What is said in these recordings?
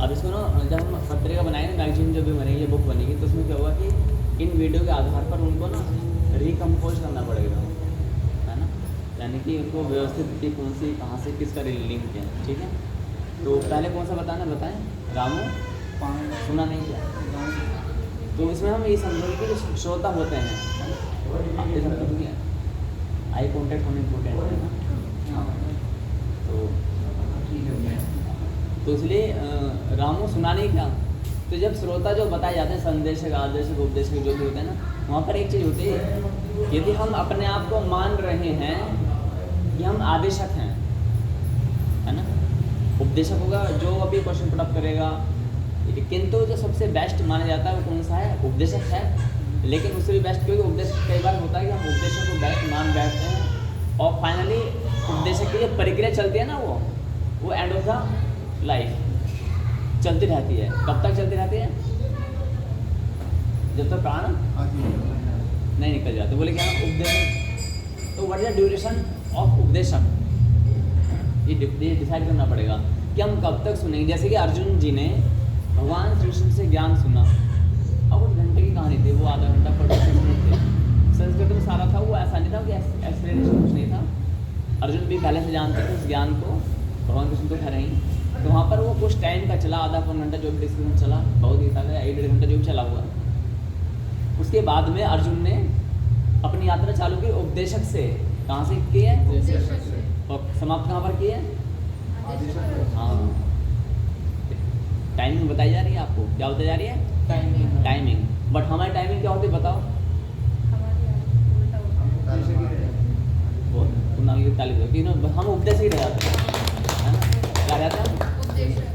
अब इसको ना जब हम पत्रिका बनाएंगे, मैगजीन जो भी बनेगी, बुक बनेगी, तो उसमें क्या होगा कि इन वीडियो के आधार पर उनको ना रिकम्पोज करना पड़ेगा, है ना, यानी कि उनको व्यवस्थित कि कौन सी कहाँ से किसका लिंक है। ठीक है, तो पहले कौन सा बताना बताएं, रामू सुना नहीं क्या। तो इसमें हम ये समझेंगे कि जो श्रोता होते हैं, आई कॉन्टेक्ट होना इम्पोर्टेंट है ना। तो इसलिए रामू सुना नहीं क्या। तो जब श्रोता जो बताए जाते हैं, संदेशक, आदेशक, उपदेशक जो भी होते हैं ना, वहाँ पर एक चीज़ होती है, यदि हम अपने आप को मान रहे हैं कि हम आदेशक हैं, है ना, उपदेशक होगा जो अभी क्वेश्चन पुट अप करेगा, किंतु जो सबसे बेस्ट माना जाता है वो कौन सा है, उपदेशक है। लेकिन उससे भी बेस्ट, क्योंकि उपदेशक कई बार होता है कि हम उपदेशक को बेस्ट मान बैठते हैं और फाइनली उपदेशक की जो प्रक्रिया चलती है ना, वो एंड ऑफ द लाइफ चलती रहती है। कब तक चलती रहती है, जब तक प्राण नहीं निकल जाते। बोले क्या उपदेशक, तो what is the duration of उपदेशक, ये डिसाइड करना पड़ेगा कि हम कब तक सुनेंगे। जैसे कि अर्जुन जी ने भगवान श्री कृष्ण से ज्ञान सुना, अब उस घंटे की कहानी थी, वो आधा घंटा 46 मिनट थे, संस्कृत में सारा था, वो ऐसा नहीं था कि एक्सप्लेनेशन कुछ नहीं था। अर्जुन भी पहले से जानते थे उस ज्ञान को, भगवान कृष्ण तो खैर ही। तो वहाँ पर वो कुछ टाइम का चला, आधा पौन घंटा जो भी डिस्कशन चला, बहुत ही था, 1-1.5 घंटा जो भी चला हुआ। उसके बाद में अर्जुन ने अपनी यात्रा चालू की उपदेशक से। कहाँ से की है, और समाप्त कहाँ पर की है, हाँ। टाइमिंग बताई जा रही है आपको, क्या बताई जा रही है, टाइमिंग। बट हमारी टाइमिंग क्या होती है बताओ, हम उपदेशक ही रह जाते हैं, है ना, क्या रहते हैं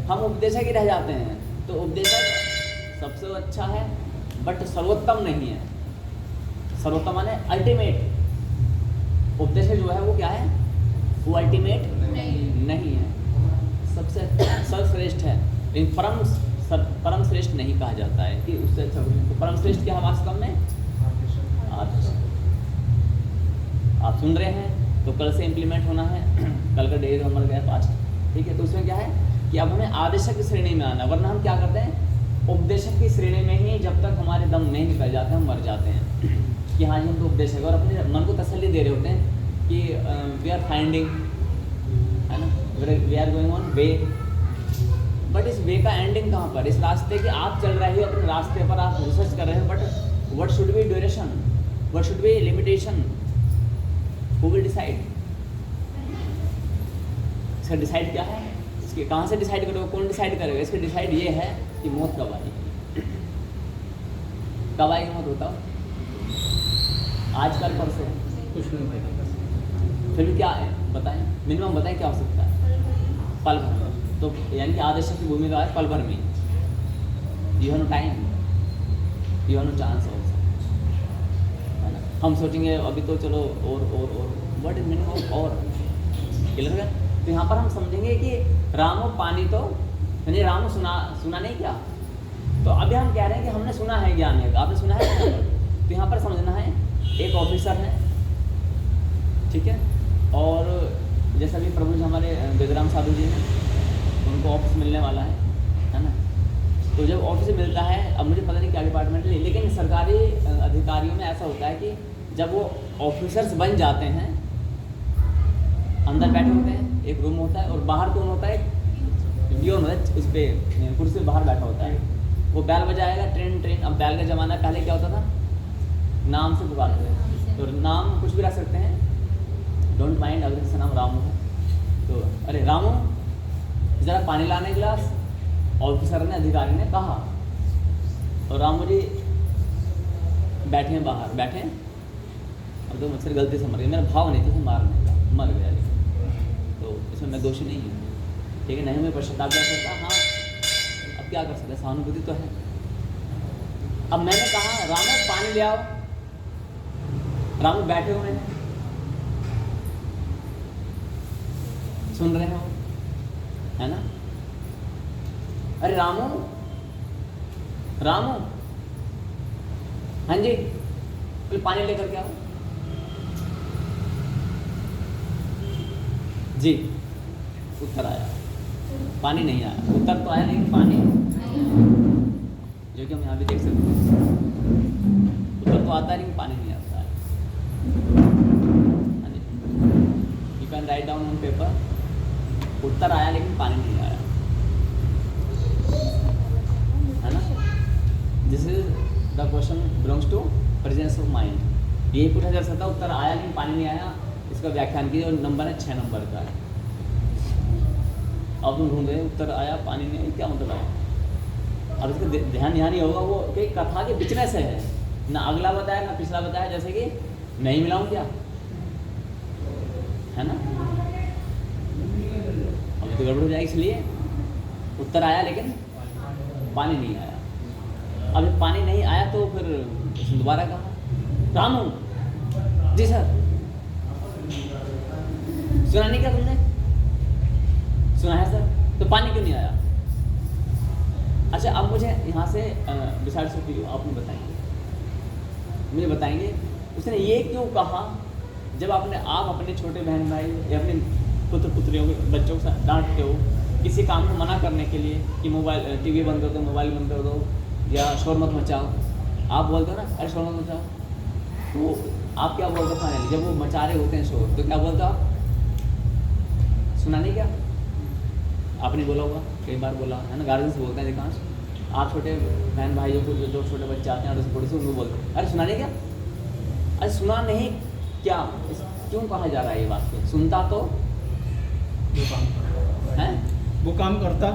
हम उपदेशक ही रह जाते हैं। तो उपदेशक सबसे अच्छा है बट सर्वोत्तम नहीं है। सर्वोत्तम माने अल्टीमेट। उपदेशक जो है वो क्या है, वो अल्टीमेट नहीं है, सबसे सर्वश्रेष्ठ है, लेकिन परम श्रेष्ठ नहीं कहा जाता है कि उससे अच्छा। तो परम श्रेष्ठ क्या है वास्तव में, आप सुन रहे हैं तो कल से इम्प्लीमेंट होना है, कल का डेज नंबर गया 5। ठीक है, तो उसमें क्या है कि अब हमें आदेशक की श्रेणी में आना, वरना हम क्या करते हैं, उपदेशक की श्रेणी में ही जब तक हमारे दम नहीं निकल जाते हम मर जाते हैं कि हाँ जी हम तो उपदेशक, और अपने मन को तसल्ली दे रहे होते हैं कि वी आर फाइंडिंग, है ना, we are going on way. But इस वे का एंडिंग कहाँ पर, इस रास्ते के आप चल रहे हो, अपने रास्ते पर आप रिसर्च कर रहे हो, but what should be duration, what should be limitation, who will decide. इसका डिसाइड क्या है, इसके कहाँ से डिसाइड करोगे, कौन डिसाइड करेगा, इसका डिसाइड ये है कि मौत कब आएगी। कब आएगी मौत बताओ, आज कल परसों कुछ नहीं पता, फिर भी क्या है बताएं, मिनिमम बताएं क्या हो सकता है, पल भर। तो यानी कि आदेशक की भूमिका है पल भर में, you have no time, you have no chance also, है ना। हम सोचेंगे अभी तो चलो और व्हाट इज मीनिंग ऑफ और, क्लियर है। तो यहाँ पर हम समझेंगे कि रामो पानी तो यानी रामो सुना नहीं क्या। तो अभी हम कह रहे हैं कि हमने सुना है ज्ञान है, आपने सुना है। तो यहाँ पर समझना है एक ऑफिसर है, ठीक है, और जैसा भी प्रभु जी हमारे बेदराम साधु जी ने, उनको ऑफिस मिलने वाला है ना। तो जब ऑफिस मिलता है, अब मुझे पता नहीं क्या डिपार्टमेंट है, लेकिन सरकारी अधिकारियों में ऐसा होता है कि जब वो ऑफिसर्स बन जाते हैं, अंदर बैठे होते हैं, एक रूम होता है, और बाहर कौन होता है, डियोन होता है, उस पर कुर्सी पे बाहर बैठा होता है, वो बैल बजाएगा, ट्रेन। अब बैल का ज़माना, पहले क्या होता था, नाम से बुलाते थे, तो नाम कुछ भी रख सकते हैं, डोंट माइंड अगर किसी नाम रामू है तो, अरे रामू ज़रा पानी लाने गिलास, ऑफिसर ने, अधिकारी ने कहा, और रामू जी बैठे हैं बाहर, बैठे हैं। अब तो मुझसे गलती से मर गया, मेरा भाव नहीं था कि मारने का, मर गया, तो इसमें मैं दोषी नहीं हूँ, ठीक है, नहीं मैं पश्चाताप कर सकता, हाँ अब क्या कर सकते, सहानुभूति तो है। अब मैंने कहा रामू पानी ले आओ, रामू बैठे हुए हैं, सुन रहे हो, है ना। अरे रामू हाँ जी कोई पानी लेकर के आओ जी, उत्तर आया पानी नहीं आया। उत्तर तो आया लेकिन पानी, जो कि हम यहाँ भी देख सकते हैं, उत्तर तो आता है लेकिन पानी नहीं आता है। You can write down on paper, उत्तर आया लेकिन पानी नहीं आया, है ना। This is the question belongs to presence of mind. ये पूछा जा सकता है उत्तर आया लेकिन पानी नहीं आया, इसका व्याख्यान कीजिए। और नंबर है 6 नंबर का है। अब तुम ढूंढ रहे उत्तर आया पानी नहीं आया, क्या मतलब है। अब इसका ध्यान यहाँ नहीं होगा, वो कि कथा के बिचने से है, ना अगला बताया ना पिछला बताया, जैसे कि मैं ही मिलाऊँ क्या, है ना। अब तो गड़बड़ हो जाएगी, इसलिए उत्तर आया लेकिन पानी नहीं आया। अब जब पानी नहीं आया तो फिर दोबारा कहा रामू जी सर, सुना नहीं क्या तुमने? सुना है सर, तो पानी क्यों नहीं आया? अच्छा, अब मुझे यहाँ से डिसाइड से आपने बताएंगे, मुझे बताएंगे उसने ये क्यों कहा। जब आप अपने छोटे बहन भाई या अपने पुत्र पुत्रियों के बच्चों को डांटते हो किसी काम को मना करने के लिए कि मोबाइल टीवी बंद कर दो, मोबाइल बंद कर दो, या शोर मत मचाओ, आप बोलते हो ना अरे शोर मत मचाओ, तो आप क्या बोलते हो फाइनली जब वो मचा रहे होते हैं शोर, तो क्या बोलते हो आप? सुना नहीं क्या? आपने बोला होगा, कई बार बोला है ना, गार्जियन से बोलते हैं अधिकांश। आप छोटे बहन भाइयों को जो छोटे बच्चे आते हैं और थोड़े से उनको बोलते हैं अरे सुना नहीं क्या, अरे सुना नहीं क्या, क्यों कहा जा रहा है ये बात? सुनता तो है, वो काम करता।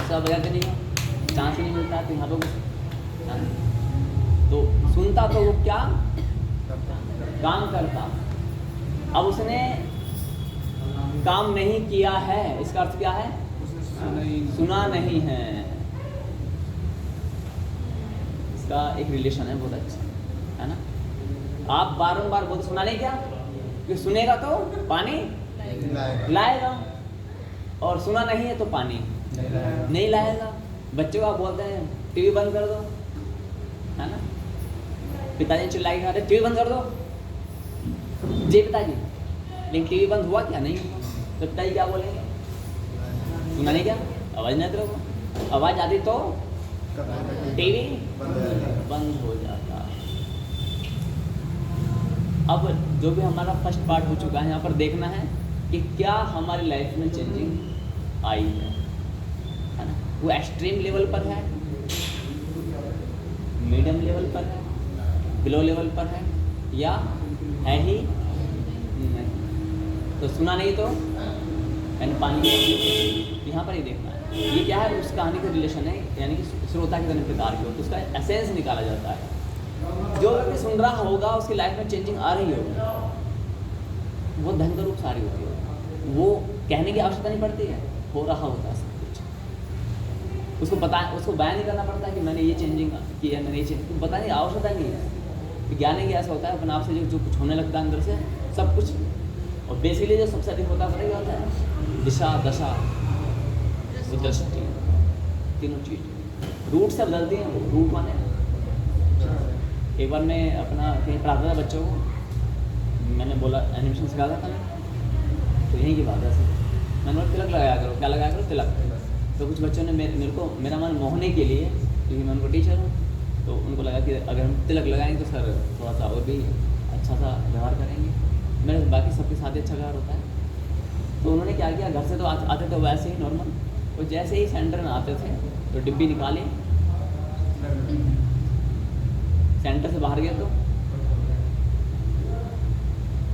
सब वजह नहीं है, चांस नहीं मिलता तो यहाँ पर तो सुनता तो वो क्या काम करता। अब उसने काम नहीं किया है, इसका अर्थ क्या है? सुना नहीं है। इसका एक रिलेशन है बहुत अच्छा, है ना। आप बारंबार बोलते सुना नहीं क्या, कि सुनेगा तो पानी लाएगा, और सुना नहीं है तो पानी नहीं लाएगा। बच्चों को आप बोलते हैं टीवी बंद कर दो, है ना, पिताजी चिल्लाएंगे अरे टीवी बंद कर दो जी पिताजी, लेकिन टीवी बंद हुआ क्या? नहीं हुआ। तो पिताजी क्या बोलेंगे? सुना नहीं क्या, आवाज़ नहीं आती रहो, आवाज़ आती तो टीवी बंद हो जाता। अब जो भी हमारा फर्स्ट पार्ट हो चुका है, यहाँ पर देखना है कि क्या हमारी लाइफ में चेंजिंग आई है ना। वो एक्सट्रीम लेवल पर है, मीडियम लेवल पर है, बिलो लेवल पर है, या है ही नहीं। तो सुना नहीं तो यानी पानी, यहाँ पर ही देखना है ये क्या है। उस कहानी का रिलेशन है, यानी कि श्रोता के कितने प्रकार के हो, तो उसका एसेंस निकाला जाता है। जो व्यक्ति सुन रहा होगा उसकी लाइफ में चेंजिंग आ रही होगी, वो धन का रूप सारी होती है, वो कहने की आवश्यकता नहीं पड़ती है, हो रहा होता है सब कुछ। उसको बयान नहीं करना पड़ता है कि मैंने ये चेंजिंग की है, मैंने ये चेंजिंग, बताने की आवश्यकता नहीं है। ज्ञान ही ऐसा होता है अपने आप से जो कुछ होने लगता है अंदर से सब कुछ। और बेसिकली जो सबसे अधिक होता है पता क्या होता है? दिशा, दशा, दृष्टि, तीनों चीज रूट से बदलती हैं। वो रूट माने, एक बार मैं अपना कहीं पढ़ाता था बच्चों को, मैंने बोला एनिमेशन सिखाता था मैं, तो यहीं की बात है। मैंने बोला तिलक लगाया करो, क्या लगाया करो? तिलक। तो कुछ बच्चों ने मेरे को मेरा मन मोहने के लिए, क्योंकि मैं उनको टीचर हूँ, तो उनको लगा कि अगर हम तिलक लगाएंगे तो सर थोड़ा सा और भी अच्छा सा व्यवहार करेंगे, मेरे बाकी सबके साथ ही अच्छा व्यवहार होता है। तो उन्होंने क्या किया, घर से तो आते थे वैसे ही नॉर्मल, तो जैसे ही सेंटर में आते थे तो डिब्बी निकाली, सेंटर से बाहर गया तो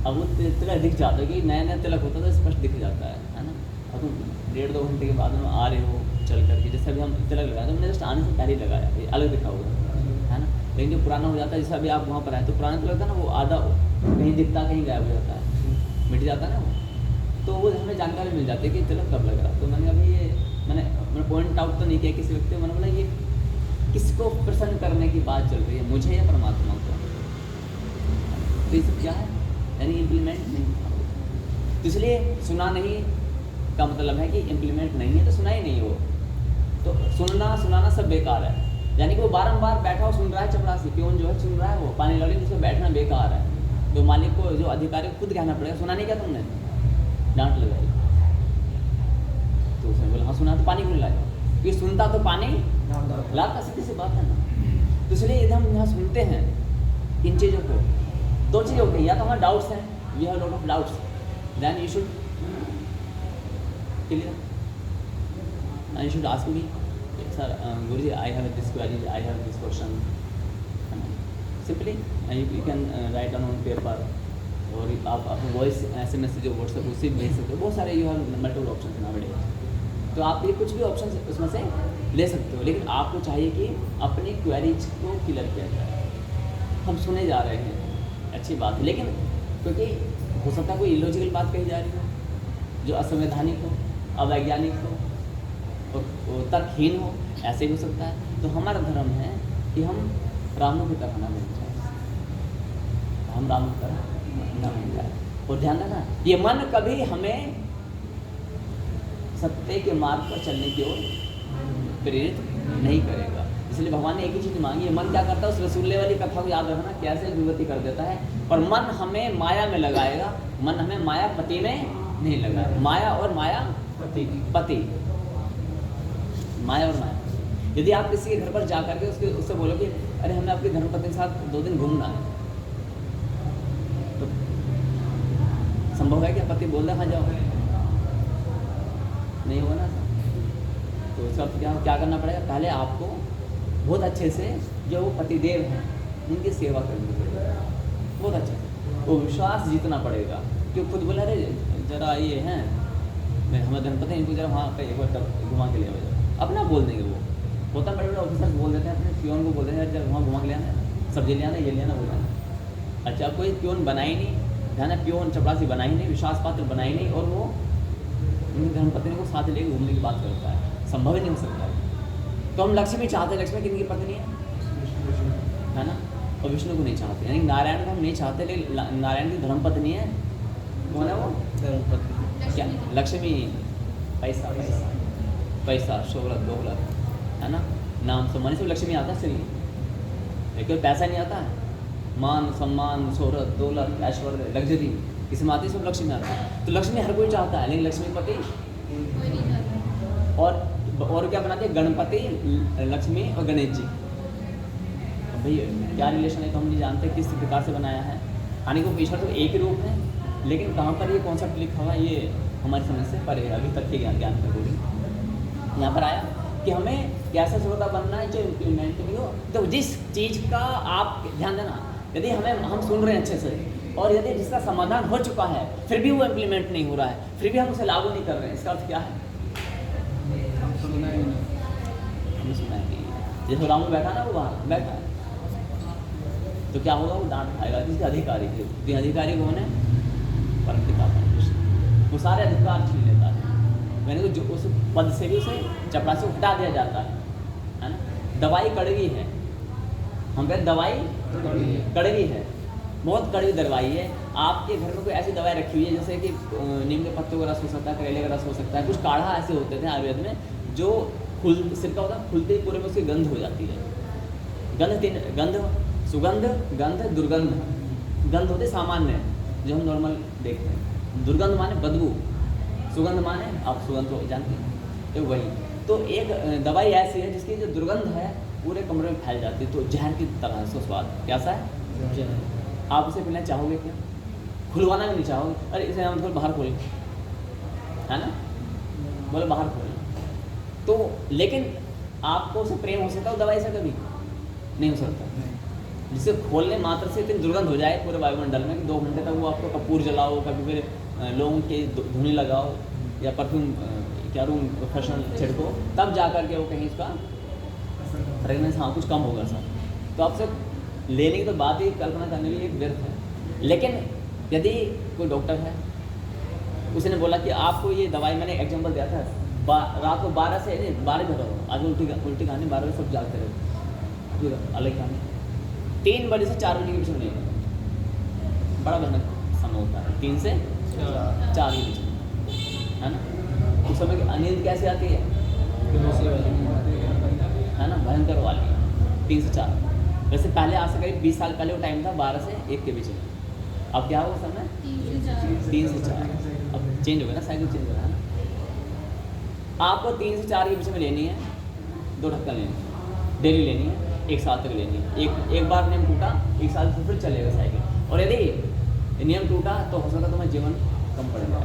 अब वो तिलक दिख जाता है, कि नया नया तिलक होता था स्पष्ट दिख जाता है ना। अब तुम 1.5-2 घंटे के बाद में आ रहे हो चल करके, जैसे अभी हम तिलक लगाए तो हमने जस्ट आने से पहले ही लगाया, ये अलग दिखा होगा, है ना। लेकिन जो पुराना हो जाता है, जैसे अभी आप वहाँ पर आए तो पुराना तिलक था ना, वो आधा कहीं दिखता कहीं गायब हो जाता है, मिट जाता है ना वो। तो वो हमें जानकारी मिल जाती है कि तिलक कब लग रहा। तो मैंने अभी ये मैंने पॉइंट आउट तो नहीं किया किसी व्यक्ति को, मैंने बोला ये किसको प्रसन्न करने की बात चल रही है, मुझे या परमात्मा को? तो ये सब क्या है, यानी इम्प्लीमेंट नहीं। तो इसलिए सुना नहीं का मतलब है कि इम्प्लीमेंट नहीं है, तो सुना ही नहीं वो, तो सुनाना सब बेकार है। यानी कि वो बारंबार बैठा हो सुन रहा है, चपरासी प्यून जो है सुन रहा है, वो पानी लगे जिसमें बैठना बेकार है, तो मालिक को, जो अधिकारी को खुद कहना पड़ेगा, सुना नहीं क्या तुमने, डांट लगाई। तो उसने बोला हाँ सुना, तो पानी क्यों नहीं लाया? क्योंकि सुनता तो पानी लाता, सीधी सी बात है ना। तो इसलिए यदि हम यहाँ सुनते हैं इन चीज़ों को, दो चीज़ें होती हैं, या तो हमारे डाउट्स हैं, we have lot of doubts, then you should clear, you should ask me sir guru ji I have this query, I have this question, simply you can write down on paper, और आप अपने वॉइस SMS जो WhatsApp उससे भी भेज सकते हो। बहुत सारे you have multiple option nowadays, तो आप ये कुछ भी ऑप्शन उसमें से ले सकते हो, लेकिन आपको चाहिए कि अपनी क्वेरीज को क्लियर किया जाए। हम सुने जा रहे हैं, अच्छी बात है, लेकिन क्योंकि हो सकता है कोई इलॉजिकल बात कही जा रही हो, जो असंवैधानिक हो, अवैज्ञानिक हो, और तर्कहीन हो, ऐसे भी हो सकता है। तो हमारा धर्म है कि हम रामों की तरह ना बन जाए, हम रामों की तरह ना बन जाए। और ध्यान रखना, ये मन कभी हमें सत्य के मार्ग पर चलने की ओर प्रेरित नहीं करेगा। इसलिए भगवान ने एक ही चीज़ मांगी है, मन क्या करता है, उस रसूलने वाली कथा को याद रखना, कैसे विभूति कर देता है, और मन हमें माया में लगाएगा, मन हमें माया पति में नहीं लगाएगा। माया और माया पति, माया और माया। यदि आप किसी के घर पर जा करके उससे बोलो कि अरे हमें आपकी धर्मपत्नी के साथ 2 दिन घूमना है, तो संभव है क्या पति बोल रहे हाँ जाओ? नहीं होगा ना। तो इसका क्या करना पड़ेगा, पहले आपको बहुत अच्छे से जो वो पतिदेव हैं उनकी सेवा करनी पड़ेगी, बहुत अच्छे से वो विश्वास जीतना पड़ेगा। क्यों खुद बोला अरे जरा ये हैं मैं हमारे धर्मपत्नी, इनको जरा वहाँ पे एक बार घुमा के ले आओ, अपना बोल देंगे। वो होता बड़े बड़े ऑफिसर बोल देते हैं, अपने प्योन को बोल देते हैं जब वहाँ घुमा के ले आना, सब्जी ले आना, ये ले आना, वो लेना। अच्छा कोई प्योन बना ही नहीं, ध्यान है, प्योन चपरासी बना ही नहीं, विश्वास पात्र बना ही नहीं, और वो उनकी धर्मपत्नी को साथ लेके घूमने की बात करता है, संभव ही नहीं हो सकता है। तो हम लक्ष्मी चाहते हैं, लक्ष्मी किनकी पत्नी है ना, और विष्णु को नहीं चाहते, यानी नारायण को हम नहीं चाहते, लेकिन नारायण की धर्मपत्नी है, कौन है वो धर्मपत्नी, क्या लक्ष्मी, पैसा पैसा पैसा, शोहरत दौलत, है ना, नाम सम्मान, सब लक्ष्मी आता है। चलिए लेकिन पैसा नहीं आता है, मान सम्मान, शोहरत, दौलत, ऐश्वर्य, लग्जरी, इसमें आती है, सब लक्ष्मी आता है। तो लक्ष्मी हर कोई चाहता है, लेकिन लक्ष्मीपति और क्या बनाते हैं, गणपति, लक्ष्मी और गणेश जी। भाई क्या रिलेशन है तो हम नहीं जानते किस प्रकार से बनाया है। यानी कि ईश्वर तो एक ही रूप है, लेकिन कहाँ पर ये कॉन्सेप्ट लिखा हुआ है ये हमारी समझ से परे है, अभी तक के ज्ञान के बोली। यहाँ पर आया कि हमें कैसा श्रोता बनना है जो इम्प्लीमेंट भी हो। तो जिस चीज़ का आप ध्यान देना, यदि हम सुन रहे हैं अच्छे से, और यदि जिसका समाधान हो चुका है फिर भी वो इम्प्लीमेंट नहीं हो रहा है, फिर भी हम उसे लागू नहीं कर रहे हैं, इसका अर्थ क्या है, हमने सुना है कि जैसे राम में बैठा ना, वो वहाँ बैठा है, तो क्या होगा, वो डांट खाएगा किसके अधिकारी के। अधिकारी कौन है, परमपिता परमेश्वर। वो सारे अधिकार छीन लेता है, यानी जो उस पद से भी उसे चपरासी को हटा दिया जाता है ना। दवाई कड़वी है, हम कहते दवाई कड़वी है, बहुत कड़वी दवाई है। आपके घर में कोई ऐसी दवाई रखी हुई है जैसे कि नीम के पत्तों का रस हो सकता है, करेले का रस हो सकता है, कुछ काढ़ा ऐसे होते थे आयुर्वेद में जो सिरका होता है, खुलते ही पूरे में उसकी गंध हो जाती है। गंध सुगंध, गंध, दुर्गंध। गंध होते सामान्य जो हम नॉर्मल देखते हैं, दुर्गंध माने बदबू, सुगंध माने आप सुगंध तो जानते हैं, तो वही। तो एक दवाई ऐसी है जिसकी जो दुर्गंध है पूरे कमरे में फैल जाती है, तो जहर की तरह है उसका स्वाद, कैसा है, आप उसे पीना चाहोगे क्या, खुलवाना भी नहीं चाहोगे, अरे इसे हम थोड़ा बाहर खोलें, है ना, बोले बाहर खोलें। तो लेकिन आपको उसे प्रेम हो सकता है, दवाई से कभी नहीं हो सकता, जिसे खोलने मात्र से इतनी दुर्गंध हो जाए पूरे वायुमंडल में कि 2 घंटे तक वो आपको कपूर जलाओ, कभी फिर लोगों के धुनी लगाओ या परफ्यूम क्या रूम फ्रेशनर छिड़को, तब जा कर के वो कहीं उसका फ्रेगनेंस हाँ कुछ कम होगा सर। तो आपसे लेने की तो बात ही कल्पना करने के लिए व्यर्थ है। लेकिन यदि कोई डॉक्टर है, उसने बोला कि आपको ये दवाई, मैंने एग्जाम्पल दिया था, रात को 12 से 12 बजे रहो, आज उल्टी कहानी 12 बजे सब जागते रहो, अलग कहानी 3 बजे से 4 बजे के बीच में नहीं, बड़ा भयानक समय होता है, 3 से 4 के बीच में, है ना। उस समय की नींद कैसे आती है ना, भयंकर वाली, 3 से 4। वैसे पहले आज से करीब 20 साल पहले वो टाइम था 12 से 1 के बीच में, अब क्या होगा समय 3 से 4। अब चेंज हो गया ना, साइकिल चेंज हो रहा है ना। आपको 3 से 4 के बीच में लेनी है 2 ढक्कन लेनी है, डेली लेनी है, 1 साल तक लेनी है। एक बार नियम टूटा, 1 साल से फिर चलेगा साइकिल। और यदि नियम टूटा तो हो सकता है तुम्हें जीवन कम पड़ जाएगा,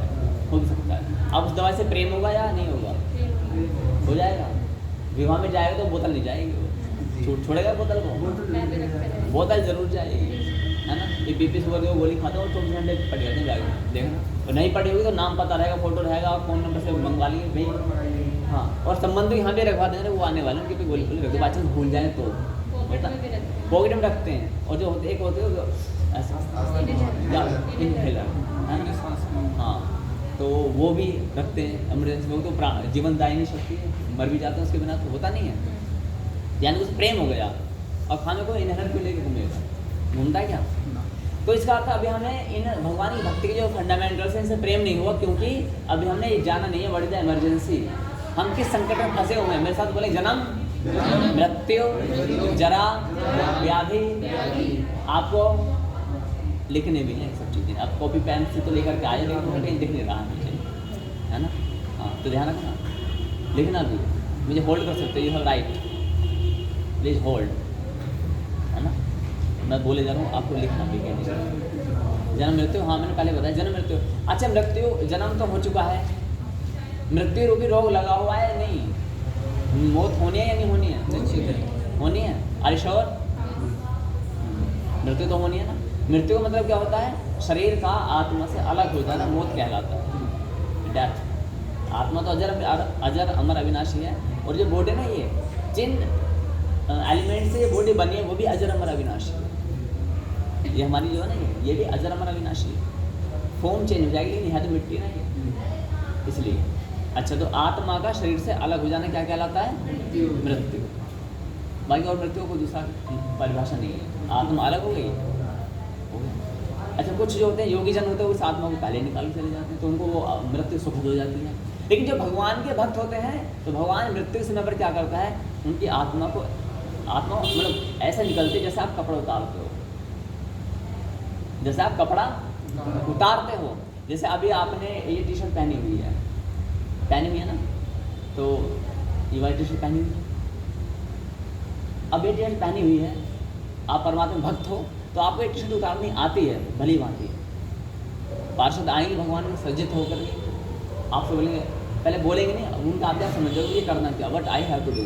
हो भी सकता है। अब उस दवाई से प्रेम होगा या नहीं होगा? हो जाएगा। विवाह में जाएगा तो बोतल नहीं जाएगी, छोड़ेगा बोतल को? बोतल जरूर जाएगी, है ना। ये बीपी शुगर की गोली खाता हूँ 24 घंटे पड़ जाते हैं जाएगा, देखना। और नहीं पड़ी होगी तो नाम पता रहेगा, फोटो रहेगा, और फ़ोन नंबर से मंगवा लिए भाई। हाँ, और संबंध यहाँ पे रखवा देंगे, वो आने वाले उनकी गोली गोली रखते, बात भूल जाए तो पॉकेट में रखते हैं। और जो होते एक होते हैं ऐसा इनहेलर, है ना। हाँ, तो वो भी रखते हैं इमरजेंसी में। तो जीवनदायिनी शक्ति है, मर भी जाते हैं उसके बिना तो होता नहीं है। यानी उस प्रेम हो गया, और खाने को इनहेलर क्यों लेके घूमेगा, घूमता है क्या? तो इसका अर्थ अभी हमें इन भगवान की भक्ति के जो फंडामेंटल्स हैं इनसे प्रेम नहीं हुआ, क्योंकि अभी हमने ये जाना नहीं है व्हाट इज द इमरजेंसी। हम किस संकट में फंसे हुए हैं? मेरे साथ बोले जन्म, मृत्यु, जरा, व्याधि। आपको लिखने भी हैं सब चीज़ें, आप कॉपी पेन से तो लेकर के आए, लेकिन कहीं दिख नहीं रहा है मुझे, है ना। हाँ, तो ध्यान रखना, लिखना भी, मुझे होल्ड कर सकते हो, you have right, please hold, है ना। मैं बोले जा रहा हूँ, आपको लिखना भी कहने। जन्म मृत्यु, हाँ मैंने पहले बताया जन्म मृत्यु। अच्छा, मृत्यु, जन्म तो हो चुका है, मृत्यु रूपी रोग लगा हुआ है नहीं, मौत होनी है या नहीं होनी है? होनी है। Are sure? मृत्यु तो होनी है ना। मृत्यु का मतलब क्या होता है? शरीर का आत्मा से अलग हो जाना, मौत कहलाता है, डेथ। आत्मा तो अजर अमर अविनाशी है, और जो बॉडी ना, ये जिन एलिमेंट से ये बॉडी बनी है वो भी अजर अमर अविनाशी है। ये हमारी जो है ना, ये भी अजर अमर अविनाशी है। फॉर्म चेंज हो जाएगी लेकिन यहाँ तो मिट्टी ना ये, इसलिए। अच्छा, तो आत्मा का शरीर से अलग हो जाना क्या कहलाता है? मृत्यु। बाकी और मृत्यु को दूसरा परिभाषा नहीं है। आत्मा अलग हो गई। अच्छा, कुछ जो होते हैं योगी जन होते हैं, उस आत्मा को पहले निकाल चले जाते हैं, तो उनको वो मृत्यु सुखद हो जाती है। लेकिन जो भगवान के भक्त होते हैं, तो भगवान मृत्यु के समय पर क्या करता है? उनकी आत्मा मतलब ऐसा निकलती है जैसे आप कपड़ा उतारते हो, जैसे आप कपड़ा उतारते हो। जैसे अभी आपने ये टी शर्ट पहनी हुई है ना, तो ये वाली टी शर्ट पहनी हुई है। अब ये टी शर्ट पहनी हुई है, आप परमात्मा भक्त हो, तो आपको एक टी शर्ट उतारनी आती है भली भांति। पार्षद आएंगे भगवान में सज्जित होकर, आपसे बोलेंगे, पहले बोलेंगे नहीं, उनका आप क्या समझोगे ये करना क्या, but I have to do,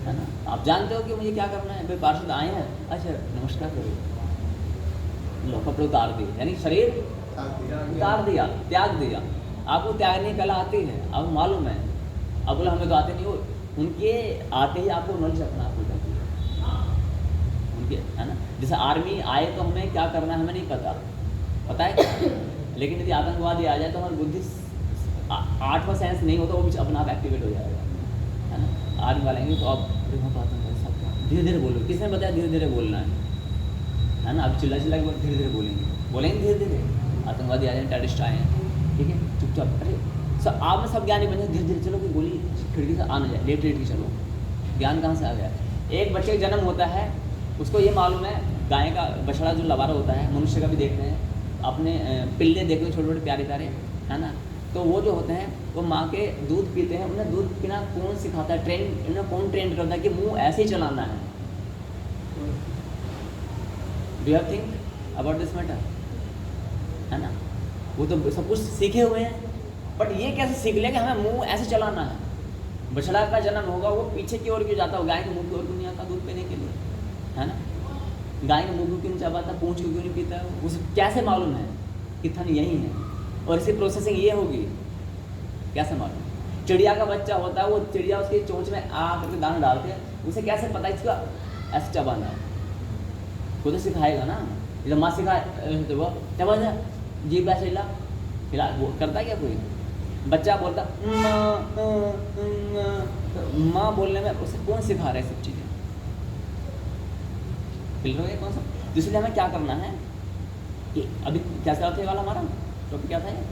है ना। आप जानते हो कि मुझे क्या करना है, भाई पार्षद आए हैं, अच्छा नमस्कार करो, लो कपड़े उतार दिए, यानी शरीर उतार दिया, त्याग दिया। आपको त्यागने की कला आती है, आपको मालूम है। अब बोला हमें तो आते नहीं, हो उनके आते ही आपको नॉलेज अपना आप हो जाती है उनके, है ना। जैसे आर्मी आए तो हमें क्या करना है हमें नहीं पता है लेकिन यदि आतंकवादी आ जाए तो हमारी बुद्धि 8वां सेंस नहीं होता, वो भी अपना आप एक्टिवेट हो जाएगा, है ना। आर्मी वाले आएंगे तो आप धीरे धीरे बोलो, किसने बताया धीरे धीरे बोलना है ना। आप चिल्ला के धीरे धीरे बोलेंगे धीरे धीरे। आतंकवादी आ जाए, टेररिस्ट आए हैं, ठीक है, चुपचाप, अरे सब आप में सब ज्ञान ही बन जाए, धीरे धीरे चलो कि गोली खिड़की से आ ना जाए, लेट की चलो। ज्ञान कहाँ से आ गया? एक बच्चे का जन्म होता है, उसको ये मालूम है गाय का बछड़ा जो लबारा होता है, मनुष्य का भी देखते हैं, अपने पिल्ले देखते हैं छोटे छोटे प्यारे प्यारे, है ना। तो वो जो होते हैं वो माँ के दूध पीते हैं, उन्हें दूध पीना कौन सिखाता है, उन्हें कौन ट्रेन करता है कि मुँह ऐसे ही चलाना है? Do you think about this matter, है ना। वो तो सब कुछ सीखे हुए हैं, बट ये कैसे सीख लिया कि हमें मुंह ऐसे चलाना है? बछड़ा का जन्म होगा, वो पीछे की ओर क्यों जाता हो, गाय के मुंह की ओर क्यों नहीं आता दूध पीने के लिए, है ना। गाय के मुंह क्यों नहीं चबाता, पूंछ क्यों नहीं पीता है, उसे कैसे मालूम है कि थन यही है? और इसी प्रोसेसिंग ये होगी, कैसे मालूम? चिड़िया का बच्चा होता है, वो चिड़िया उसकी चोंच में आ करके दाना डालते हैं, उसे कैसे पता इसका ऐसे चबाना है? खुद तो सिखाएगा ना, जब माँ सिखाए तो वो चबा जा, जीभ ऐसे हिला वो करता है क्या कोई? बच्चा बोलता माँ बोलने में उसे कौन सिखा रहा है सब चीज़ें? क्लियर हो गया कौन सा? इसलिए हमें क्या करना है कि अभी क्या चला था वाला हमारा टॉपिक क्या था ये?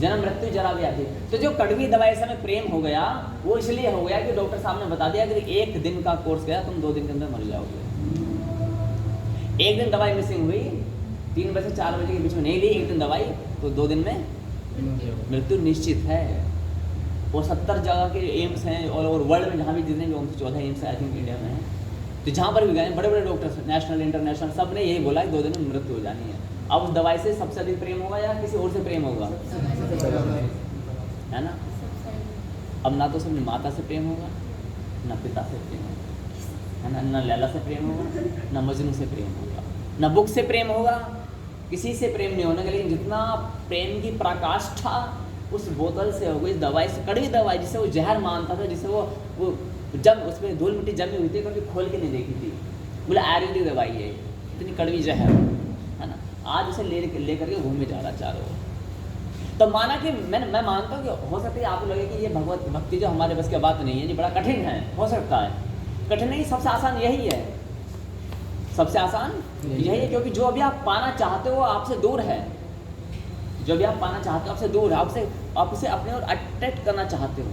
जन्म मृत्यु जरा व्याधि। तो जो कड़वी दवाई से हमें प्रेम हो गया, वो इसलिए हो गया कि डॉक्टर साहब ने बता दिया कि 1 दिन का कोर्स गया, तुम 2 दिन के अंदर मर जाओगे। एक दिन दवाई मिसिंग हुई, 3 बजे से 4 बजे के बीच में नहीं ली एक दिन दवाई, तो 2 दिन में मृत्यु निश्चित है। वो 70 जगह के एम्स हैं ऑल ओवर वर्ल्ड में, जहाँ भी जितने भी 14 एम्स आई थिंक इंडिया में हैं, तो जहाँ पर भी गए बड़े बड़े डॉक्टर्स नेशनल इंटरनेशनल सब ने यही बोला कि 2 दिन में मृत्यु हो जानी है। अब उस दवाई से सबसे अधिक प्रेम होगा या किसी और से प्रेम होगा, है ना? अब ना तो सिर्फ माता से प्रेम होगा, ना पिता से प्रेम होगा, है ना? ना लैला से प्रेम होगा, ना मजनू से प्रेम होगा, ना बुक से प्रेम होगा, किसी से प्रेम नहीं होने का। लेकिन जितना प्रेम की पराकाष्ठा उस बोतल से हो गई, दवाई से, कड़वी दवाई जिसे वो जहर मानता था, जिसे वो जब उसमें धूल मिट्टी जमी हुई थी कभी खोल के नहीं देखी थी, बोला आयुर्वेदिक दवाई है, इतनी कड़वी जहर, है ना? आज उसे ले करके घूमे जा रहा चारों ओर। तो माना कि मैं मानता हूँ कि हो सकता है आपको लगे कि ये भगवत भक्ति जो हमारे बस की बात नहीं है, ये बड़ा कठिन है, हो सकता है कठिन नहीं, सबसे आसान यही है, सबसे आसान यही है, क्योंकि जो अभी आप पाना चाहते हो आपसे दूर है, जो भी आप पाना चाहते हो आपसे दूर है, आप उसे अपने और अट्रैक्ट करना चाहते हो।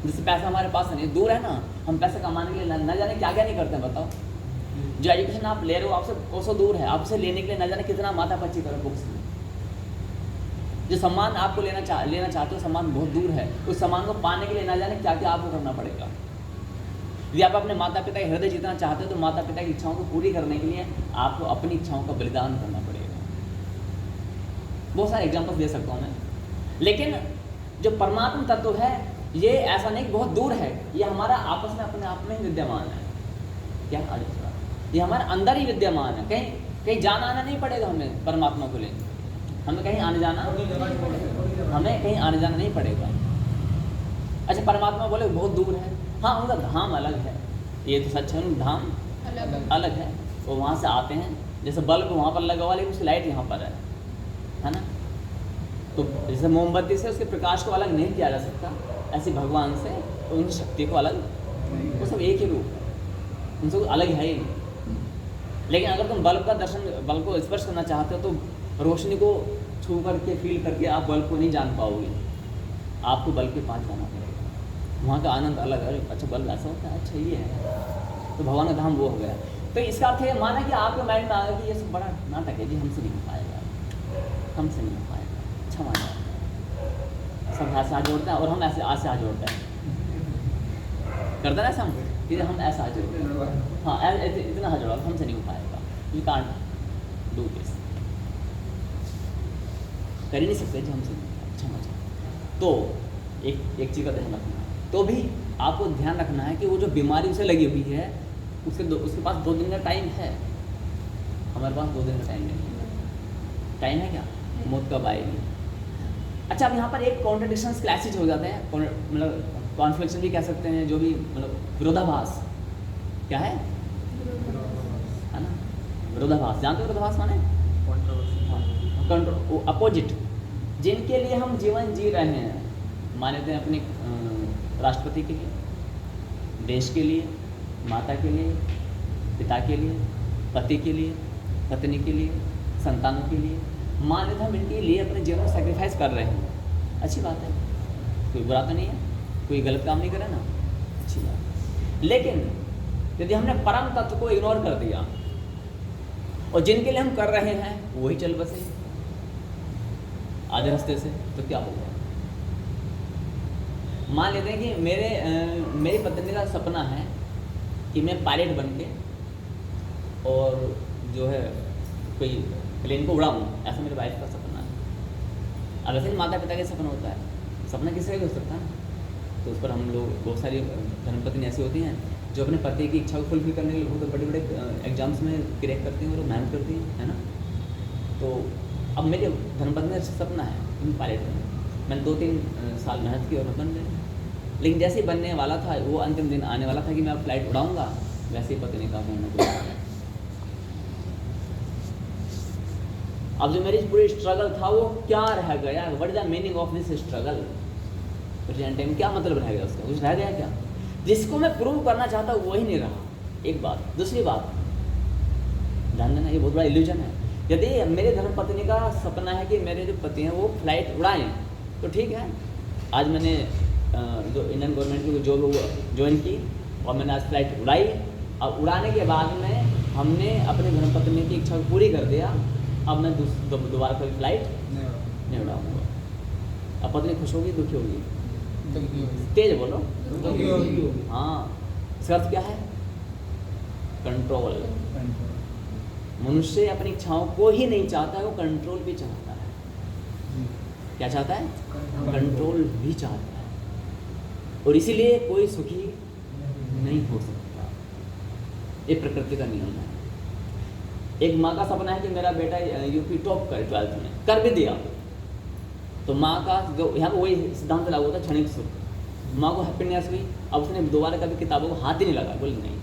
जैसे पैसा हमारे पास नहीं, दूर है ना, हम पैसे कमाने के लिए न जाने क्या क्या नहीं करते हैं, बताओ। जो एजुकेशन आप ले रहे हो आपसे कोसों दूर है, आपसे लेने के लिए न जाने कितना माथा पच्ची करो बुक्स में। जो सम्मान आपको लेना चाहते हो, सम्मान बहुत दूर है, उस सम्मान को पाने के लिए न जाने क्या क्या आपको करना पड़ेगा। यदि आप अपने माता पिता के हृदय जीतना चाहते हो तो माता पिता की इच्छाओं को पूरी करने के लिए आपको अपनी इच्छाओं का बलिदान करना पड़ेगा। बहुत सारे एग्जाम्पल दे सकता हूँ मैं, लेकिन जो परमात्मा तत्व है ये ऐसा नहीं कि बहुत दूर है, ये हमारा आपस में अपने आप में ही विद्यमान है। क्या ये हमारे अंदर ही विद्यमान है, कहीं जाना आना नहीं पड़ेगा हमें परमात्मा को लेकर, हमें कहीं आने जाना नहीं पड़ेगा। अच्छा, परमात्मा बोले बहुत दूर है, हाँ उनका धाम अलग है, ये तो सच है, उनका धाम अलग है, वो वहाँ से आते हैं, जैसे बल्ब वहाँ पर लगा हुआ लेकिन उसकी लाइट यहाँ पर है ना? तो जैसे मोमबत्ती से उसके प्रकाश को अलग नहीं किया जा सकता, ऐसे भगवान से तो उनकी शक्ति को अलग, वो सब एक ही रूप है, उनसे कोई अलग है ही नहीं। लेकिन अगर तुम बल्ब को स्पर्श करना चाहते हो तो रोशनी को छू करके फील करके आप बल्ब को नहीं जान पाओगे, आपको बल्ब के पास जाना पड़ेगा, वहाँ का आनंद अलग है। अच्छा बल्ब ऐसा होता है, अच्छा ये है, तो भगवान का धाम वो हो गया। तो इसका अर्थ है माना कि आपके माइंड में आ गया कि ये सब बड़ा नाटक है जी, हमसे नहीं हो पाएगा, हमसे नहीं हो पाएगा, अच्छा माना सब ऐसे हाथ जोड़ते हैं और हम ऐसे हाथ जोड़ते हैं, करते ना ऐसा हम ऐसा हाथ जोड़ते हैं, हाँ इतना हाथ जोड़ा हमसे नहीं हो पाएगा, यू कांट डू दिस, कर ही नहीं सकते जी हमसे, अच्छा मजा। तो एक चीज़ का ध्यान रखना है, तो भी आपको ध्यान रखना है कि वो जो बीमारी उसे लगी हुई है उसके पास 2 दिन का टाइम है, हमारे पास 2 दिन का टाइम नहीं है। टाइम है क्या? मौत कब आएगी? अच्छा, अब यहाँ पर एक कॉन्ट्रडिक्शंस क्लैशेज हो जाते हैं, मतलब कॉन्फ्लिक्शन भी कह सकते हैं, जो भी मतलब विरोधाभास, क्या है ना? विरोधाभास, जानते हो विरोधाभास माने? अपोजिट, जिनके लिए हम जीवन जी रहे हैं, मान लेते हैं अपने राष्ट्रपति के लिए, देश के लिए, माता के लिए, पिता के लिए, पति के लिए, पत्नी के लिए, संतानों के लिए, मान लेते हम इनके लिए अपने जीवन में सेक्रीफाइस कर रहे हैं, अच्छी बात है, कोई बुरा तो नहीं है, कोई गलत काम नहीं करे ना, अच्छी बात। लेकिन यदि हमने परम तत्व को इग्नोर कर दिया और जिनके लिए हम कर रहे हैं वही चल बसे आधे रास्ते से, तो क्या होगा? मान लेते हैं कि मेरी पत्नी का सपना है कि मैं पायलट बन के और जो है कोई प्लेन को उड़ाऊँ, ऐसा मेरे वाइफ का सपना है। अब वैसे माता पिता का सपना होता है, सपना किसी का भी हो सकता है, तो उस पर हम लोग बहुत सारी धर्मपत्नी ऐसी होती हैं जो अपने पति की इच्छा को फुलफिल करने के लिए बहुत बड़े बड़े एग्जाम्स में क्रैक करती हैं और मेहनत करती हैं, है ना? तो अब मेरे धर्मपत्नी का सपना है कि मैं पायलट बनूँ, मैंने 2-3 साल मेहनत की और मैं बन गई। लेकिन जैसे ही बनने वाला था, वो अंतिम दिन आने वाला था कि मैं फ्लाइट उड़ाऊँगा, वैसे ही पत्नी का कहना। अब जो मेरी पूरी स्ट्रगल था वो क्या रह गया? What is the meaning of this struggle? Present time क्या मतलब रह गया उसका? कुछ रह गया क्या? जिसको मैं प्रूव करना चाहता हूँ वही नहीं रहा, एक बात। दूसरी बात ध्यान देना, ये बहुत बड़ा इल्यूजन है। यदि मेरे धर्मपत्नी का सपना है कि मेरे जो पति हैं वो फ्लाइट उड़ाएं, तो ठीक है, आज मैंने जो इंडियन गवर्नमेंट की जॉब ज्वाइन की और मैंने आज फ्लाइट उड़ाई। अब उड़ाने के बाद में हमने अपने धर्मपत्नी की इच्छा को पूरी कर दिया, अब मैं दोबारा कभी फ्लाइट नहीं उड़ाऊंगा। अब पत्नी खुश होगी दुखी होगी? तेज बोलो। हाँ, इसका अर्थ क्या है? कंट्रोल। मनुष्य अपनी इच्छाओं को ही नहीं चाहता है, वो कंट्रोल भी चाहता है। क्या चाहता है? कंट्रोल भी चाहता है, और इसीलिए कोई सुखी नहीं हो सकता। ये प्रकृति का नियम है। एक माँ का सपना है कि मेरा बेटा यूपी टॉप करे 12th में, कर भी दिया, तो माँ का जो यहाँ पर वही सिद्धांत लागू होता है, क्षणिक सुख। माँ को हैप्पीनेस हुई, अब उसने दोबारा कभी किताबों को हाथ ही नहीं लगा, बोले नहीं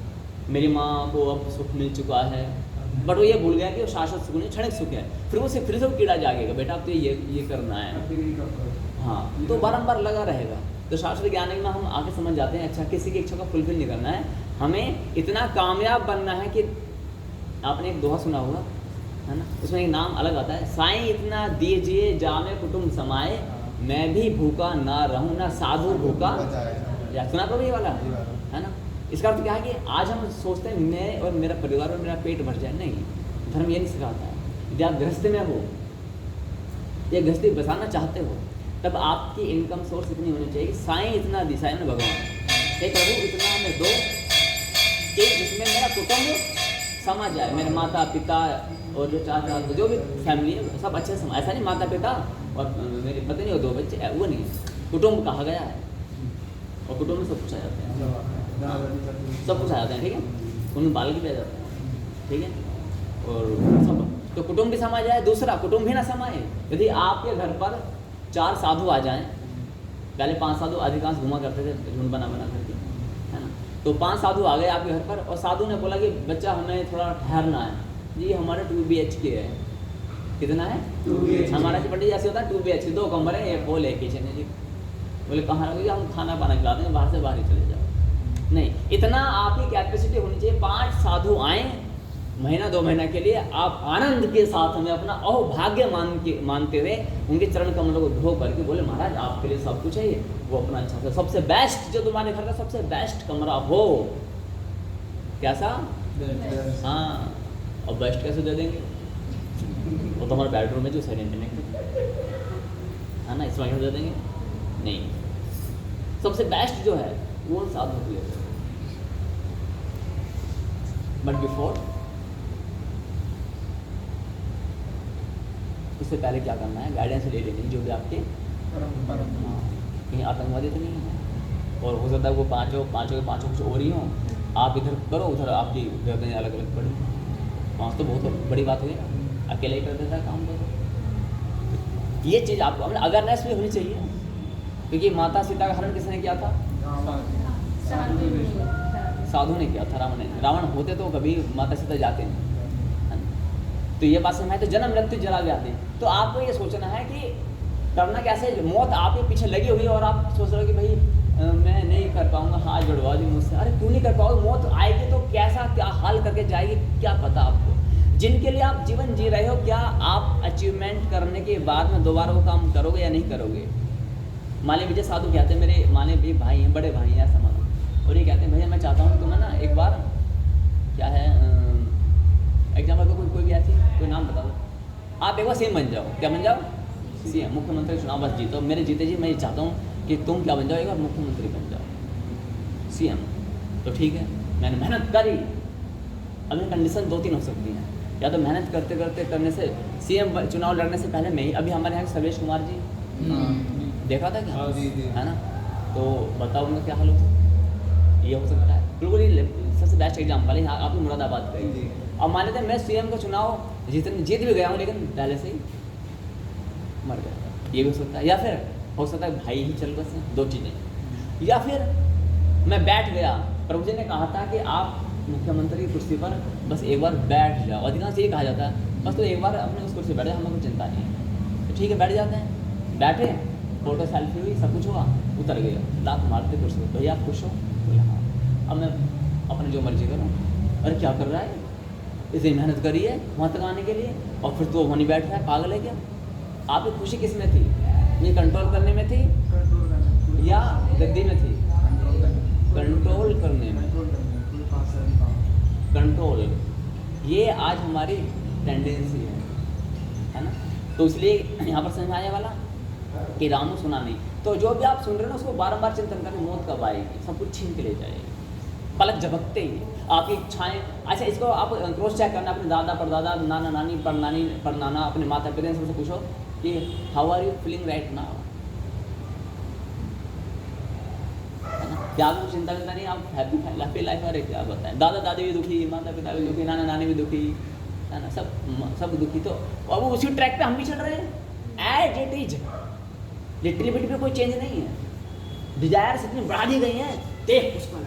मेरी माँ को अब सुख मिल चुका है, बट वो ये भूल गया कि वो शाश्वत सुख नहीं, क्षणिक सुख है। फिर से वो कीड़ा जागेगा, बेटा अब तो ये करना है। हाँ, तो बारंबार लगा रहेगा। तो शास्त्र ज्ञान में हम आगे समझ जाते हैं, अच्छा किसी की इच्छा को फुलफिल नहीं करना है, हमें इतना कामयाब बनना है कि आपने एक दोहा सुना होगा, है ना, उसमें एक नाम अलग आता है, साईं इतना दीजिए जामे कुटुंब समाए, मैं भी भूखा ना रहूं ना साधु भूखा। सुना तो ये वाला है ना। इसका अर्थ क्या है कि आज हम सोचते हैं मैं और मेरा परिवार और मेरा पेट भर जाए, नहीं, धर्म ये नहीं सिखाता है। यदि आप गृहस्थी में हो या गृहस्थी बसाना चाहते हो, तब आपकी इनकम सोर्स इतनी होनी चाहिए, साईं इतना दी, साईं भगवान, हे प्रभु इतना हमें दो कि जिसमें मेरा कुटुंब समा जाए, मेरे माता पिता और जो चाचा जो भी फैमिली है सब अच्छे से समा। ऐसा नहीं माता पिता और मेरी पत्नी और 2 बच्चे, वो नहीं, कुटुंब कहा गया है, और कुटुंब में सब कुछ आ जाते हैं, सब कुछ आ जाते हैं, ठीक है, उनमें बाल भी आ जाते हैं, ठीक है, और सब, तो कुटुंब भी समा जाए। दूसरा, कुटुंब भी ना समाए, यदि आपके घर पर 4 साधु आ जाएं, पहले 5 साधु अधिकांश घुमा करते थे झुंड बना करके, है ना, तो 5 साधु आ गए आपके घर पर, और साधु ने बोला कि बच्चा हमें थोड़ा ठहरना है जी, हमारा 2 BHK है। कितना है? 2 BHK। हमारा पंडित जैसे होता है 2 BHK, 2 कमरे, एक हॉल है, किचन है जी। बोले कहाँ रखोगे? हम खाना पाना खिलाते हैं, बाहर से बाहर ही चले जाओ। नहीं, इतना आपकी कैपेसिटी होनी चाहिए, 5 साधु आए महीना 2 महीना के लिए, आप आनंद के साथ हमें अपना अहोभाग्य मानते हुए उनके चरण कमलों को धो करके बोले महाराज आपके लिए सब कुछ है, वो अपना अच्छा सा सबसे बेस्ट, जो तुम्हारे घर का सबसे बेस्ट कमरा हो, कैसा? हाँ, और बेस्ट कैसे दे देंगे? वो तो हमारा बेडरूम में जो साइलेंट है ना, इसमें दे देंगे? नहीं, सबसे बेस्ट जो है वो साधु को लेते हैं। बट बिफोर, उससे पहले क्या करना है? गाइडेंस ले लेनी, जो भी आपके कहीं आतंकवादी तो नहीं है, और हो सकता है वो पाँचों के पाँचों कुछ और ही हों, आप इधर करो उधर आपकी गर्दनें अलग अलग पड़ी, वहाँ तो बहुत बड़ी बात हुई, अकेले ही कर देता है काम। तो ये चीज़ आपको अवेयरनेस भी होनी चाहिए, क्योंकि माता सीता का हरण किसने किया था? साधु ने किया था, रावण ने। रावण होते तो कभी माता सीता जाते नहीं, तो ये बात समझ, तो जन्म मृत्यु जरा व्याधि। तो आपको ये सोचना है कि करना कैसे, मौत आपके पीछे लगी हुई है और आप सोच रहे हो कि भाई मैं नहीं कर पाऊंगा, हाथ जुड़वा दी मुझसे। अरे क्यों नहीं कर पाओगे? मौत आएगी तो कैसा क्या हाल करके जाएगी, क्या पता आपको। जिनके लिए आप जीवन जी रहे हो, क्या आप अचीवमेंट करने के बाद में दोबारा वो काम करोगे या नहीं करोगे? माले विजय साधु कहते हैं, मेरे माले भी भाई हैं, बड़े भाई हैं ऐसा मानो, और ये कहते हैं भैया मैं चाहता हूँ तुम्हें ना एक बार, क्या है एग्जाम्पल को कोई भी ऐसी कोई नाम बता दो, आप एक बार सीएम बन जाओ। क्या बन जाओ? सीएम, मुख्यमंत्री चुनाव बस जीतो, मेरे जीते जी मैं ये चाहता हूँ कि तुम क्या बन जाओ, एक बार मुख्यमंत्री बन जाओ, सीएम। तो ठीक है, मैंने मेहनत करी। अभी कंडीशन 2-3 हो सकती हैं, या तो मेहनत करने से सीएम चुनाव लड़ने से पहले मैं ही, अभी हमारे यहाँ सर्वेश कुमार जी देखा था क्या, है ना, तो बताओ उनका क्या हाल होता, ये हो सकता है। बिल्कुल ये सबसे बेस्ट एग्जाम्पल है, आपकी मुरादाबाद का। अब मान लेते हैं मैं सीएम का चुनाव जीत भी गया हूँ, लेकिन पहले से ही मर गया, ये भी हो सकता है। या फिर हो सकता है भाई ही चल बस, 2 चीज़ें। या फिर मैं बैठ गया, प्रभु जी ने कहा था कि आप मुख्यमंत्री की कुर्सी पर बस एक बार बैठ जाओ, अधिकांश ये कहा जाता है बस तो एक बार अपने उस कुर्सी पर बैठे, हमें कोई चिंता नहीं है, तो ठीक है बैठ जाते हैं। बैठे, फोटो सेल्फी हुई, सब कुछ हुआ, उतर गया, लात मारते कुर्सी पर, भैया आप खुश हो? बोले हाँ। अब मैं अपने जो मर्जी करूँ। अरे क्या कर रहा है, इसे मेहनत करी है वहाँ तक आने के लिए, और फिर तो वहीं बैठ रहा है, पागल है क्या? आपकी खुशी किस में थी? ये कंट्रोल करने में थी या गद्दी में थी? कंट्रोल करने में। कंट्रोल ये आज हमारी टेंडेंसी है ना। तो इसलिए यहाँ पर समझ आने वाला कि रामू सुना नहीं। तो जो भी आप सुन रहे हो ना उसको बारंबार चिंतन करें, मौत कब आएगी, सब कुछ छीन के ले जाएगी पलक झपकते ही। आपकी इच्छाएं, अच्छा इसको आप क्रॉस चेक करना अपने दादा परदादा, नाना नानी, परनाना, अपने माता पिता सबसे पूछो कि how are you feeling right now, क्या आपको चिंता करता नहीं, आप हैप्पी लाइफ आ रही क्या बताएं। दादा दादी भी दुखी, माता पिता भी दुखी, नाना नानी भी दुखी, है ना, सब दुखी। तो अब उसी ट्रैक पे हम भी चल रहे हैं as it is, literally bit में कोई चेंज नहीं है। डिजायर्स इतनी बढ़ा दी गई हैं, देख उसका,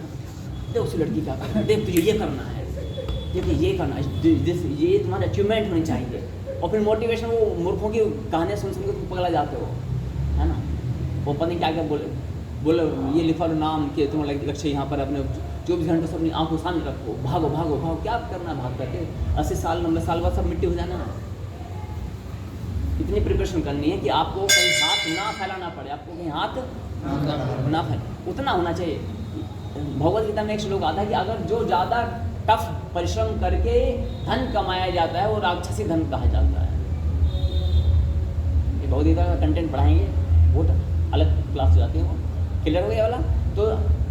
देख उस लड़की क्या कर रही है, देख तुझे ये करना है, देख ये करना है, ये तुम्हारी अचीवमेंट होनी चाहिए। और फिर मोटिवेशन, वो मूर्खों की कहानियाँ सुन के तुम पगला जाते हो, है ना। वो पता नहीं क्या क्या बोले ये लिखा लो नाम कि तुम लक्ष्य यहाँ पर अपने 24 घंटे सब अपनी आंखों सामने रखो, भागो भागो भागो, क्या करना है भाग करके, 80 साल 90 साल बाद सब मिट्टी हो जाना है। इतनी प्रिपरेशन करनी है कि आपको कहीं हाथ ना फैलाना पड़े, आपको कहीं हाथ ना फैले, उतना होना चाहिए। भगवद गीता में एक श्लोक आता है कि अगर जो ज़्यादा टफ परिश्रम करके धन कमाया जाता है वो राक्षसी धन कहा जाता है। ये भगवद गीता का कंटेंट पढ़ाएंगे, बहुत अलग क्लास हो जाती है वो। क्लियर हो गया वाला। तो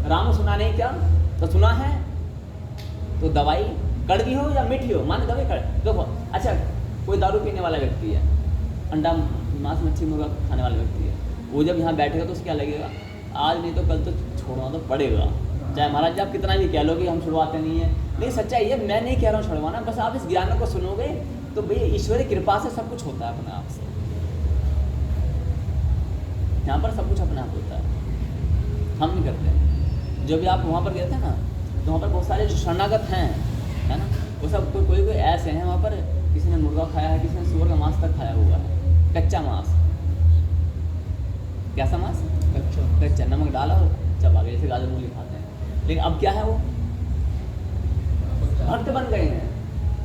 राम सुना नहीं क्या, तो सुना है तो दवाई कड़वी हो या मीठी हो, माने दवाई देखो। अच्छा कोई दारू पीने वाला व्यक्ति है, अंडा मांस मच्छी मुर्गा खाने वाला व्यक्ति है, वो जब यहाँ बैठेगा तो उसको क्या लगेगा, आज नहीं तो कल तो छोड़ना तो पड़ेगा। चाहे महाराज जी आप कितना भी कह लो कि हम छुड़वाते नहीं है, नहीं सच्चाई है, मैं नहीं कह रहा हूँ छुड़वाना, बस आप इस ज्ञान को सुनोगे तो भैया ईश्वरी कृपा से सब कुछ होता है अपने आप से। यहाँ पर सब कुछ अपने आप होता है, हम नहीं करते। जो भी आप वहाँ पर गए थे ना, तो वहाँ पर बहुत सारे जो शरणागत हैं, है ना, वो सब कोई ऐसे हैं वहाँ पर, किसी ने मुर्गा खाया है, किसी ने सुअर का मांस तक खाया हुआ है, कच्चा मांस। कैसा मांस? कच्चा, नमक डाला और चबा गए, जैसे गाजर मूली खाते हैं। लेकिन अब क्या है, वो भक्त बन गए हैं।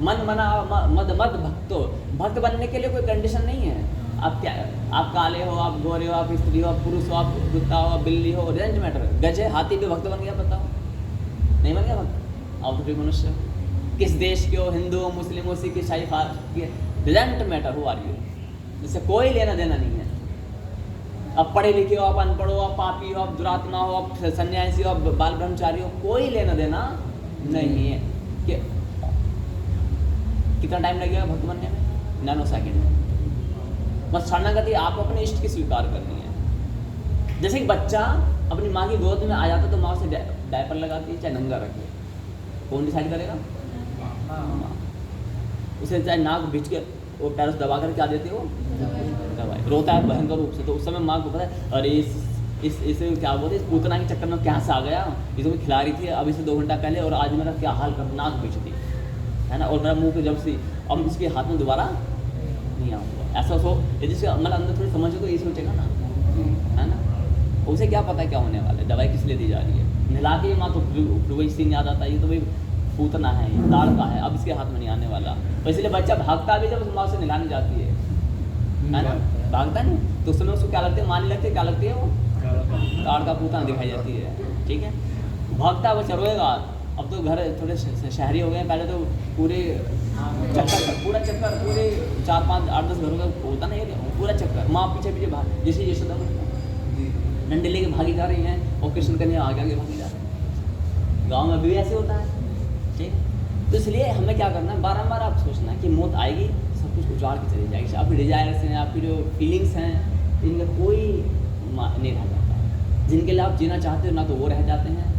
मन मना मद भक्तो, भक्त बनने के लिए कोई कंडीशन नहीं है। आप क्या, आप काले हो, आप गोरे हो, आप स्त्री हो, आप पुरुष हो, आप कुत्ता हो, आप बिल्ली हो, डजंट मैटर। गजे हाथी पे भक्त बन गया, बताओ नहीं बन गया भक्त? आप तो मनुष्य, किस देश के हो, हिंदू हो, मुस्लिम हो, सिख, ईसाई, doesn't matter who are you, जिससे कोई लेना देना नहीं है। अब पढ़े लिखे हो, आप अनपढ़ हो, आप पापी हो, आप दुरात्मा हो, आप सन्यासी हो, आप बाल ब्रह्मचारी हो, कोई लेना देना नहीं है। कितना टाइम लगेगा भक्त बनने में? नैनो सेकेंड में। बस शरणागति आप अपने इष्ट की स्वीकार करनी है। जैसे कि बच्चा अपनी माँ की गोद में आ जाता तो माँ उसे डायपर लगाती है, चाहे नंगा रखे, कौन डिसाइड करेगा? माँ। उसे चाहे नाक बीच के वो पैरों से दबा कर क्या देती है, वो दवाई, रोता है भयंकर रूप से, तो उस समय माँ को पता है अरे इसे क्या बोलते, इस पूतना के चक्कर में क्या से आ गया, इसे मैं खिला रही थी अभी से 2 घंटा पहले और आज मेरा क्या हाल कर, नाक बीच दी, है ना, और मेरा मुँह पे जब से अब इसके हाथ में दोबारा नहीं आऊँगा, ऐसा सो जिसके मतलब अंदर थोड़ी समझो तो ये सोचेगा ना, है ना। उसे क्या पता है क्या होने वाला है, दवाई किस लिए दी जा रही है। नहला के माँ तो वही सीन याद आता है, ये तो भाई पूतना है, ये दाढ़ का है, अब इसके हाथ में नहीं आने वाला। तो इसलिए बच्चा भागता भी जब उस माँ से नहलाने जाती है ना, भागता नहीं तो उस समय उसको क्या लगती है, माँ नहीं लगती, क्या लगती है, वो दाढ़ का पूतना दिखाई जाती है, ठीक है। भागता वो चरोएगा। अब तो घर थोड़े शहरी हो गए, पहले तो पूरे पूरा चक्कर पूरे 4, 5, 8, 10 घरों का होता नहीं है, पूरा चक्कर माँ पीछे पीछे भाग, जैसे यशोदा डंडे लेके भागी जा रही हैं और कृष्ण कन्या आगे आगे भागी जा रहे हैं। गाँव में भी ऐसे होता है, ठीक। तो इसलिए हमें क्या करना है, बारम्बार आप सोचना है कि मौत आएगी, सब कुछ उजाड़ के चली जाएगी। आपकी डिजायर्स हैं, आपकी जो फीलिंग्स हैं, इनका कोई नहीं रह जाता। जिनके लिए आप जीना चाहते हो ना तो वो रह जाते हैं,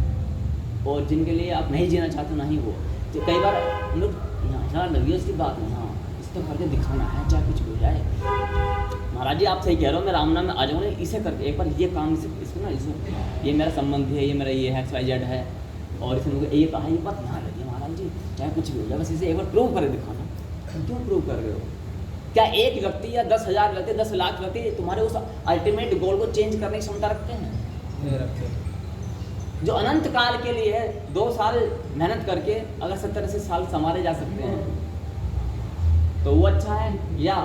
और जिनके लिए आप नहीं जीना चाहते ना ही वो। तो कई बार लोग यहाँ लगी की बात नहीं, हाँ इस तो करके दिखाना है चाहे कुछ हो जाए। महाराज जी आप सही कह रहे हो, मैं राम नाम में आ जाऊँगा, इसे करके एक बार ये काम इसको ना, इसे ये मेरा संबंधी है, ये मेरा ये है XYZ है, और इसने मुझे ये कहा, ये बात ध्यान रखिए महाराज जी, चाहे कुछ भी हो जाए, बस इसे एक बार प्रूव करके दिखाना। क्यों प्रूव कर रहे हो? क्या एक व्यक्ति या 10,000 व्यक्ति, 10 लाख व्यक्ति तुम्हारे उस अल्टीमेट गोल को चेंज करने की क्षमता रखते हैं? नहीं रखते। जो अनंत काल के लिए है, 2 साल मेहनत करके अगर 70-80 साल संवारे जा सकते हैं तो वो अच्छा है, या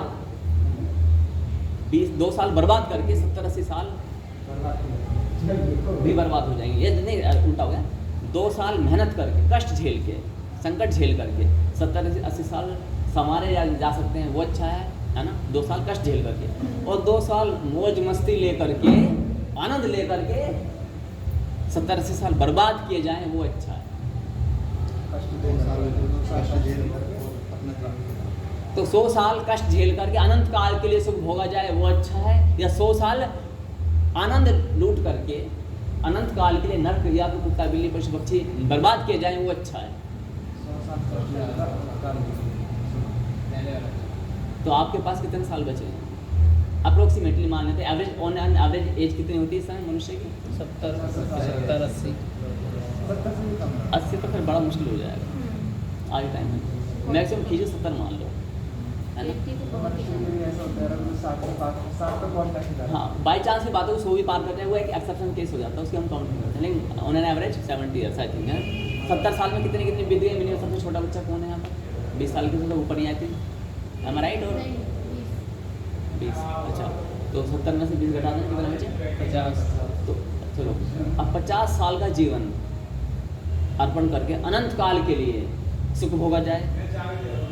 2 साल बर्बाद करके 70-80 साल भी बर्बाद हो जाएंगे। ये नहीं, उल्टा हो गया। 2 साल मेहनत करके कष्ट झेल के संकट झेल करके 70 से 80 साल संवारे जा सकते हैं, वो अच्छा है ना। 2 साल कष्ट झेल करके और 2 साल मौज मस्ती ले करके, आनंद ले करके 70-80 साल बर्बाद किए जाएं, वो अच्छा है। तो 100 साल कष्ट झेल करके अनंत काल के लिए सुख भोगा जाए, वो अच्छा है, या 100 साल आनंद लूट करके अनंत काल के लिए नर्क या तो कुत्ता बिल्ली पशु पक्षी बर्बाद किए जाएं, वो अच्छा है। तो आपके पास कितने साल बचे हैं? अप्रोक्सीमेटली मान लेते हैं, average on an average age कितनी होती है इस समय मनुष्य की? 70-80। 80 तो फिर बड़ा मुश्किल हो जाएगा, आज टाइम है। मैक्सिमम खींचो 70 मान लो, है ना। हाँ, बाई चांस की बात है, 100 भी पार करते हैं, वो एक एक्सेप्शन केस हो जाता है, उसके हम काउंट नहीं करते। लेकिन on an average 70 years I think है। 70 साल में कितनी बीत गई? मिनिमम सबसे छोटा बच्चा कौन है यहाँ पर? 20 साल के से तो ऊपर नहीं आई थी, एम राइट? और 20, अच्छा, तो 70 में से 20 घटा दें, कितना बचे? 50। तो चलो, अब 50 साल का जीवन अर्पण करके अनंत काल के लिए सुख भोगा जाए,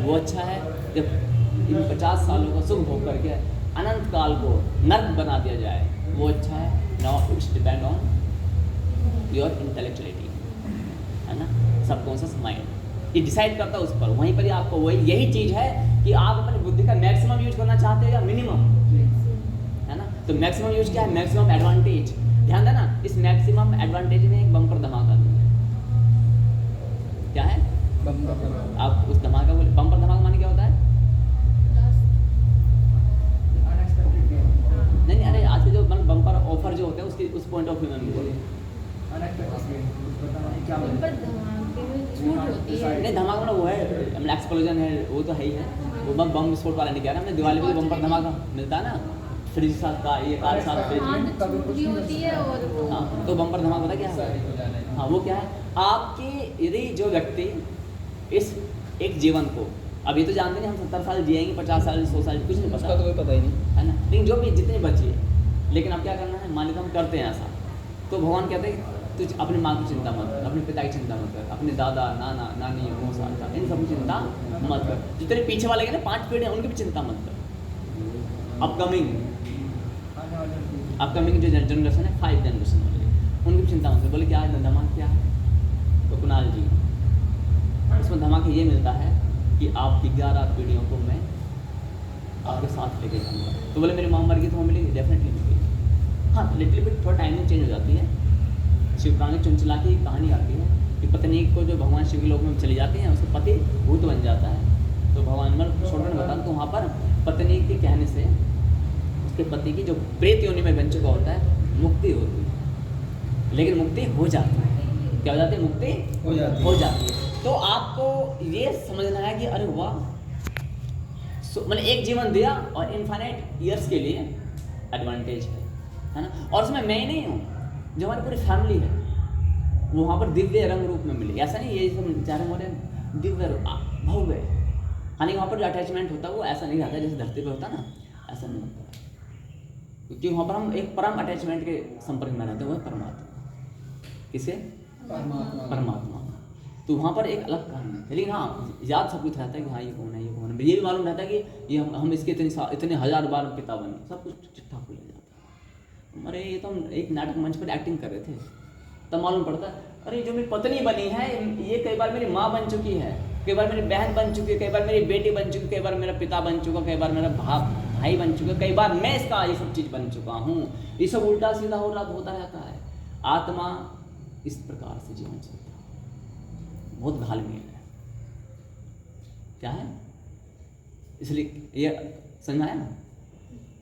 वो अच्छा है। जब इन 50 सालों का सुख भोग करके अनंत काल को नर्क बना दिया जाए, वो अच्छा है। Now it's depend on your intellectuality, है ना, सबकॉन्शियस माइंड, ये डिसाइड करता है उस पर। वहीं पर ही आपको वही यही चीज़ है कि आप अपनी बुद्धि का मैक्सिमम यूज करना चाहते हो या मिनिमम, है ना। तो मैक्सिमम यूज क्या है? Maximum advantage. ध्यान देना, इस मैक्सिमम एडवांटेज में एक बम्पर धमाका दूंगा। क्या है? बम्पर। आप उस धमाका बोले, बम्पर धमाका माने क्या होता है? नहीं, अरे आज के जो मतलब बम्पर ऑफर जो होते हैं उसकी उस पॉइंट ऑफ व्यू में बोले। नहीं, धमाका ना वो है, एक्सप्लोजन है, वो तो है ही है। वो बम विस्फोट वाला नहीं कह रहा, हमने दिवाली पे बम्पर धमाका मिलता है ना, फ्रिज साथ का, ये कार साथ फ्रिज में। हाँ, तो बम्पर धमाका पता क्या है? हाँ, वो क्या है? आपकी यदि जो व्यक्ति इस एक जीवन को, अब ये तो जानते नहीं हम 70 साल जिएंगे, 50 साल, 100 साल, कुछ नहीं पता, उसका तो कोई पता ही नहीं, है ना। लेकिन जो भी जितनी बची है, लेकिन अब क्या करना है? मान लीजिए हम करते हैं ऐसा, तो भगवान कहते हैं तुझ अपनी माँ की चिंता मत कर, अपने पिता की चिंता मत कर, अपने दादा नाना नानी मौसा इन सब की चिंता मत कर, जितने पीछे वाले ना 5 पीढ़ी उनकी भी चिंता मत कर। अपकमिंग जो जनरेशन है, 5 जनरेशन वाले, उनकी भी चिंता मत कर। बोले क्या है धमाका? क्या है? तो कुणाल जी, उसमें धमाका ये मिलता है कि आपकी 11 पीढ़ियों को मैं आपके साथ लेके जाऊँगा। तो बोले मेरी माँ मर गई तो वो मिलेगी? डेफिनेटली मिलेगी। हाँ, लिटिल बिट थोड़ा टाइमिंग चेंज हो जाती है। शिव पुराण में चुनचला की कहानी आती है कि पत्नी को जो भगवान शिव के लोक में चली जाती है, उसका पति भूत बन जाता है। तो भगवान मतलब छोटा ने बता, तो वहाँ पर पत्नी के कहने से उसके पति की जो प्रेत योनि में बन चुका होता है, मुक्ति होती है। लेकिन मुक्ति हो जाती है, क्या हो जाती है? मुक्ति हो जाती है। तो आपको ये समझना है कि अरे वाह, मतलब एक जीवन दिया और इनफाइनाइट ईयर्स के लिए एडवांटेज है ना। और उसमें मैं ही नहीं हूँ, जो हमारी पूरी फैमिली है वो वहाँ पर दिव्य रंग रूप में मिली। ऐसा नहीं ये सब चारों मोरे दिव्य भव्य, यानी वहाँ पर जो अटैचमेंट होता है वो ऐसा नहीं रहता जैसे धरती पर होता ना, ऐसा नहीं होता, क्योंकि वहाँ पर हम एक परम अटैचमेंट के संपर्क में रहते हैं, वो है परमात्मा। किसे? परमात्मा। तो वहाँ पर एक अलग कहानी है। लेकिन हाँ, याद सब कुछ रहता है कि हाँ ये कौन है, ये कौन है। ये भी मालूम रहता है कि ये हम इसके इतने हजार बार पिता बने, सब कुछ चिट्ठा खुल जाता है। अरे ये तो हम एक नाटक मंच पर एक्टिंग कर रहे थे, तब मालूम पड़ता है अरे जो मेरी पत्नी बनी है ये कई बार मेरी माँ बन चुकी है, कई बार मेरी बहन बन चुकी है, कई बार मेरी बेटी बन चुकी है, कई बार मेरा पिता बन चुका, कई बार मेरा भाई बन चुका, कई बार मैं इसका ये सब चीज़ बन चुका हूँ। ये सब उल्टा सीधा होता रहता है। आत्मा इस प्रकार से जीवन चलता है, बहुत घालमेल है। क्या है? इसलिए ये समझ में आया ना?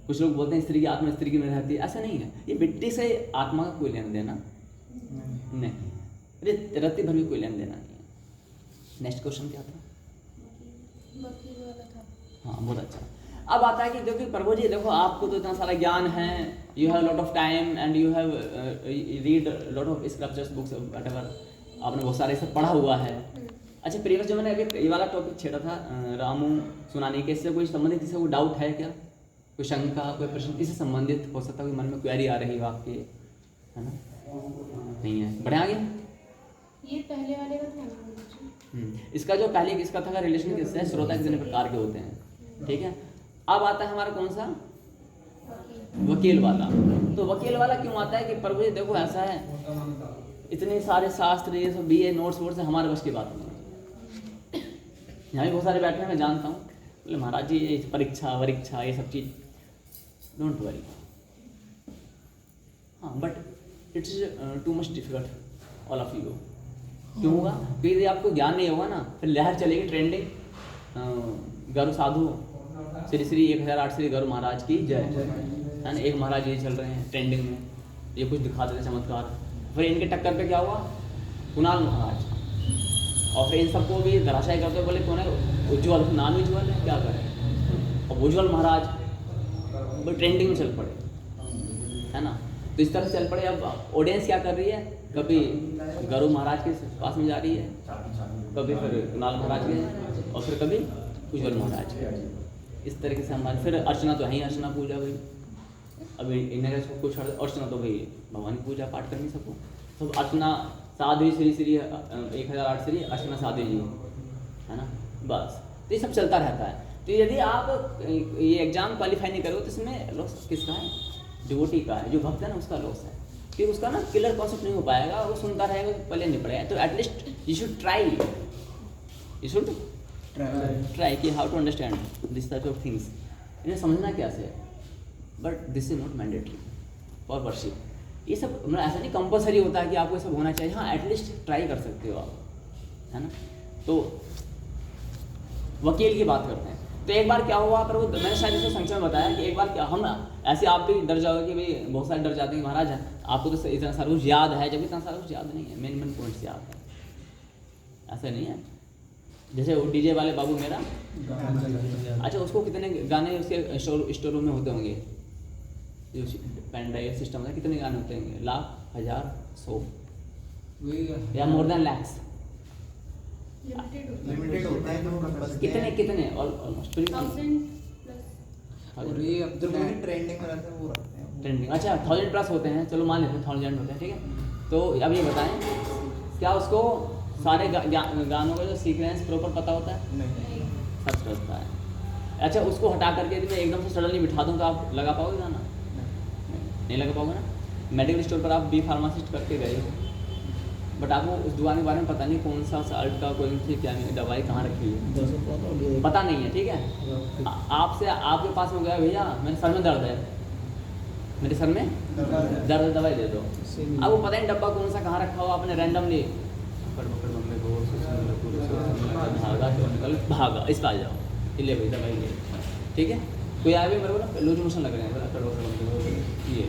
कुछ लोग बोलते हैं स्त्री की आत्मा स्त्री की में रहती है, ऐसा नहीं है। ये मिट्टी से आत्मा का कोई लेना देना नहीं, रत्ती भर भी कोई लेना देना नहीं है। नेक्स्ट क्वेश्चन क्या था? हाँ, बहुत अच्छा। अब आता है कि देखो प्रभु जी, देखो आपको तो इतना सारा ज्ञान है, you have lot of time and you have read lot of scriptures books whatever, आपने बहुत सारे सब पढ़ा हुआ है। अच्छा, प्रीवियस जो मैंने अभी ये वाला टॉपिक छेड़ा था रामू सुनाने के, इससे कोई संबंधित, इससे कोई डाउट है क्या? कोई शंका, कोई प्रश्न इससे संबंधित हो सकता है, कोई मन में क्वेरी आ रही हो आपके, है ना? नहीं है, बढ़िया आ गया। ये पहले वाले का था ना? इसका जो पहले इसका था रिलेशन किससे है, श्रोता कितने प्रकार के होते हैं, ठीक है। अब आता है हमारा कौन सा, वकील वाला। तो वकील वाला क्यों आता है कि प्रभु जी देखो ऐसा है, इतने सारे शास्त्र ये सब BA नोट्स वोट्स है, हमारे बस की बात नहीं। यहाँ भी बहुत सारे बैठे हैं, मैं जानता हूँ, बोले महाराज जी ये परीक्षा वरीक्षा ये सब चीज़ डोंट वरी, हाँ but it's too much difficult all of you. क्यों होगा, क्योंकि यदि आपको ज्ञान नहीं होगा ना, फिर लहर चलेगी ट्रेंडिंग, गरु साधु श्री श्री 1008 श्री गरु महाराज की जय, है ना, एक महाराज ये चल रहे हैं ट्रेंडिंग में, ये कुछ दिखा देते चमत्कार। फिर इनके टक्कर पे क्या हुआ, कुणाल महाराज, और फिर इन सबको भी धराशायी करते हुए बोले कौन है, उज्ज्वल, नाम ही उज्ज्वल है, क्या करें। और उज्ज्वल महाराज वो ट्रेंडिंग में चल पड़े, है ना। तो इस तरह से चल पड़े। अब ऑडियंस क्या कर रही है, कभी गरु महाराज के पास में जा रही है, कभी फिर कुणाल महाराज के, और फिर कभी उज्ज्वल महाराज के। इस तरीके से हमारे फिर अर्चना तो है ही, अर्चना पूजा भाई, अभी इन्हें कुछ अर्चना तो भाई भगवान की पूजा पाठ करनी सबको, सब अर्चना साध्वी श्री श्री 1008 श्री अर्चना साध्वी जी, है ना, बस। तो ये सब चलता रहता है। तो यदि आप ये एग्जाम क्वालिफाई नहीं करोगे तो इसमें लॉस किसका है, डिवोटी का है, जो भक्त है ना उसका लॉस है, क्योंकि उसका ना क्लियर कॉन्सेप्ट नहीं हो पाएगा, वो सुनता रहेगा पहले नहीं पड़ेगा। तो at least you should try, try कि how to understand this type of things, इन्हें समझना कैसे है, but this is not mandatory for worship. ये सब मतलब ऐसा नहीं कंपलसरी होता है कि आपको ये सब होना चाहिए, हाँ एटलीस्ट ट्राई कर सकते हो आप, है ना। तो वकील की बात करते हैं। तो एक बार क्या हुआ, पर वो मैंने शायद इसे संक्षेप में बताया कि एक बार क्या, हम ऐसे आप भी डर जाओगे कि भाई बहुत सारे डर जाते हैं महाराज आपको तो इतना सारा कुछ याद है, जब इतना सारा कुछ याद नहीं है, मेन पॉइंट्स याद है, ऐसा नहीं है। जैसे वो DJ वाले बाबू मेरा, अच्छा उसको कितने गाने उसके स्टोर रूम में होते होंगे, जो पेन ड्राइव सिस्टम है, कितने गाने होते होंगे, लाख, हजार, 100 या मोर देन लैक्स, लिमिटेड होता है तो कितने ऑलमोस्ट ट्रेंडिंग में रहते हैं वो रखते हैं ट्रेंडिंग। अच्छा 1000+ होते हैं, चलो मान लेते हैं 1000 होते हैं, ठीक है। तो अब ये बताएं क्या उसको सारे गानों का जो सीक्वेंस प्रॉपर पता होता है, नहीं सब होता है। अच्छा उसको हटा करके यदि मैं एकदम से सडनली बिठा दूँ तो आप लगा पाओगे गाना, नहीं लगा पाओगे ना। मेडिकल स्टोर पर आप B फार्मासिस्ट करके गए हो, बट आपको उस दुकान के बारे में पता नहीं कौन सा साल्ट का कोई सी क्या दवाई कहाँ रखी है, पता नहीं है, ठीक है। आपसे आपके पास में गया भैया मेरे सर में दर्द है, मेरे सर में दर्द है, दवाई दे दो। आपको पता नहीं डब्बा कौन सा कहाँ रखा हो, आपने रैंडमली भागा इस पर आ जाओ, ले भाई दवाई ले, ठीक है। कोई आए भी मेरे को ना लूज मोशन लग रहे हैं, ये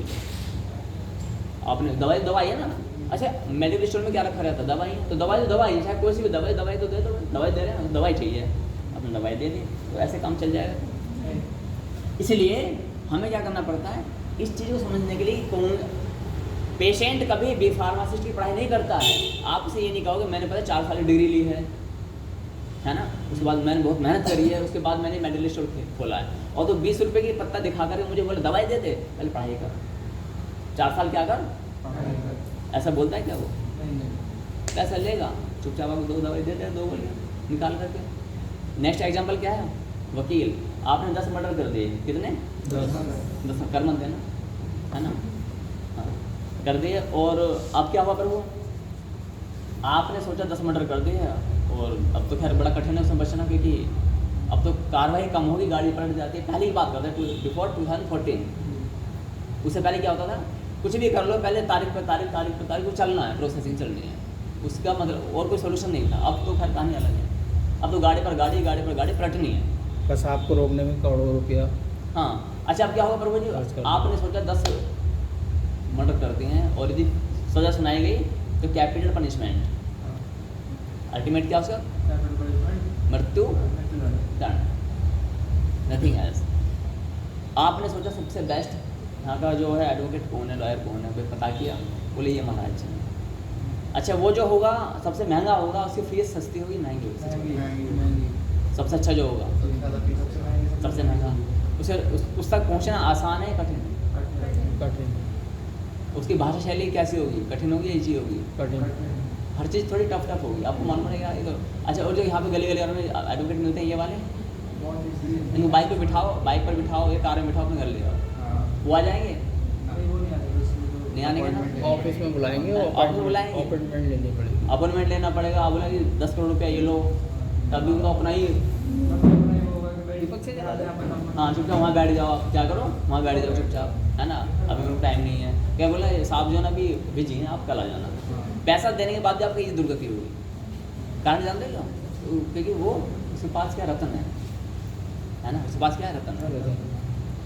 आपने दवाई है ना। अच्छा मेडिकल स्टोर में क्या रखा रहता है, दवाई, तो दवाई चाहे कोई सी भी दवाई तो दे दो, दवाई दे रहे हैं ना, दवाई चाहिए, आपने दवाई दे दी, तो ऐसे काम चल जाएगा। इसलिए हमें क्या करना पड़ता है, इस चीज़ को समझने के लिए कौन पेशेंट कभी B फार्मासिस्ट की पढ़ाई नहीं करता है। आप उसे ये नहीं कहोगे मैंने पता 4 साल की डिग्री ली है ना, उसके बाद मैंने बहुत मेहनत करी है, उसके बाद मैंने मेडिकल स्टोर खोला है, और तो 20 रुपये की पत्ता दिखा कर मुझे बोले दवाई दे दे, पहले पढ़ाई कर, 4 साल क्या कर, ऐसा बोलता है क्या वो, पैसा लेगा चुपचाप आपको 2 दवाई देते हैं, 2 गोलियाँ निकाल करके। नेक्स्ट एग्जाम्पल क्या है, वकील, आपने 10 मर्डर कर दिए, कितने 10 कर मत देना, है ना, हाँ कर दिए, और अब क्या हुआ, पर वो आपने सोचा 10 मर्डर कर दिए, और अब तो खैर बड़ा कठिन है उसमें बचना, क्योंकि अब तो कार्रवाई कम होगी, गाड़ी पलट जाती है। पहले की बात करते हैं बिफोर 2014, उससे पहले क्या होता था, कुछ भी कर लो पहले तारीख पर तारीख को चलना है, प्रोसेसिंग चलनी है, उसका मतलब और कोई सोल्यूशन नहीं था। अब तो खैर कहानी अलग है, अब तो गाड़ी पर गाड़ी पलटनी है, बस आपको रोकने में करोड़ों रुपया। हाँ अच्छा अब क्या होगा प्रभु जी, आपने सोचा 10 मर्डर करते हैं, और यदि सज़ा सुनाई गई तो कैपिटल पनिशमेंट, अल्टीमेट क्या उसका मृत्यु दंड, नथिंग एल्स। आपने सोचा सबसे बेस्ट यहाँ का जो है एडवोकेट कौन है, लॉयर कौन है, कोई पता किया, बोले ये महाराज जी। अच्छा वो जो होगा सबसे महंगा होगा, उसकी फीस सस्ती होगी महंगी होगी, सबसे अच्छा जो होगा सबसे महंगा, उसे उस तक पहुँचना आसान है कठिन, कठिन उसकी भाषा शैली कैसी होगी, कठिन होगी या ईजी होगी, कठिन हर चीज़ थोड़ी टफ होगी, आपको मालूम पड़ेगा ये तो। अच्छा, और जो यहाँ पे गली गली में एडवोकेट मिलते हैं ये वाले, इनको बाइक पे बिठाओ, बाइक पर बिठाओ या कार में बिठाओ, अपने घर ले जाओ, वो आ जाएंगे? नहीं आने के ना, ऑफिस में बुलाएंगे, ऑफिस में बुलाएंगे, अपॉइंटमेंट लेनी पड़ेगी। अपॉइंटमेंट लेना पड़ेगा। आप बोला कि 10 करोड़ रुपया ये लो, तभी उनको अपना ही हाँ चुपचाप वहाँ बैठ जाओ, आप क्या करो वहाँ बैठ जाओ चुपचाप, है ना, अभी मेरे टाइम नहीं है। क्या बोला साहब जो है ना अभी बिजी हैं, आप कल आ जाना। पैसा देने के बाद भी आपकी ये दुर्गति होगी, कारण जानते हो क्योंकि वो उसके पास क्या रतन है ना, उसके पास क्या है रतन।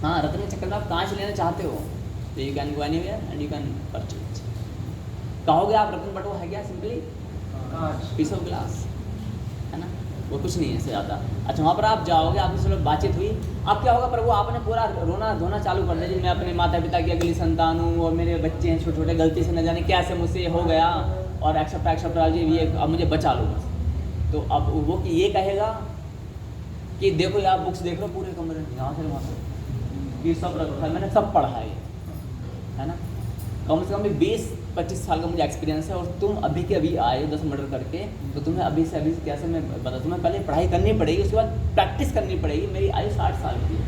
हाँ, रतन के चक्कर में आप कांच लेना चाहते हो तो you can go anywhere and you can purchase. कहोगे आप रतन बटो है क्या, सिंपली पीस ऑफ ग्लास, है ना, वो कुछ नहीं है इससे ज़्यादा। अच्छा, वहाँ पर आप जाओगे, आपसे चलो बातचीत हुई, अब क्या होगा, पर वो आपने पूरा रोना धोना चालू कर दिया जी मैं अपने माता पिता की अगली संतान हूँ और मेरे बच्चे हैं छोटे छोटे, गलती से न जाने कैसे मुझसे हो गया और एक्सेप्ट जी ये अब मुझे बचा लो बस। तो अब वो कि ये कहेगा कि देखो यार बुक्स देख लो पूरे कमरे में, यहाँ से वहाँ से ये सब रखा है, मैंने सब पढ़ा है ना, कम से कम भी 20-25 साल का मुझे एक्सपीरियंस है। और तुम अभी के अभी आए हो 10 मर्डर करके, तो तुम्हें अभी से कैसे मैं बता, तुम्हें पहले पढ़ाई करनी पड़ेगी, उसके बाद प्रैक्टिस करनी पड़ेगी। मेरी आयु 60 साल की है,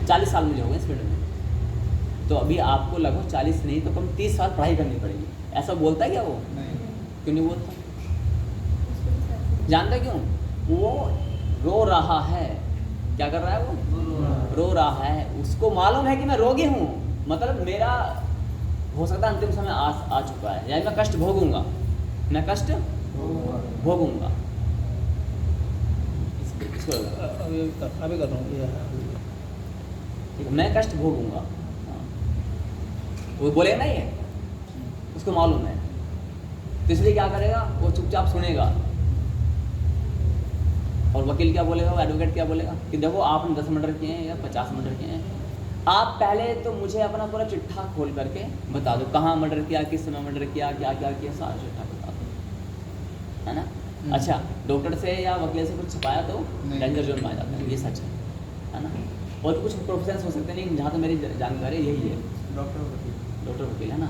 40 साल मुझे हो गए इस फील्ड में, तो अभी आपको लगभग 40 नहीं तो कम 30 साल पढ़ाई करनी पड़ेगी। ऐसा बोलता है क्या वो? क्यों नहीं बोलता? जानता क्यों? वो रो रहा है। क्या कर रहा है वो? रो रहा है। उसको मालूम है कि मैं रोगी हूँ, मतलब मेरा हो सकता है अंतिम समय आ चुका है, यानी मैं कष्ट भोगूंगा, मैं कष्ट भोगूंगा। अभी कर रहा हूँ, मैं कष्ट भोगूंगा, वो बोलेगा नहीं है, उसको मालूम है, तो इसलिए क्या करेगा वो चुपचाप सुनेगा। और वकील क्या बोलेगा, वो एडवोकेट क्या बोलेगा कि देखो आपने 10 मर्डर किए हैं या 50 मर्डर किए हैं, आप पहले तो मुझे अपना पूरा चिट्ठा खोल करके बता दो, कहाँ मर्डर किया, किस समय मर्डर किया, क्या क्या किया, सारा चिट्ठा बता दो, है ना। अच्छा, डॉक्टर से या वकील से कुछ छुपाया तो डेंजर जोन में आ जाता है, ये सच है ना। और कुछ प्रोफेशन हो सकते नहीं, जहाँ तक मेरी जानकारी यही है, डॉक्टर वकील है ना,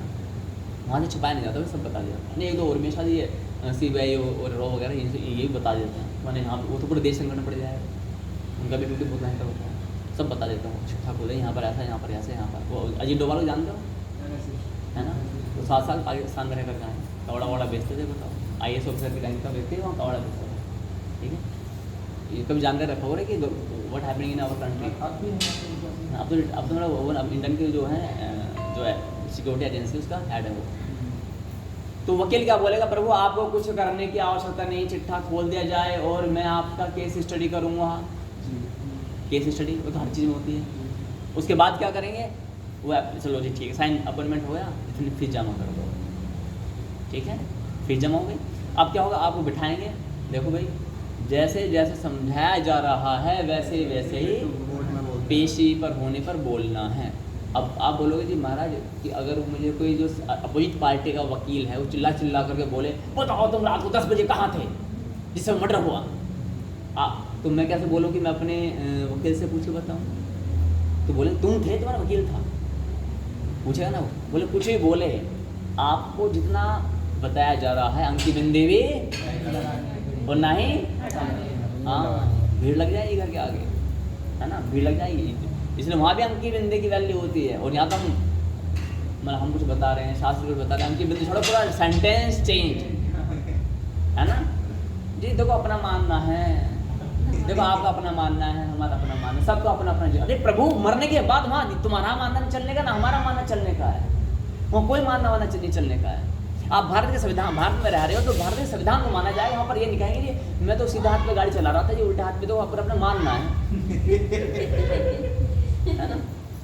वहाँ से छुपाया नहीं जाता, वो सब बता देता नहीं। एक दो और हमेशा ये CBI और रॉ वगैरह यही बता देते हैं, मैंने यहाँ वो तो पूरे देश संगठन पड़ जाएगा, उनका भी ड्यूटी बहुत भयंकर होता है, सब बता देता हूँ, चिट्ठा खोले यहाँ पर ऐसा, यहाँ पर ऐसे, यहाँ पर वो अजीत डोभाल को जानते हो, है ना, वो 7 साल पाकिस्तान में रह कर आए, कवड़ा वड़ा बेचते थे, बताओ IAS ऑफिसर की रैंक का व्यक्ति वहाँ कवड़ा बेचता था, ठीक है। ये कभी जानकर रखा हो रहा है कि what happening in our country. अब तो मेरा इंडियन के जो है सिक्योरिटी एजेंसी उसका हेड है वो। तो वकील क्या बोलेगा, प्रभु आपको कुछ करने की आवश्यकता नहीं, चिट्ठा खोल दिया जाए और मैं आपका केस स्टडी करूँगा। केस स्टडी वो तो हर चीज़ में होती है। उसके बाद क्या करेंगे वो, चलो जी ठीक है, साइन अपॉइंटमेंट हो गया, इतनी फीस जमा कर दो, ठीक है, फीस जमा हो गई। अब क्या होगा, आपको बिठाएंगे, देखो भाई जैसे जैसे समझाया जा रहा है वैसे वैसे ही पेशी पर होने पर बोलना है। अब आप बोलोगे जी महाराज कि अगर मुझे कोई जो अपोजिट पार्टी का वकील है वो चिल्ला चिल्ला करके बोले बताओ तुम रात को 10 बजे कहाँ थे जिससे मर्डर हुआ, तो मैं कैसे बोलूँ कि मैं अपने वकील से पूछ के बताऊँ? तो बोले तुम थे, तुम्हारा वकील था, पूछेगा ना वो, बोले कुछ भी बोले, आपको जितना बताया जा रहा है अंकी बिंदी भी और ना ही, हाँ भीड़ लग जाएगी घर के आगे, है ना, भीड़ लग जाएगी। इसलिए वहाँ भी अंकी बिंदी की वैल्यू होती है। और यहाँ तो मतलब हम कुछ बता रहे हैं, शास्त्र कुछ बता रहे हैं, अंकी बिंदी छोड़ो, पूरा सेंटेंस चेंज, है ना जी। देखो अपना मानना है, देखो आपका अपना मानना है, हमारा अपना मानना है, सबका अपना अपना। अरे प्रभु मरने के बाद वहाँ तुम्हारा मानना चलने का ना हमारा मानना चलने का है, वहाँ कोई मानना वाना नहीं चलने का है। आप भारत के संविधान, भारत में रह रहे हो तो भारत के संविधान को माना जाएगा। वहाँ पर ये नहीं कहेंगे कि मैं तो सीधा हाथ पे गाड़ी चला रहा था, ये उल्टा हाथ पे, तो वहाँ पर अपना मानना है ना,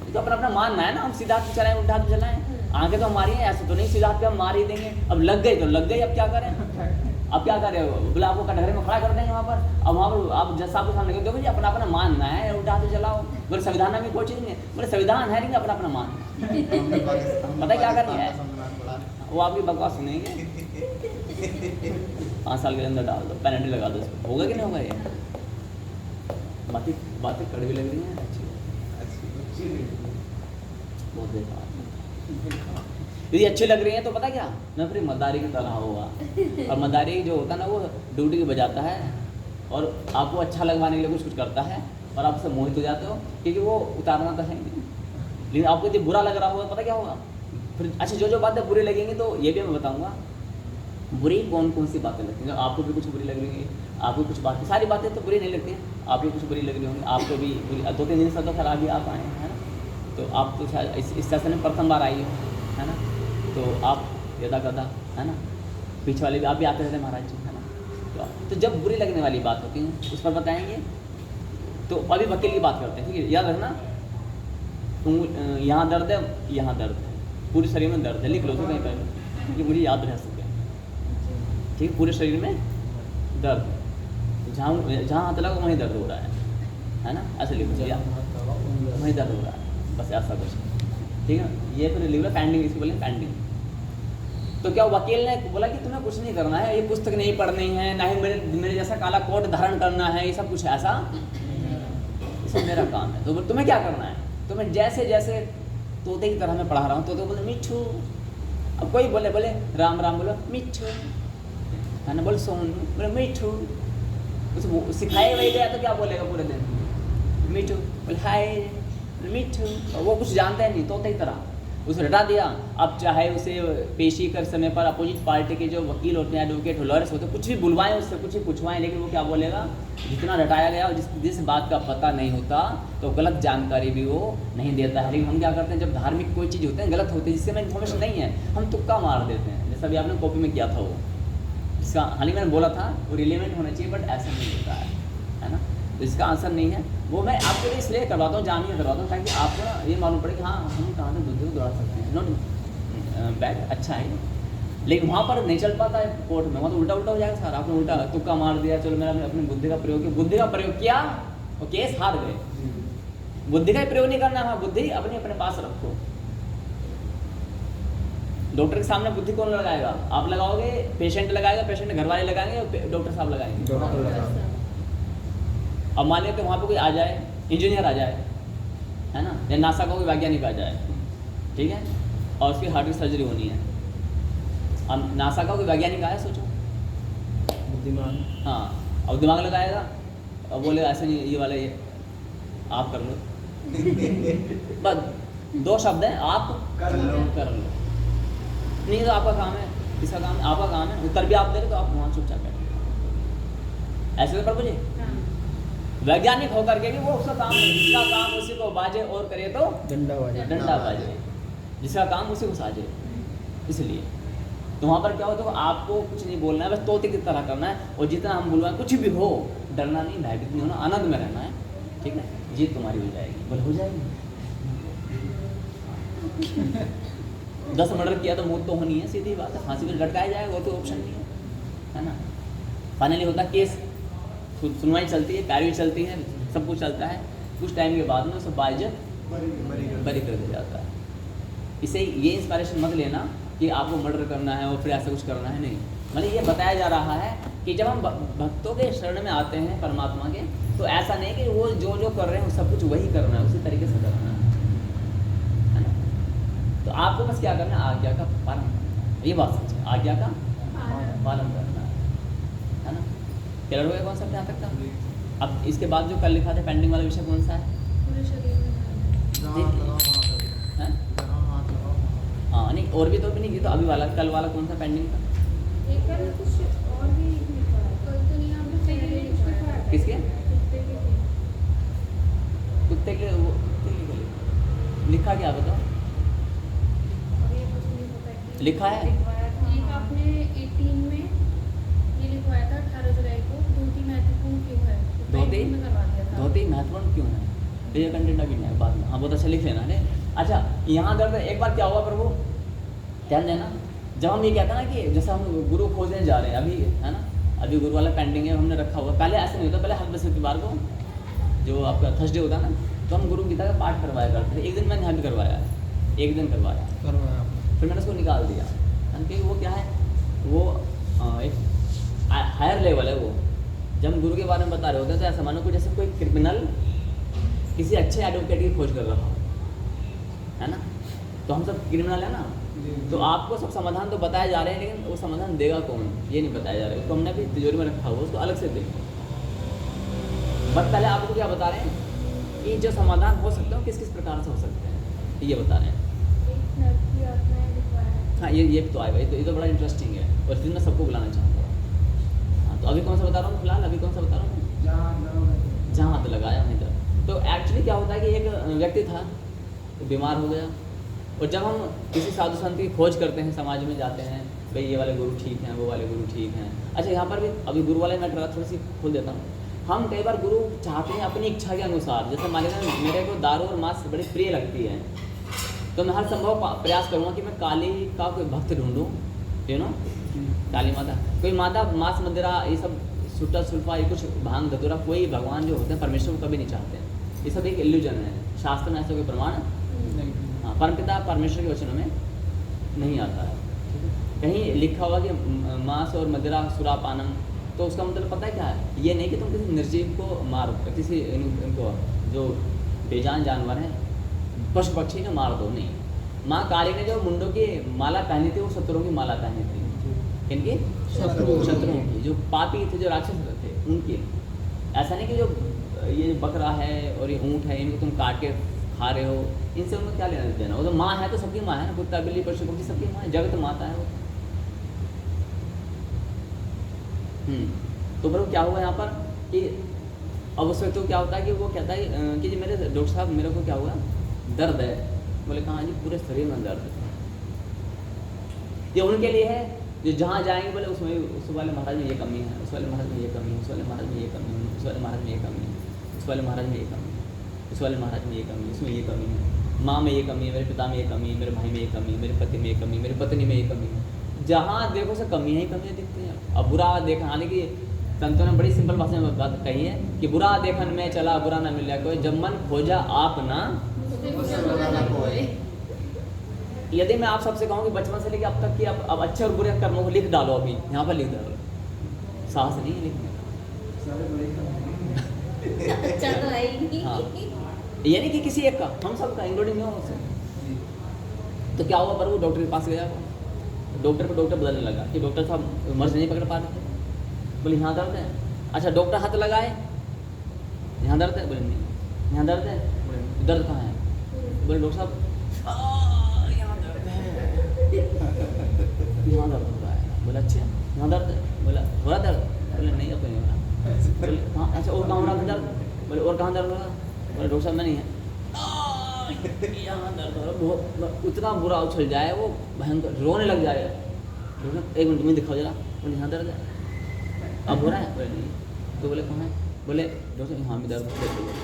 तो अपना अपना मानना है ना, हम सीधा हाथ पे चलाएं उल्टा हाथ पे चलाएं, आगे तो हमारी है, ऐसा तो नहीं सीधा हाथ पे हम मार ही देंगे। अब लग गई तो लग गई, अब क्या करें, अब क्या करें, बोले आपको कटघरे में खड़ा कर देंगे वहाँ पर। अब वहाँ पर आप जज साहब के सामने देखो जी अपना अपना मानना है, उल्टा हाथ पे चलाओ। बोले संविधान में कोई चीज़ नहीं, बोले संविधान है नहीं, अपना अपना मान, पता क्या करनी है, वो आपकी बकवास सुनेंगे, 5 साल के अंदर डाल दो, पेनल्टी लगा दो, होगा कि नहीं होगा ये? बातें कड़वी लग रही हैं, अच्छी बहुत बेकार। यदि अच्छी लग रही है तो पता क्या ना, फिर मदारी की तरह होगा। और मदारी जो होता है ना वो ड्यूटी बजाता है और आपको अच्छा लगवाने के लिए कुछ करता है और आप उससे मोहित हो जाते हो, क्योंकि वो उतारना तो है नहीं। लेकिन आपको यदि बुरा लग रहा होगा पता क्या होगा फिर। अच्छा, जो जो बातें बुरी लगेंगी तो ये भी मैं बताऊँगा बुरी कौन कौन सी बातें लगती हैं। आपको भी कुछ बुरी लग रही है, आपको कुछ बातें, सारी बातें तो बुरी नहीं लगती हैं, आपको कुछ बुरी लग रही होंगी, आपको भी बुरी। 2-3 दिन से तो खैर अभी आप आए हैं, है ना, तो आप तो शायद इस सेशन में प्रथम बार आई हो, है ना, तो आप यदा कदा, है ना, पीछे वाले भी आप भी आते रहते महाराज जी, है ना। तो जब बुरी लगने वाली बात होती है उस पर बताएंगे। तो अभी वकील की बात करते हैं, ठीक है, याद रखना। यहाँ दर्द है, यहाँ दर्द है, पूरे शरीर में दर्द है, लिख लो तो कहीं पर, क्योंकि मुझे याद रह सके, ठीक है। पूरे शरीर में दर्द, जहाँ जहाँ हाथ लगा वहीं दर्द हो रहा है ना, ऐसे लिख लो, वहीं दर्द हो रहा है, बस ऐसा कुछ, ठीक है। ये फिर लिख लो पेंडिंग, इसको बोलेंगे पेंडिंग। तो क्या वकील ने बोला कि तुम्हें कुछ नहीं करना है, ये पुस्तक नहीं पढ़नी है, ना ही मेरे जैसा काला कोट धारण करना है, ये सब कुछ ऐसा, ये सब मेरा काम है। तो तुम्हें क्या करना है, तुम्हें जैसे जैसे तोते की तरह मैं पढ़ा रहा हूँ, तोते बोले मिठू, अब कोई बोले राम राम बोलो मिठू, है ना, बोले सोनू बोले मिठू, उसे सिखाए वही गया तो क्या बोलेगा पूरे दिन, मिठू बोले हाय मिठू, वो कुछ जानता है नहीं, तोते की तरह उसे हटा दिया। अब चाहे उसे पेशी कर समय पर अपोजिट पार्टी के जो वकील होते हैं, एडवोकेट लॉयर्स होते हैं, कुछ भी बुलवाएं उससे, कुछ भी पूछवाएं, लेकिन वो क्या बोलेगा, जितना रटाया गया और जिस बात का पता नहीं होता तो गलत जानकारी भी वो नहीं देता है। लेकिन हम क्या करते हैं, जब धार्मिक कोई चीज़ होती है गलत होती है जिससे हमें इन्फॉर्मेशन नहीं है, हम तुक्का मार देते हैं, जैसा भी आपने कॉपी में किया था वो, इसका हाल ही मैंने बोला था वो रिलेवेंट होना चाहिए, बट ऐसा नहीं होता है ना। तो इसका आंसर नहीं है वो, मैं आपके लिए इसलिए करवाता हूँ, जानिए करवाता हूँ, ताकि आपको ना ये मालूम पड़े कि हाँ हम कहाँ से बुद्धि को दौड़ा सकते हैं। नॉट बैड, अच्छा है, लेकिन वहाँ पर नहीं चल पाता है कोर्ट में, वहाँ तो उल्टा हो जाएगा सर, आपने उल्टा तुक्का मार दिया, चलो मैंने अपनी बुद्धि का प्रयोग किया, बुद्धि का प्रयोग किया और केस हार गए। बुद्धि का ही प्रयोग नहीं करना है, बुद्धि अपने पास रखो। डॉक्टर के सामने बुद्धि कौन लगाएगा, आप लगाओगे, पेशेंट लगाएगा, पेशेंट घर वाले लगाएंगे, डॉक्टर साहब लगाएंगे। अब मान लेते वहाँ पे कोई आ जाए, इंजीनियर आ जाए, है ना, या नासा का कोई वैज्ञानिक आ जाए, ठीक है, और उसकी हार्ट की सर्जरी होनी है। अब नासा का कोई वैज्ञानिक आया, सोचो बुद्धिमान, हाँ, अब दिमाग लगाएगा और बोले ऐसा नहीं, ये वाला ये आप कर लो, बस 2 शब्द हैं, आप कर लो, नहीं तो आपका काम है, इसका काम है, आपका काम है, उत्तर भी आप दे रहे तो आप वहाँ चुपचाप बैठे, ऐसे तो प्रभु जी वैज्ञानिक होकर के भी वो उसका काम, जिसका काम उसी को बाजे और करे तो डंडा बाजे, जिसका काम उसी को साजे। इसलिए तो वहाँ पर क्या होता है, आपको कुछ नहीं बोलना है, बस तोते की तरह करना है, और जितना हम बुलवाएं कुछ भी हो, डरना नहीं, भयभीत नहीं होना, आनंद में रहना है, ठीक है, जीत तुम्हारी हो जाएगी। बोले हो जाएगी 10 मर्डर किया तो मौत तो होनी है, सीधी बात है, फांसी पर लटकाया जाएगा, वो तो ऑप्शन नहीं है ना। फाइनली होता केस, सुनवाई चलती है, कार्रवाई चलती है, सब कुछ चलता है, कुछ टाइम के बाद में उसे बाइज्जत बरी कर दिया जाता है। इसे ये इंस्पायरेशन मत लेना कि आपको मर्डर करना है और फिर ऐसा कुछ करना है, नहीं, मतलब ये बताया जा रहा है कि जब हम भक्तों के शरण में आते हैं परमात्मा के, तो ऐसा नहीं कि वो जो कर रहे हैं वो सब कुछ वही करना है, उसी तरीके से करना है ना। तो आपको बस क्या करना है, आज्ञा का पालन करना है, ये बात सच है, आज्ञा का पालन करना है ना। क्लियर हो गया कॉन्सेप्ट यहाँ तक का। अब इसके बाद जो कल लिखा था पेंडिंग वाला विषय कौन सा है, पूरे शरीर में हाँ, नहीं और भी तो नहीं, तो अभी वाला कल वाला कौन सा पेंडिंग था, एक बार कुछ और भी लिखा है, कल तो नहीं, आपने पहले लिखा है, किसके, कुत्ते के लिए। कुत्ते के वो कुत्ते के लिए लिखा क्या बताओ, और ये कुछ नहीं पता कि लिखा है? लिखवाया था। एक आपने 18 में ये लिखवाया था 18 जुलाई को, धोती महत्वपूर्ण क्यों है, तो धोती? पेंटिंग में करवा दिया था। धोती महत्वपूर्ण क्यों है, ये कंटेंट अभी नहीं है, बाद में, हाँ बहुत अच्छा लिख लेना है। अच्छा यहाँ दर्द, एक बार क्या हुआ प्रभु ध्यान देना, जब हम ये कहते हैं ना कि जैसे हम गुरु खोजने जा रहे हैं अभी, है ना, अभी गुरु वाला पेंडिंग है, हमने रखा हुआ, पहले ऐसा नहीं होता, पहले हर बृहस्पतिवार को जो आपका थर्सडे होता है ना, तो हम गुरु गीता का पाठ करवाया करते थे। एक दिन मैंने यहाँ भी करवाया, एक दिन करवाया, फिर मैंने उसको निकाल दिया, क्योंकि वो क्या है, वो एक हायर लेवल है वो। जब हम गुरु के बारे में बता रहे होते हैं तो ऐसा मानो को जैसे कोई क्रिमिनल किसी अच्छे एडवोकेट की खोज कर रहा हो, है ना, तो हम सब क्रिमिनल है ना, तो आपको सब समाधान तो बताए जा रहे हैं, लेकिन वो समाधान देगा कौन ये नहीं बताया जा रहा है। उसको हमने अभी तिजोरी में रखा हुआ, उसको अलग से देखो। बट पहले आपको क्या बता रहे हैं कि जो समाधान हो सकते हैं किस किस प्रकार से हो सकते हैं, ये बता रहे हैं। एक नर्व की आपने दिखवाया है। हाँ ये तो आएगा, ये तो बड़ा इंटरेस्टिंग है और इसलिए मैं सबको बुलाना चाहूँगा। हाँ तो अभी कौन सा बता रहा हूँ फिलहाल, अभी कौन सा बता रहा हूँ, जहाँ हाथ लगाया वहीं तक। तो एक्चुअली क्या होता है कि एक व्यक्ति था, वो बीमार हो गया, और जब हम किसी साधु संत की खोज करते हैं, समाज में जाते हैं, भाई ये वाले गुरु ठीक हैं, वो वाले गुरु ठीक हैं। अच्छा यहाँ पर भी अभी गुरु वाले मैं थोड़ी सी खोल देता हूँ। हम कई बार गुरु चाहते हैं अपनी इच्छा के अनुसार, जैसे मान लीजिए मेरे को दारू और मांस बड़ी प्रिय लगती है, तो मैं हर संभव प्रयास करूँगा कि मैं काली का कोई भक्त ढूंढूँ, यू नो, काली माता, कोई माता मांस मदिरा ये सब सुट्टा सुल्फा ये कुछ भांग धतूरा, कोई भगवान जो होते हैं परमेश्वर को कभी नहीं चाहते हैं। ये सब एक इल्यूजन है, शास्त्र में ऐसा कोई प्रमाण हाँ परमपिता परमेश्वर के वचनों में नहीं आता है। कहीं लिखा हुआ कि मांस और मदिरा सुरापानम, तो उसका मतलब पता है क्या है, ये नहीं कि तुम किसी निर्जीव को मारो, किसी इनको जो बेजान जानवर हैं पशु पक्षी ने मार दो, नहीं। माँ काली ने जो मुंडों की माला पहनी थी वो शत्रुओं की माला पहनी थी, किनकी, शत्रुओं की, जो पापी थे, जो राक्षस थे उनकी। ऐसा नहीं कि जो ये बकरा है और ये ऊँट है इनको तुम काट के खा रहे हो, इनसे उनको क्या लेना देना। वो तो माँ है तो सबकी माँ है ना, कुत्ता बिल्ली पशु पक्षी सबकी माँ है, जगत माता है वो। तो बरो क्या हुआ यहाँ पर कि अब उस वक्त तो क्या होता है कि वो कहता है कि जी मेरे डॉक्टर साहब मेरे को क्या हुआ, दर्द है। बोले कहाँ जी, पूरे शरीर में दर्द है। ये उनके लिए है जो जहाँ जाएंगे बोले उसमें उस वाले महाराज में ये कमी है, उस वाले महाराज में ये कमी है, उस वाले महाराज में ये कमी है, उस वाले महाराज में ये कमी है, उस वाले महाराज में ये कमी है, उस वाले महाराज में ये कमी है, इसमें ये कमी है, माँ में ये कमी है, मेरे पिता में ये कमी है, मेरे भाई में ये कमी है, मेरे पति में ये कमी है, मेरी पत्नी में ये कमी है। जहाँ देखो से कमियाँ ही कमियाँ दिखती हैं। अब बुरा देखा, हालांकि संतों ने बड़ी सिंपल भाषा में बात कही है कि बुरा देखन में चला बुरा ना मिला कोई, जब मन खोजा आप ना। यदि मैं आप सबसे कहूँ कि बचपन से लेकर अब तक कि अब अच्छे और बुरे कर्मों को लिख डालो, अभी यहाँ पर लिख डालो, साहस नहीं है लिखने अच्छा तो है ही। हाँ, ये नहीं कि किसी एक का, हम सब का इंक्लूडिंग में हो। तो क्या हुआ, पर वो डॉक्टर के पास गया, डॉक्टर को डॉक्टर बदलने लगा कि डॉक्टर साहब मर्ज नहीं पकड़ पा रहे थे। बोले यहाँ दर्द है। अच्छा डॉक्टर हाथ लगाए, यहाँ दर्द है, बोले नहीं। यहाँ दर्द है, बोले दर्द कहाँ है, बोले डॉक्टर साहब यहाँ दर्द है, यहाँ दर्द हो रहा है। बोले अच्छा यहाँ दर्द है, बोला हो रहा दर्द, बोले नहीं अब नहीं हो रहा। बोले कहाँ, अच्छा और कहाँ हो रहा दर्द, बोले और कहाँ दर्द हो रहा, बोले डॉक्टर साहब में नहीं है, यहाँ दर्द हो रहा। बहुत उतना बुरा उछल जाए वो, भयंकर रोने लग जाए। एक मिनट में दिखाओ जरा, बोले यहाँ दर्द है, अब हो रहा है, बोले नहीं। तो बोले कहाँ है, बोले डॉक्टर यहाँ भी दर्द है।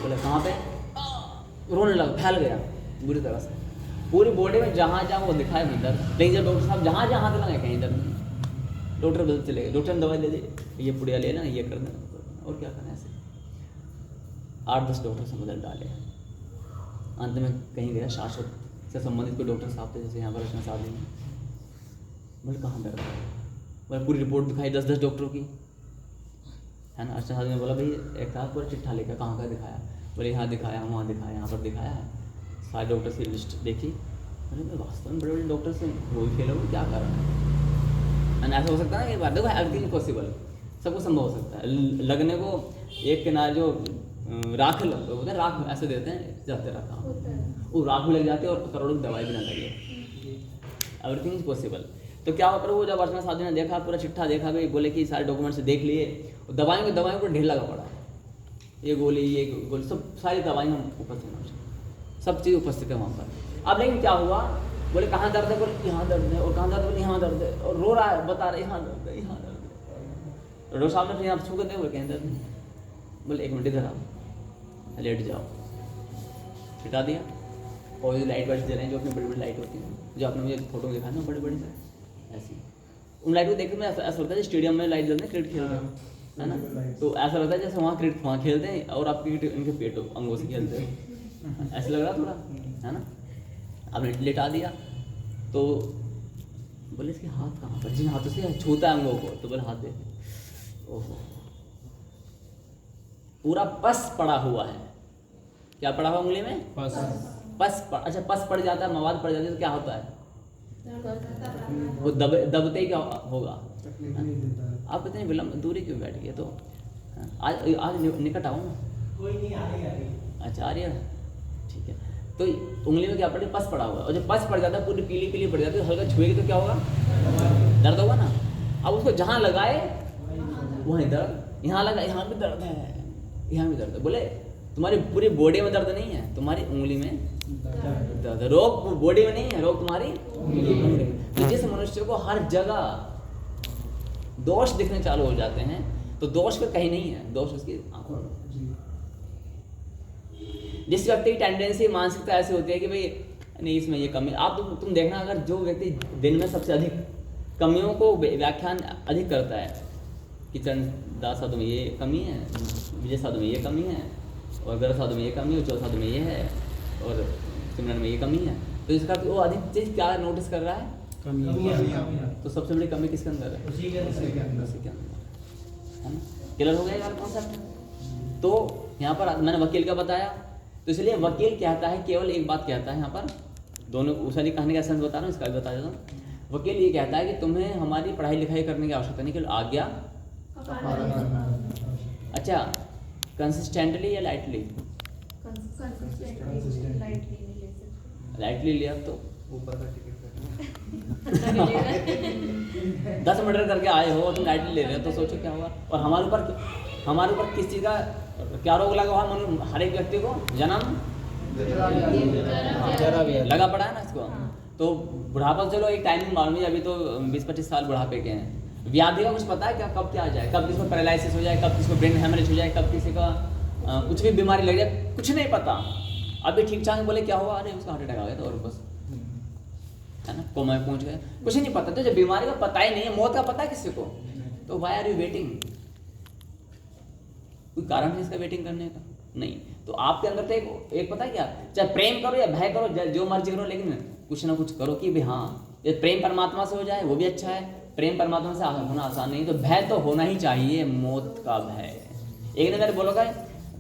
बोले कहाँ पे, रोने लगा, फैल गया बुरी तरह से पूरी बॉडी में, जहाँ जहाँ वो दिखाए वहीं दर्द। लेकिन जब डॉक्टर साहब जहाँ जहाँ हाथ लगाए कहीं दर्द नहीं। डॉक्टर बदल चले गए, डॉक्टर ने दवाई दे दी, ये पुड़िया लेना, ये कर देना, और क्या करना है। ऐसे 8-10 डॉक्टर से बदल डाले। अंत में कहीं गया शाश्वत से संबंधित कोई डॉक्टर साहब थे, जैसे यहाँ पर रचना साहब ने। बोले कहाँ दर्द है, बोले पूरी रिपोर्ट दिखाई 10-10 डॉक्टरों की, है ना। अर्चना साहब ने बोला भाई एक था पूरा चिट्ठा लेकर, कहाँ का दिखाया, बोले यहाँ दिखाया, वहाँ दिखाया, यहाँ पर दिखाया है। सारे डॉक्टर की लिस्ट देखी, मैंने वास्तव में बड़े बड़े डॉक्टर से वो भी फेल हो, क्या कारण है। ऐसा हो सकता है ना, ये बात देखो एवरीथिंग पॉसिबल, सब कुछ संभव हो सकता है। लगने को एक किनारे जो राख होते हैं, राख ऐसे देते हैं जाते रहता हूँ, वो राख भी लग जाती है और करोड़ों की दवाई भी ना लगे। Everything is possible. तो क्या हुआ, पर वो जब अर्चना साधु ने देखा, पूरा चिट्ठा देखा, भाई बोले कि सारे डॉक्यूमेंट्स देख लिए, दवाइयों को ढेर लगा पड़ा, ये गोली सब सारी दवाई हम उपस्थित हैं, सब चीज़ उपस्थित है वहाँ पर। अब लेकिन क्या हुआ, बोले कहाँ दर्द है, बोले यहाँ दर्द है, और कहाँ दर्द, बोले यहाँ दर्द है, और रो रहा है, बता रहा है यहाँ दर्द है, यहाँ दर्द है। डॉक्टर साहब ने फिर यहाँ छू कर दे, बोले कहीं दर्द नहीं, बोले एक मिनट इधर आओ, लेट जाओ, छिटा दिया। और जो लाइट वाइट दे रहे हैं, जो अपनी बड़ी बड़ी लाइट होती है, जो आपने मुझे फोटो दिखा ना बड़ी बड़ी ऐसी, उन लाइट को देखकर मैं ऐसा लगता है स्टेडियम में लाइट जलते हैं, क्रिकेट खेल रहे हैं, है ना। तो ऐसा लगता है जैसे वहाँ क्रिकेट वहाँ खेलते हैं और आप क्रिकेट इनके पेटों अंगों से खेलते हैं, ऐसा लग रहा थोड़ा, है ना। आपने लेटा दिया तो बोले इसके हाथ कहाँ पर, जिन हाथों से छूता है अंगों को, तो बोले हाथ दे, ओहो पूरा पस पड़ा हुआ है। क्या पड़ा हुआ उंगली में, पस अच्छा पस पड़ जाता है, मवाद पड़ जाती है तो क्या होता है, वो दबते ही क्या होगा। तकलीफ नहीं देता है। आप इतनी विलम्ब दूरी क्यों बैठ गए? तो आज आज निकट आओ ना। कोई नहीं, आ रही। अच्छा आ रही है, ठीक है। तो उंगली में क्या पड़े? पस पड़ा हुआ है, और जब पस पड़ जाता है पूरी पीली पीली पड़ जाती है, हल्का छुएगी तो क्या होगा? दर्द होगा ना। अब उसको जहाँ लगाए वहीं दर्द, यहाँ लगा यहाँ भी दर्द है, यहाँ भी दर्द है। बोले तुम्हारी पूरी बॉडी में दर्द नहीं है, तुम्हारी उंगली में दर्द है। रोग बॉडी में नहीं है, रोग तुम्हारी उंगली में। तो जिस मनुष्य को हर जगह दोष दिखने चालू हो जाते हैं, तो दोष फिर कहीं नहीं है, दोष उसकी आंखों में। जिस व्यक्ति की टेंडेंसी मानसिकता ऐसी होती है कि भाई नहीं इसमें ये कमी, आप तुम देखना, अगर जो व्यक्ति दिन में सबसे अधिक कमियों को व्याख्यान अधिक करता है, किचन दास साधु में ये कमी है, विजय साधु में ये कमी है, और गर्भ साधु में ये कमी है, चौथ साधु में ये है, और सिमरन में ये कमी है, तो इसका वो अधिक चीज क्या नोटिस कर रहा है? कमी। तो सबसे बड़ी कमी किसके अंदर है? उसी के अंदर। उसी के अंदर है ना। क्लियर हो गया यार कॉन्सेप्ट? तो यहाँ पर मैंने वकील का बताया, तो इसलिए वकील कहता है, केवल एक बात कहता है यहाँ पर, दोनों उस वाली कहानी का सेंस बता रहा हूँ, इसका भी बता देता हूँ। वकील ये कहता है कि तुम्हें हमारी पढ़ाई लिखाई करने की आवश्यकता नहीं, केवल आज्ञा। अच्छा, कंसिस्टेंटली या लाइटली? लाइटली लिया तो ऊपर का टिकट 10 मर्डर करके आए हो, तुम लाइटली ले रहे हो, तो सोचो क्या होगा। और हमारे ऊपर किस चीज़ का क्या रोग लगा हुआ? हर एक व्यक्ति को जन्म लगा पड़ा है ना इसको। तो बुढ़ापा चलो एक टाइमिंग मालूम है, अभी तो 20-25 साल बुढ़ापे के हैं। व्याधि का कुछ पता है क्या? कब क्या आ जाए, कब किसी को पैरालिसिस हो जाए, कब किसी को ब्रेन हेमरेज हो जाए, कब किसी का कुछ भी बीमारी लग जाए, कुछ नहीं पता। अभी ठीक ठाक बोले क्या हुआ, अरे उसका हार्ट अटैक आ गया था और बस, है ना, कोमा में पहुंच गए, कुछ नहीं पता। तो जब बीमारी का पता ही नहीं है, मौत का पता है किसी को, तो व्हाई आर यू वेटिंग? कोई कारण है इसका वेटिंग करने का? नहीं। तो आपके अंदर तो एक पता है क्या, चाहे प्रेम करो या भय करो, जो मर्जी करो, लेकिन कुछ ना कुछ करो कि भाई हाँ, ये प्रेम परमात्मा से हो जाए वो भी अच्छा है, प्रेम परमात्मा से होना आसान नहीं, तो भय तो होना ही चाहिए, मौत का भय। एक ने मेरे बोला,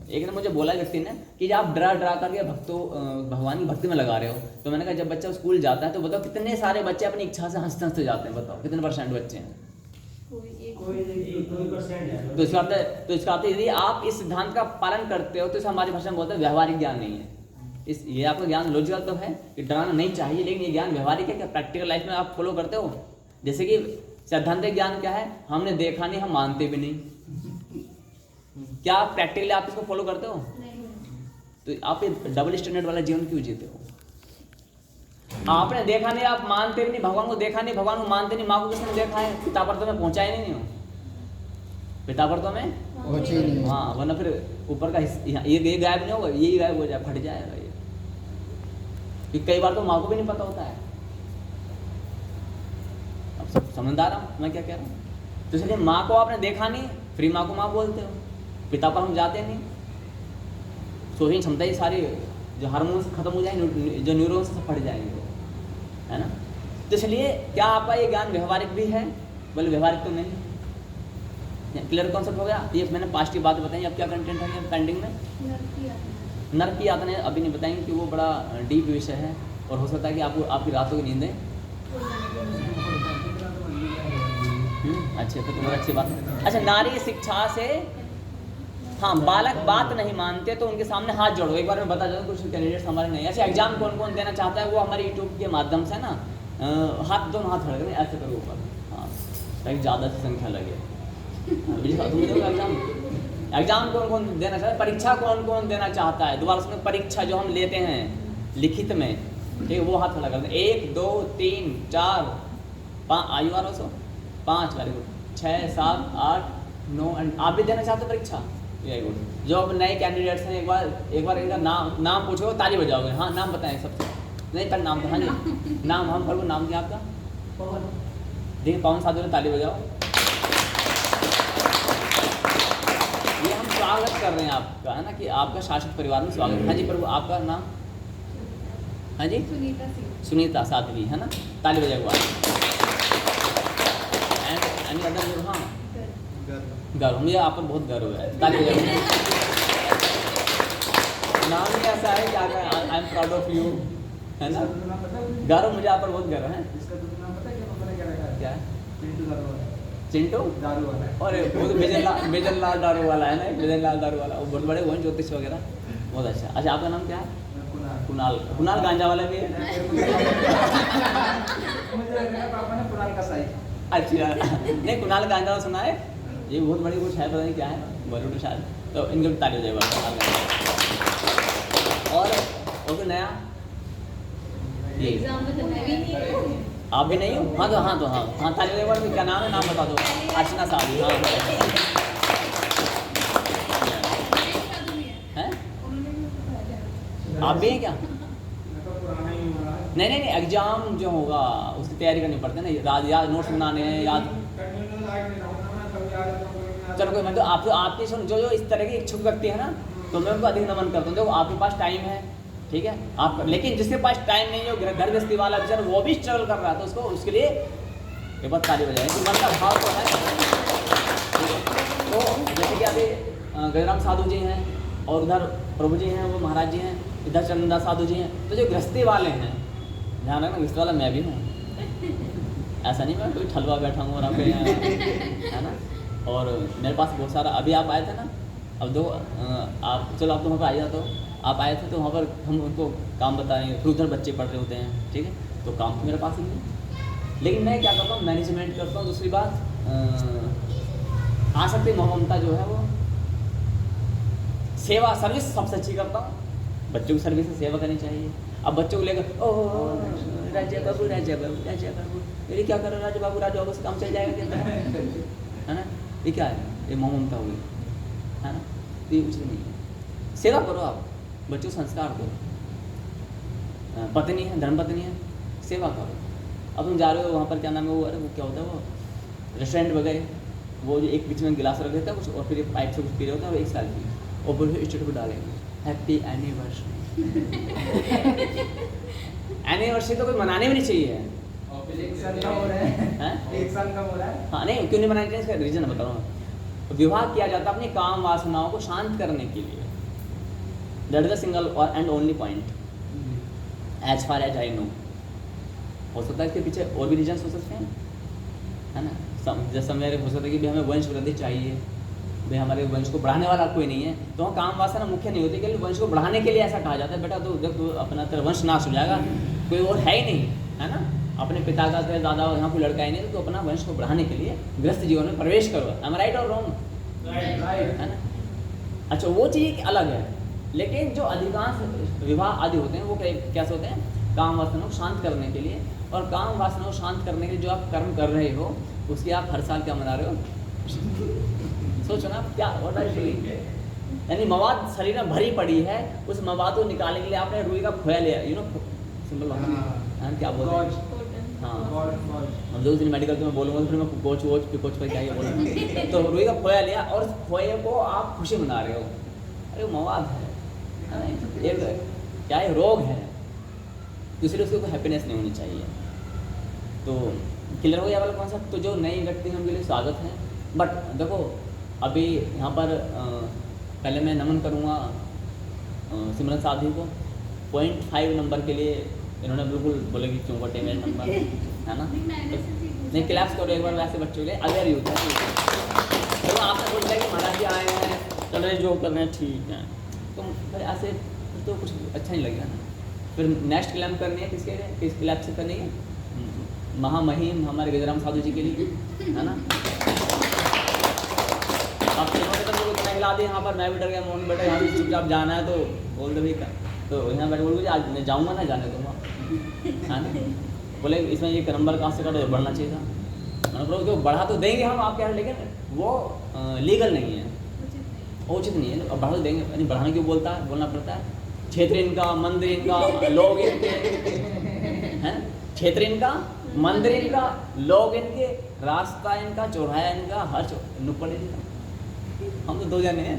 एक ने मुझे बोला व्यक्ति ने कि आप डरा करके भगवान की भक्ति में लगा रहे हो। तो मैंने कहा जब बच्चा स्कूल जाता है तो बताओ कितने सारे बच्चे अपनी इच्छा से हंसते हंसते जाते हैं, बताओ कितने % बच्चे हैं? तो इसका अर्थ यदि आप इस सिद्धांत का पालन करते हो तो इसे हमारी भाषा में बोलते हैं व्यवहारिक ज्ञान नहीं है। ये आपका ज्ञान लॉजिकल तो है कि डराना नहीं चाहिए, लेकिन ये ज्ञान व्यवहारिक है, क्या प्रैक्टिकल लाइफ में आप फॉलो करते हो? जैसे कि सैद्धांतिक ज्ञान क्या है, हमने देखा नहीं, हम मानते भी नहीं, क्या आप प्रैक्टिकली आप इसको फॉलो करते हो? तो आप ये डबल स्टैंडर्ड वाला जीवन क्यों जीते हो? आपने देखा नहीं, आप मानते भी नहीं, भगवान को देखा नहीं, भगवान को मानते नहीं, माँ को किसने देखा है? पिता पर तो मैं पहुंचाए नहीं हो, पिता पर तो मैं पहुंचे नहीं। हाँ, वरना फिर ऊपर का ये गायब नहीं होगा, यही गायब हो जाए, फट जाएगा ये। क्योंकि कई बार तो माँ को भी नहीं पता होता है। अब सब समझदार हूँ मैं क्या कह रहा हूँ। तो इसलिए माँ को आपने देखा नहीं, फिर माँ को माँ बोलते हो, पिता पर हम जाते नहीं। सोचने क्षमता ही सारी जो हार्मोन्स खत्म हो जाएंगे, जो न्यूरॉन्स से फट जाएंगे, है ना। तो इसलिए क्या आपका ये ज्ञान व्यवहारिक भी है? बोले व्यवहारिक तो नहीं। क्लियर कॉन्सेप्ट हो गया? ये मैंने पास्ट की बात बताई, अब क्या कंटेंट है पेंडिंग में? नर्क की यातनाएं अभी नहीं बताएंगे कि वो बड़ा डीप विषय है, और हो सकता है कि आपकी रातों की नींदें अच्छे, तो बहुत अच्छी बात है। अच्छा, नारी शिक्षा से, हाँ, बालक बात नहीं मानते तो उनके सामने हाथ जोड़ो। एक बार मैं बता दूँ, कुछ कैंडिडेट्स हमारे नहीं, ऐसे एग्जाम कौन कौन देना चाहता है वो हमारे यूट्यूब के माध्यम से ना हाथ, दोनों हाथ खड़े करें, ऐसे करो ऊपर, हाँ, ताकि ज़्यादा से संख्या लगे। एग्जाम कौन कौन देना चाहता है, परीक्षा कौन कौन देना चाहता है, दोबारा उसमें परीक्षा जो हम लेते हैं लिखित में, ठीक है, वो हाथ खड़ा करते हैं। 1 2 3 4 5 आयु वालों सो 5, वेरी गुड, 6 7 8 9। आप भी देना चाहते हो परीक्षा? Very good. जो अब नए कैंडिडेट्स हैं, एक बार इनका नाम पूछो, ताली बजाओगे। हाँ, नाम बताएं सबसे, नहीं पर नाम तो, हाँ जी नाम, हम पढ़ो, नाम क्या आपका? देखिए पवन साधु ने ताली बजाओ। ये हम स्वागत कर रहे हैं आपका, है ना, कि आपका शासक परिवार में स्वागत। हाँ जी प्रभु, आपका नाम? हाँ जी, सुनीता साध्वी, है ना, ताली बजाओ। एंड अदर, हाँ, गर्व, मुझे आप पर बहुत गर्व है, ताली बजाओ। नाम ही ऐसा है कि I am proud of you, है ना? इसका तो नाम पता है? गर्व मुझे आप पर बहुत गर्व है। इसका तो नाम पता है क्या पापा ने क्या रखा है? क्या है? पिंटू दारू वाला। चिंटू? दारू वाला है। और वो तो बेजन लाल दारू वाला है ना, बेजन लाल दारू वाला, वो बहुत बड़े वो हैं ज्योतिष वगैरह, बहुत अच्छा। अच्छा आपका नाम क्या है? कुणाल। कुणाल गांजा वाला भी है? मुझे लग रहा है पापा ने कुणाल का साइज। अच्छा नहीं, कुणाल गांजा वाला सुना है, ये बहुत बड़ी कुछ है, पता नहीं क्या है, बॉलीवुड शायद, तो इनके भी ताली हो जाए कुणाल गांजा। और कोई नया? ये एग्जाम में तो मैं भी नहीं हूँ। आप भी नहीं हो? हाँ ताली हो जाए। क्या नाम है, नाम बता दो। अर्चना साहब। हाँ हैं? आप भी हैं क्या? पुराना ही हुआ है। नहीं, एग्जाम जो होगा उसकी तैयारी करनी पड़ती है ना, याद नोट्स बनाने हैं, याद। चलो कोई, मैं तो आपकी सुन, जो इस तरह के इच्छुक व्यक्ति है ना, तो मैं उनको अधिक नमन करता हूँ। देखो आपके पास टाइम है, ठीक है आप, लेकिन जिसके पास टाइम नहीं है, घर गृहस्थी वाला बेचारा वो भी स्ट्रगल कर रहा है, तो उसको उसके लिए एक बात ताली बजाएं कि मन का भाव तो है। तो जैसे कि अभी गजराम साधु जी हैं, और उधर प्रभु जी हैं, वो महाराज जी हैं, इधर चंदा साधु जी हैं, तो जो गृहस्थी वाले हैं, ध्यान रखना गृहस्थी वाला मैं भी हूँ, ऐसा नहीं मैं कोई ठलवा बैठा हूँ और आप है ना। और मेरे पास बहुत सारा, अभी आप आए थे ना, अब दो आप, चलो आप तो वहाँ पर आ जाते हो, आप आए थे तो वहाँ पर हम उनको काम बता रहे हैं, फिर उधर बच्चे पढ़ रहे होते हैं, ठीक है, तो काम तो मेरे पास ही नहीं, लेकिन मैं क्या करता हूँ, मैनेजमेंट करता हूँ। दूसरी बात, आसक्ति ममता जो है वो सेवा सर्विस सबसे अच्छी करता हूँ। बच्चों की सर्विस से सेवा करनी चाहिए। अब बच्चों को लेकर ओह राजा बाबू मेरी क्या करो राजा बाबू से काम चल जाएगा क्या, है ना? ये क्या है, ये ममता हुई, है ना? तो ये कुछ नहीं है। सेवा करो आप, बच्चों को संस्कार दो। पत्नी है, धर्मपत्नी है, सेवा करो। अब तुम जा रहे हो वहाँ पर, क्या नाम है वो, अरे वो क्या होता है वो रेस्टोरेंट वगैरह, वो जो एक बीच में गिलास रख देता है कुछ, और फिर पाइप से कुछ पी रहे होता है, वो 1 साल की, और फिर स्टेट पर डालेंगे हैप्पी एनिवर्सरी। एनिवर्सरी तो कोई मनाने भी नहीं चाहिए। 1 साल का हो रहा है। हैं? 1 साल का हो रहा है। हाँ नहीं, क्यों नहीं मनाना चाहिए, इसका रीज़न बता रहा हूँ। विवाह किया जाता है अपनी काम वासनाओं को शांत करने के लिए। That is the single and only point as far as I know. हो सकता है इसके पीछे और भी रीजन्स हो सकते हैं, है ना? जैसा मेरे हो सकता है कि भाई हमें वंश वृद्धि चाहिए, भाई हमारे वंश को बढ़ाने वाला कोई नहीं है, तो वहाँ काम वासना मुख्य नहीं होती, कि वंश को बढ़ाने के लिए ऐसा कहा जाता है, बेटा तो जब तो अपना तेरा वंश नाश हो जाएगा, कोई और है ही नहीं, है ना? अपने पिता का तेरे दादा यहाँ कोई लड़का ही नहीं, तो अपना वंश को बढ़ाने के लिए गृहस्थ जीवन में प्रवेश करो। am I right और रॉन्ग? राइट। है ना? अच्छा, वो चीज़ अलग है, लेकिन जो अधिकांश विवाह आदि होते हैं वो कैसे होते हैं? काम वासना को शांत करने के लिए, और काम वासना को शांत करने के लिए जो आप कर्म कर रहे हो, उसकी आप हर साल क्या मना रहे हो? सोचो ना क्या, व्हाट आर यू डूइंग? यानी मवाद शरीर में भरी पड़ी है, उस मवाद को निकालने के लिए आपने रुई का खोया लिया, यू नो सिंपल क्या बोलते हैं? हाँ, हम जो दिन मेडिकल में बोलूँगा तो फिर मैं कोच पर क्या ये बोलूँगा, तो रुई का खोया लिया और उस खोए को आप खुशी मना रहे हो। अरे वो मवाद है ना? एक क्या है, रोग है, दूसरे उसके कोई हैप्पीनेस नहीं होनी चाहिए। तो क्लियर हो गया वाला कॉन्सेप्ट। तो जो नई व्यक्ति हैं उनके लिए स्वागत है। बट देखो अभी यहाँ पर पहले मैं नमन करूँगा सिमरन साथी को 0.5 नंबर के लिए, इन्होंने बिल्कुल बोले कि क्यों बटे मेरे नंबर, है ना? नहीं क्लैप्स करो एक बार वैसे बच्चों के लिए, अवेयर यूथ है। तो आपने बोल दिया कि महाराज जी आए हैं, चल रहे जो कर रहे हैं ठीक है, तो फिर ऐसे तो कुछ अच्छा नहीं लगेगा ना। फिर नेक्स्ट क्लैम्प करनी है किसके लिए, किस क्लैप से करनी है? महामहिम हमारे गजराम साधु जी के लिए, है ना? आप इतना हिला दिए यहाँ पर, मैं भी डर गया, मोहन बेटा यहाँ से चुपचाप जाना है, तो बोल दे भाई, तो यहाँ बैठे बोल आज मैं जाऊँगा ना, जाने दूँगा, है ना? बोले इसमें ये नंबर कहाँ से काटो, बढ़ना चाहिए था। मैंने बोला जो बढ़ा तो देंगे हम आपके यहाँ, लेकिन वो लीगल नहीं है, उचित नहीं है। अब बढ़ा तो देंगे, यानी बढ़ाने क्यों बोलना पड़ता है? क्षेत्र इनका, मंदिर इनका, लोग इनके, हैं? क्षेत्र इनका, मंदिर इनका, लोग इनके, रास्ता इनका, चौराहा इनका, हर नुक्कड़ इनका। हम तो 2 जने हैं।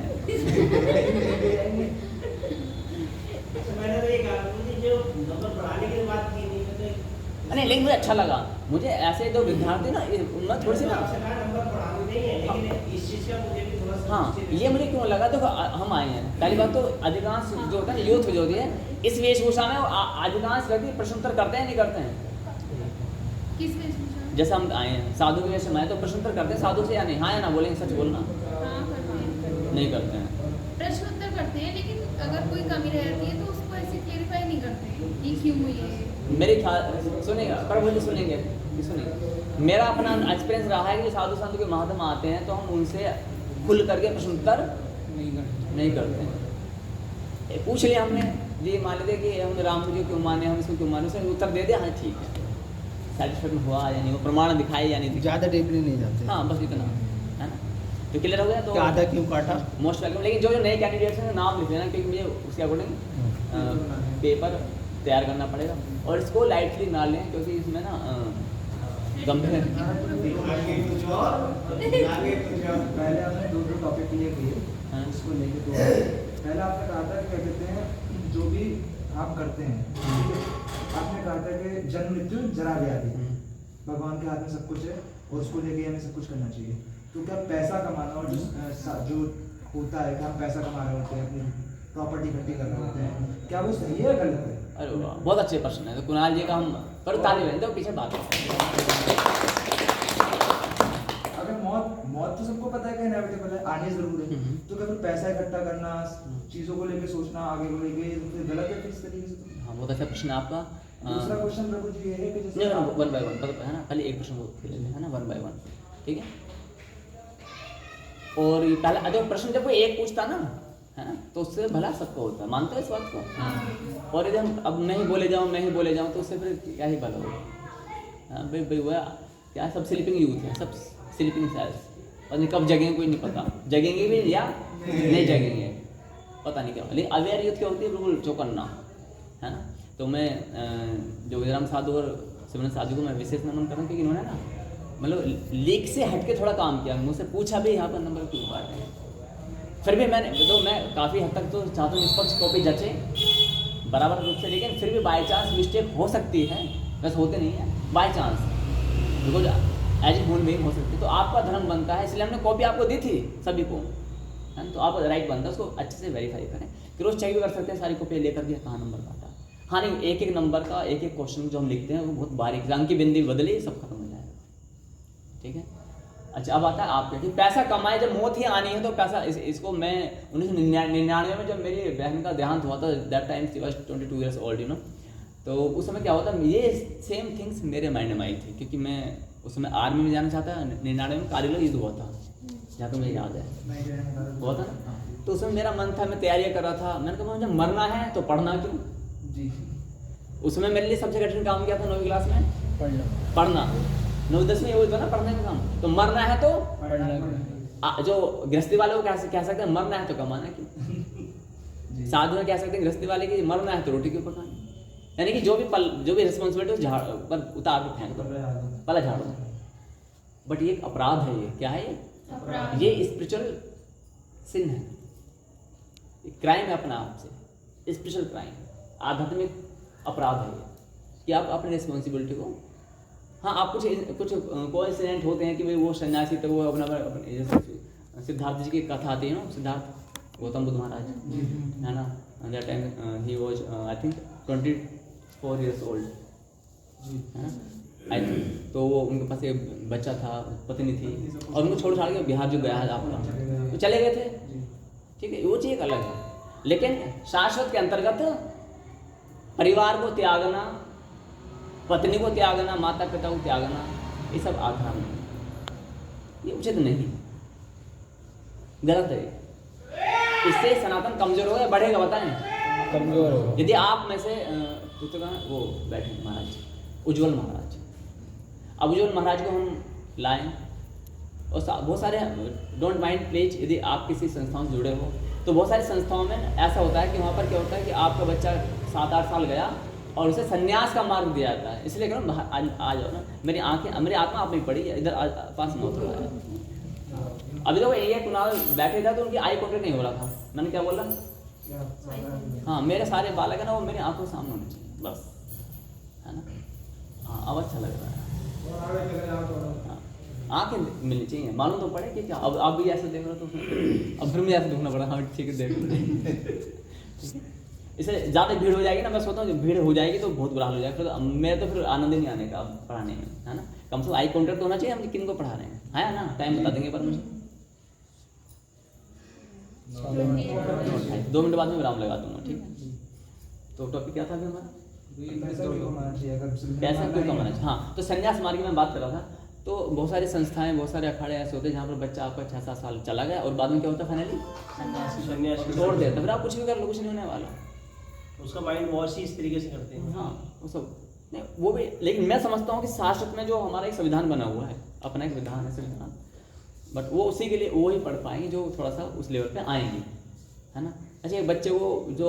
मैंने तो ये कहा, मुझे जो नंबर बढ़ाने की बात की नहीं, नहीं लेकिन मुझे अच्छा लगा, मुझे ऐसे जो विद्यार्थी ना, मैं थोड़ी सी ना नंबर बढ़ाने नहीं है, लेकिन इस चीज का मुझे भी थोड़ा सा हाँ, ये मुझे क्यों लगा, तो हम आए हैं। पहली बात तो अधिकांश जो होता है यूथ जो होती है इस वेशभूषा में अधिकांश व्यक्ति प्रश्नोत्तर करते हैं नहीं करते हैं? किस वेशभूषा में? जैसे हम आए हैं साधु के वेश में आए तो प्रश्नोत्तर करते हैं साधु से या नहीं? हाँ या ना बोलेंगे, सच बोलना। हाँ करते हैं, नहीं करते हैं। प्रश्न उत्तर करते हैं, लेकिन अगर कोई कमी रह जाती है तो उसको ऐसे क्लेरिफाई नहीं करते कि क्यों हुई है। मेरे ख्याल सुनेगा पर बोले सुनेंगे मेरा अपना एक्सपीरियंस रहा है कि जो साधु संत के माध्यम आते हैं तो हम उनसे खुल करके प्रश्नोत्तर नहीं करते हैं। पूछ लिया हमने जी, मान लेते कि हम राम जी क्यों माने, हम इसको क्यों माने, उसने उत्तर दे दिया हाँ ठीक है, सेटिस्फेक्शन हुआ या नहीं, वो प्रमाण दिखाए या नहीं दिखाए, ज़्यादा डीपली नहीं जाते। हाँ बस इतना है ना, तो क्लियर हो गया। तो आधा क्यों काटा? Most welcome. लेकिन जो नए कैंडिडेट्स हैं नाम लिख लेना, क्योंकि मुझे उसके अकॉर्डिंग पेपर तैयार करना पड़ेगा और इसको लाइटली ना लें क्योंकि इसमें ना गंभीर आगे कुछ और पहले आपने दो टॉपिक क्लियर किए, हाँ। उसको लेके तो पहले आपने कहा था कि क्या कहते हैं जो भी आप करते हैं, ठीक है, आपने कहा था कि जन्म मृत्यु जरा व्याधि, भगवान के हाथ में सब कुछ है और उसको लेके हमें सब कुछ करना चाहिए। तो क्या पैसा कमाना और जो होता है कि हम पैसा कमा रहे होते हैं, अपनी प्रॉपर्टी इकट्ठी कर रहे होते हैं, क्या वो सही है या गलत है? अरे वाह, बहुत अच्छे प्रश्न है। तो कुणाल जी का हम पर ताली बजाएं, तो पीछे बात अगर मौत तो सबको पता है कि इनएविटेबल है, आनी जरूर है, तो क्या फिर पैसा इकट्ठा करना, चीजों को लेके सोचना, आगे को लेके फिर गलत है इस तरीके से? हाँ, बहुत अच्छा प्रश्न है आपका। दूसरा क्वेश्चन प्रभु जी ये है कि जैसे नहीं, वन बाय वन है ना, पहले एक प्रश्न को ले लें, है ना, वन बाय वन, ठीक है। और ये पहला जो प्रश्न जब वो एक पूछता ना, है ना, तो उससे भला सबको होता है, मानते हो इस बात को? और यदि हम अब मैं ही बोले जाऊँ तो उससे फिर क्या ही भला होगा? हाँ भाई वह क्या, सब स्लीपिंग यूथ है, सब स्लीपिंग सेल्स, और कब जगेंगे कोई नहीं पता, जगेंगे भी या नहीं जगेंगे पता नहीं क्या। लेकिन अवेयर यूथ क्या होती है, बिल्कुल चौकन्ना, है ना। तो मैं जो विराम साधु और सिमरन साधु को मैं विशेष नमन कर रहा हूँ क्योंकि इन्होंने ना मतलब लीक से हट के थोड़ा काम किया, मुझसे पूछा भी यहाँ पर नंबर क्यों काट रहे हैं। फिर भी मैं काफ़ी हद तक तो चाहता हूँ निष्पक्ष कॉपी जचे बराबर रूप से, लेकिन फिर भी बाई चांस मिस्टेक हो सकती है, बस होते नहीं है by chance, because as a human being हो सकती है। तो आपका धर्म बनता है, इसलिए हमने कॉपी आपको दी थी सभी को, है ना, तो आपका राइट बनता है उसको अच्छे से वेरीफाई करें, क्रॉस चेक भी कर सकते हैं सारी कॉपी लेकर के कहाँ नंबर काटा। हाँ नहीं, एक एक नंबर का एक एक क्वेश्चन जो हम लिखते हैं वो बहुत बारीक, रंग की बिंदी बदली सब खत्म हो जाएगा, ठीक है। अच्छा, अब आता है आपके कि पैसा कमाए, जब मौत ही आनी है तो पैसा इसको मैं 1999 में जब मेरी बहन का देहांत हुआ था, that time she was 22 years old, you know, तो उस समय क्या होता, ये सेम थिंग्स मेरे माइंड में आई थी क्योंकि मैं उस समय आर्मी में जाना चाहता, 99 में कारगिल युद्ध हुआ था, जहाँ तक मुझे याद है हुआ था ना। तो उसमें मेरा मन था, मैं तैयारी कर रहा था, मैंने कहा मुझे मरना है तो पढ़ना क्यों। जी, उसमें मेरे लिए सबसे कठिन काम किया था 9वीं क्लास में पढ़ना, 9-10 में ये होता ना पढ़ने का काम, तो मरना है तो जो गृहस्थी वाले को कह सकते हैं मरना है तो कमाना क्यों, साधु में कह सकते हैं गृहस्थी वाले की मरना है तो रोटी क्यों पकानी, यानी कि जो भी रिस्पॉन्सिबिलिटी झाड़ पर उतार के फेंक दो, पहला झाड़ दो। बट ये एक अपराध है, ये क्या है, ये स्पिरिचुअल सिन है, क्राइम है अपने आप से, स्पिरिचुअल क्राइम, आध्यात्मिक अपराध है ये कि आप अपनी रिस्पॉन्सिबिलिटी को, हाँ आप कुछ कोइंसिडेंट होते हैं कि भाई वो सन्यासी थे, वो अपने सिद्धार्थ जी की कथा आती है ना, सिद्धार्थ गौतम बुद्ध महाराज, है ना, that time he was I think 24 years old, है ना, आई थिंक। तो वो उनके पास एक बच्चा था, पत्नी थी, और उनको छोड़ छाड़ के बिहार जो गया है आपका, तो चले गए थे, ठीक है, वो चीज़ एक अलग है। लेकिन शाश्वत के अंतर्गत परिवार को त्यागना, पत्नी को त्यागना, माता पिता को त्यागना, ये सब आधार नहीं, ये उचित नहीं, गलत है। इससे सनातन कमजोर होगा या बढ़ेगा, बताएं? कमजोर होगा। यदि आप में से वो बैठे महाराज उज्जवल महाराज, अब उज्जवल महाराज को हम लाएं और बहुत सारे, डोंट माइंड प्लीज, यदि आप किसी संस्थाओं से जुड़े हो तो बहुत सारी संस्थाओं में ऐसा होता है कि वहाँ पर क्या होता है कि आपका बच्चा 7-8 साल गया और उसे संन्यास का मार्ग दिया जाता है, इसलिए करो आ जाओ ना, मेरी आत्मा आप में पड़ी है, इधर पास मत हो रहा है। अभी तो ये कुणाल बैठे था तो उनकी आई कॉन्टेक्ट नहीं हो रहा था, मैंने क्या बोला, हाँ मेरे सारे बालक है ना वो मेरी आंखों के सामने होने चाहिए बस, है ना, हाँ अब अच्छा लग रहा है, हाँ आंखें मिलनी चाहिए, मालूम तो पड़े कि क्या। अब आप भी ऐसे देख रहे हो तो अब फिर मुझे ऐसे देखना पड़ा, हाँ ठीक है देख लो। ठीक है, इससे ज़्यादा भीड़ हो जाएगी ना, मैं सोचता हूँ जब भीड़ हो जाएगी तो बहुत बुरा हाल हो जाएगा, फिर मेरे तो फिर आनंद ही नहीं आने का पढ़ाने में, है ना। कम से कम आई कॉन्टैक्ट होना चाहिए, हम किन को पढ़ा रहे हैं, है ना। टाइम बता देंगे पर मुझे 2 मिनट बाद में विराम लगा दूंगा, ठीक है। तो टॉपिक क्या था अभी हमारा, पैसा क्यों कमाना चाहिए अगर पैसा क्यों कमाना चाहिए। हाँ, तो संन्यास मार्ग की मैं बात कर रहा था। तो बहुत सारी संस्थाएं, बहुत सारे अखाड़े ऐसे होते हैं जहाँ पर बच्चा आपका 6-7 साल चला गया और बाद में क्या होता है, फाइनली सन्यासी छोड़ देता, फिर आप कुछ भी कर लो, कुछ नहीं होने वाला। उसका माइंड वॉश ही इस तरीके से करते हैं। हाँ, वो सब नहीं, वो भी। लेकिन मैं समझता हूँ कि शास्त्र में जो हमारा एक संविधान बना हुआ है, अपना एक विधान है, संविधान, बट वो उसी के लिए वो ही पढ़ पाएंगे जो थोड़ा सा उस लेवल पे आएंगे, है ना। अच्छा, एक बच्चे को जो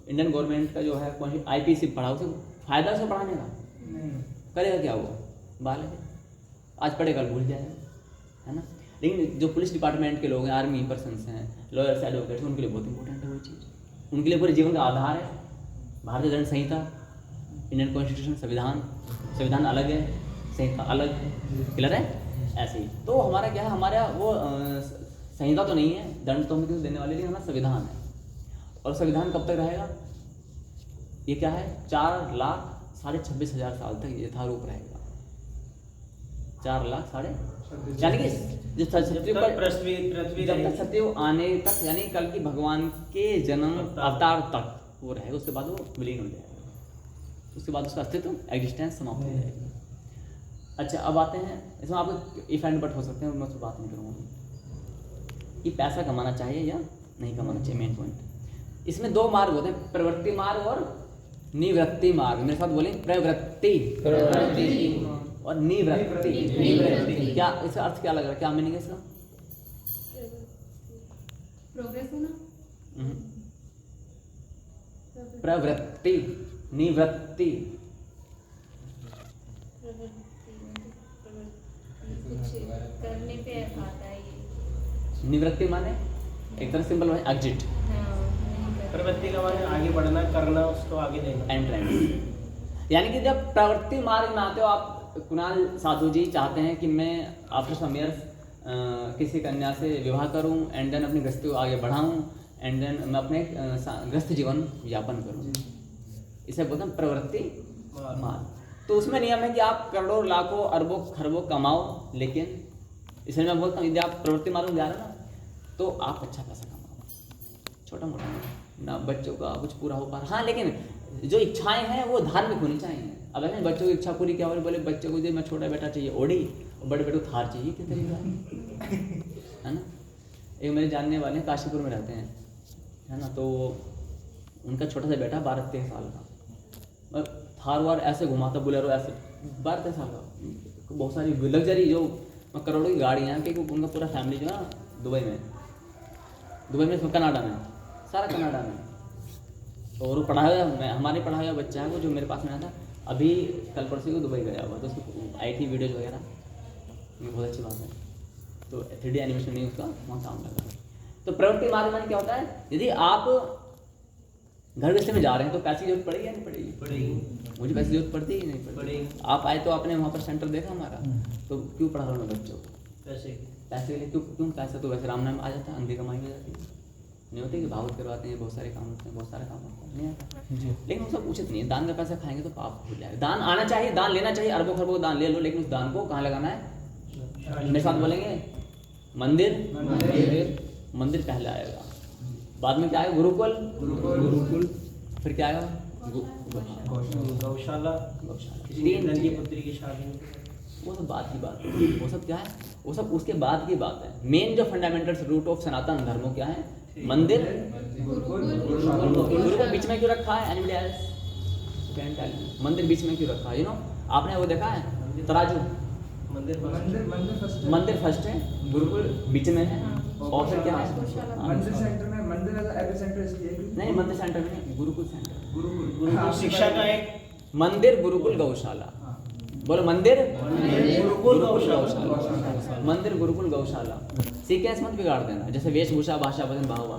इंडियन गवर्नमेंट का जो है IPC पढ़ा, उसे फायदा उसे पढ़ाने का नहीं करेगा क्या, वो बालक है, आज पढ़ेगा भूल जाएगा, है ना। लेकिन जो पुलिस डिपार्टमेंट के लोग हैं, आर्मी पर्सन्स हैं, लॉयर्स, एडवोकेट्स, उनके लिए बहुत इंपॉर्टेंट है वो चीज़। उनके लिए पूरे जीवन का आधार है। भारतीय दंड संहिता, इंडियन कॉन्स्टिट्यूशन, संविधान अलग है, संहिता अलग है, क्लियर है। ऐसे ही तो हमारा क्या है, हमारा वो संहिता तो नहीं है, दंड तो हमें किसी देने वाले, लेकिन हमारा संविधान है। और संविधान कब तक रहेगा, ये क्या है, 4,26,500 साल तक यथारूप रहेगा। 4,00,000 साढ़े, यानी कि जब तक सत्ययुग आने तक, यानी कल की भगवान के जन्म अवतार तक वो रहेगा। उसके बाद वो विलीन हो जाएगा, उसके बाद उसका अस्तित्व, एग्जिस्टेंस समाप्त हो जाएगी। अच्छा, अब आते हैं इसमें, आपको इफ एंड बट हो सकते हैं, मैं उस पर बात नहीं करूँगा कि पैसा कमाना चाहिए या नहीं कमाना चाहिए। मेन पॉइंट इसमें 2 मार्ग होते हैं, प्रवृत्ति मार्ग और निवृत्ति मार्ग। मेरे साथ बोलें, प्रवृत्ति और निवृत्ति। क्या इसका अर्थ क्या लग रहा है, क्या मीनिंग है इसका? प्रोग्रेस होना, प्रवृत्ति, निवृत्ति। कुछ करने पे आता है ये। निवृत्ति माने एक तरह सिंपल है एग्जिट, प्रवृत्ति का माने आगे बढ़ना, करना, उसको आगे देना, एंट्रेंस। यानी कि जब प्रवृत्ति मार्ग में आते हो आप, कुणाल साधु जी चाहते हैं कि मैं आफ्टर सम ईयर्स किसी कन्या से विवाह करूं एंड देन अपनी गृहस्थी को आगे बढ़ाऊं एंड देन मैं अपने गृहस्थ जीवन यापन करूं, इसे बोलते हैं प्रवृत्ति मार्ग। तो उसमें नियम है कि आप करोड़ों, लाखों, अरबों, खरबों कमाओ, लेकिन इसलिए मैं बोलता हूँ यदि आप प्रवृत्ति मार्ग में जा रहे हो ना, तो आप अच्छा पैसा कमाओ, छोटा मोटा ना, बच्चों का कुछ पूरा हो पा रहा। हाँ, लेकिन जो इच्छाएं हैं वो धार्मिक होनी चाहिए। अब ऐसे बच्चों की इच्छा पूरी क्या हो रही, बोले बच्चों को जो मैं छोटा बेटा चाहिए ओडी और बड़े बेटे को थार चाहिए, किस तरीका है ना। एक मेरे जानने वाले काशीपुर में रहते हैं, है ना, तो उनका छोटा सा बेटा 12-13 साल का, थार वार ऐसे घुमाता, बुलेरो ऐसे, 12-13 साल का, बहुत सारी लग्जरी जो करोड़ों की गाड़ियाँ हैं, क्योंकि उनका पूरा फैमिली जो है दुबई में, कनाडा में, सारा कनाडा में। और वो पढ़ा हुआ, मैं हमारे पढ़ा हुआ बच्चा है वो, जो मेरे पास में आया था, अभी कल परसों को दुबई गया हुआ, तो उसको IT वीडियोज़ वगैरह, बहुत अच्छी बात है। तो 3D एनिमेशन नहीं, उसका वहाँ काम लगा। तो प्रवृत्ति मार्ग में क्या होता है, यदि आप घर गृहस्थी में जा रहे हैं तो पैसे की जरूरत पड़ेगी या नहीं पड़ेगी? पड़ेगी। मुझे पैसे की जरूरत पड़ती है कि नहीं पड़ेगी? आप आए तो आपने वहाँ पर सेंटर देखा हमारा, तो क्यों पढ़ा रहा हूँ मैं बच्चों को? पैसे के लिए। क्यों पैसा तो वैसे राम नाम आ जाता है, अंधी कमाई हो जाती है, नहीं होते कि भावुक करवाते हैं, बहुत सारे काम होते हैं, बहुत सारे काम होते हैं, नहीं आता। लेकिन वो सब उचित नहीं है। दान का पैसा खाएंगे तो पाप हो जाएगा। दान आना चाहिए, दान लेना चाहिए, अरबों खरबों का दान ले लो, लेकिन उस दान को कहाँ लगाना है? मेरे साथ बोलेंगे, मंदिर पहले आएगा, बाद में क्या आएगा? गुरुकुल, फिर क्या आएगा? गौशाला, किसी नंद की पुत्री की शादी, वो सब बात की बात है। वो सब क्या है? वो सब उसके बाद की बात है। मेन जो फंडामेंटल्स रूट ऑफ सनातन धर्मों क्या है? मंदिर, गुरुकुल बीच में क्यों रखा है? एनिमल एल्स, मंदिर बीच में क्यों रखा है? आपने वो देखा है तराजू? मंदिर फर्स्ट है, गुरुकुल बीच में है, और फिर क्या है? मंदिर सेंटर में, मंदिर एपिसेंटर इसलिए नहीं, मंदिर सेंटर में नहीं, गुरुकुल सेंटर। गुरुकुल शिक्षा का एक मंदिर, गुरुकुल, गौशाला। बोलो मंदिर, गुरुकुल, गौशाला। मंदिर, गुरुकुल, गौशाला। सीक्वेंस मत बिगाड़ देना, जैसे वेशभूषा, भाषा, वचन, भाव,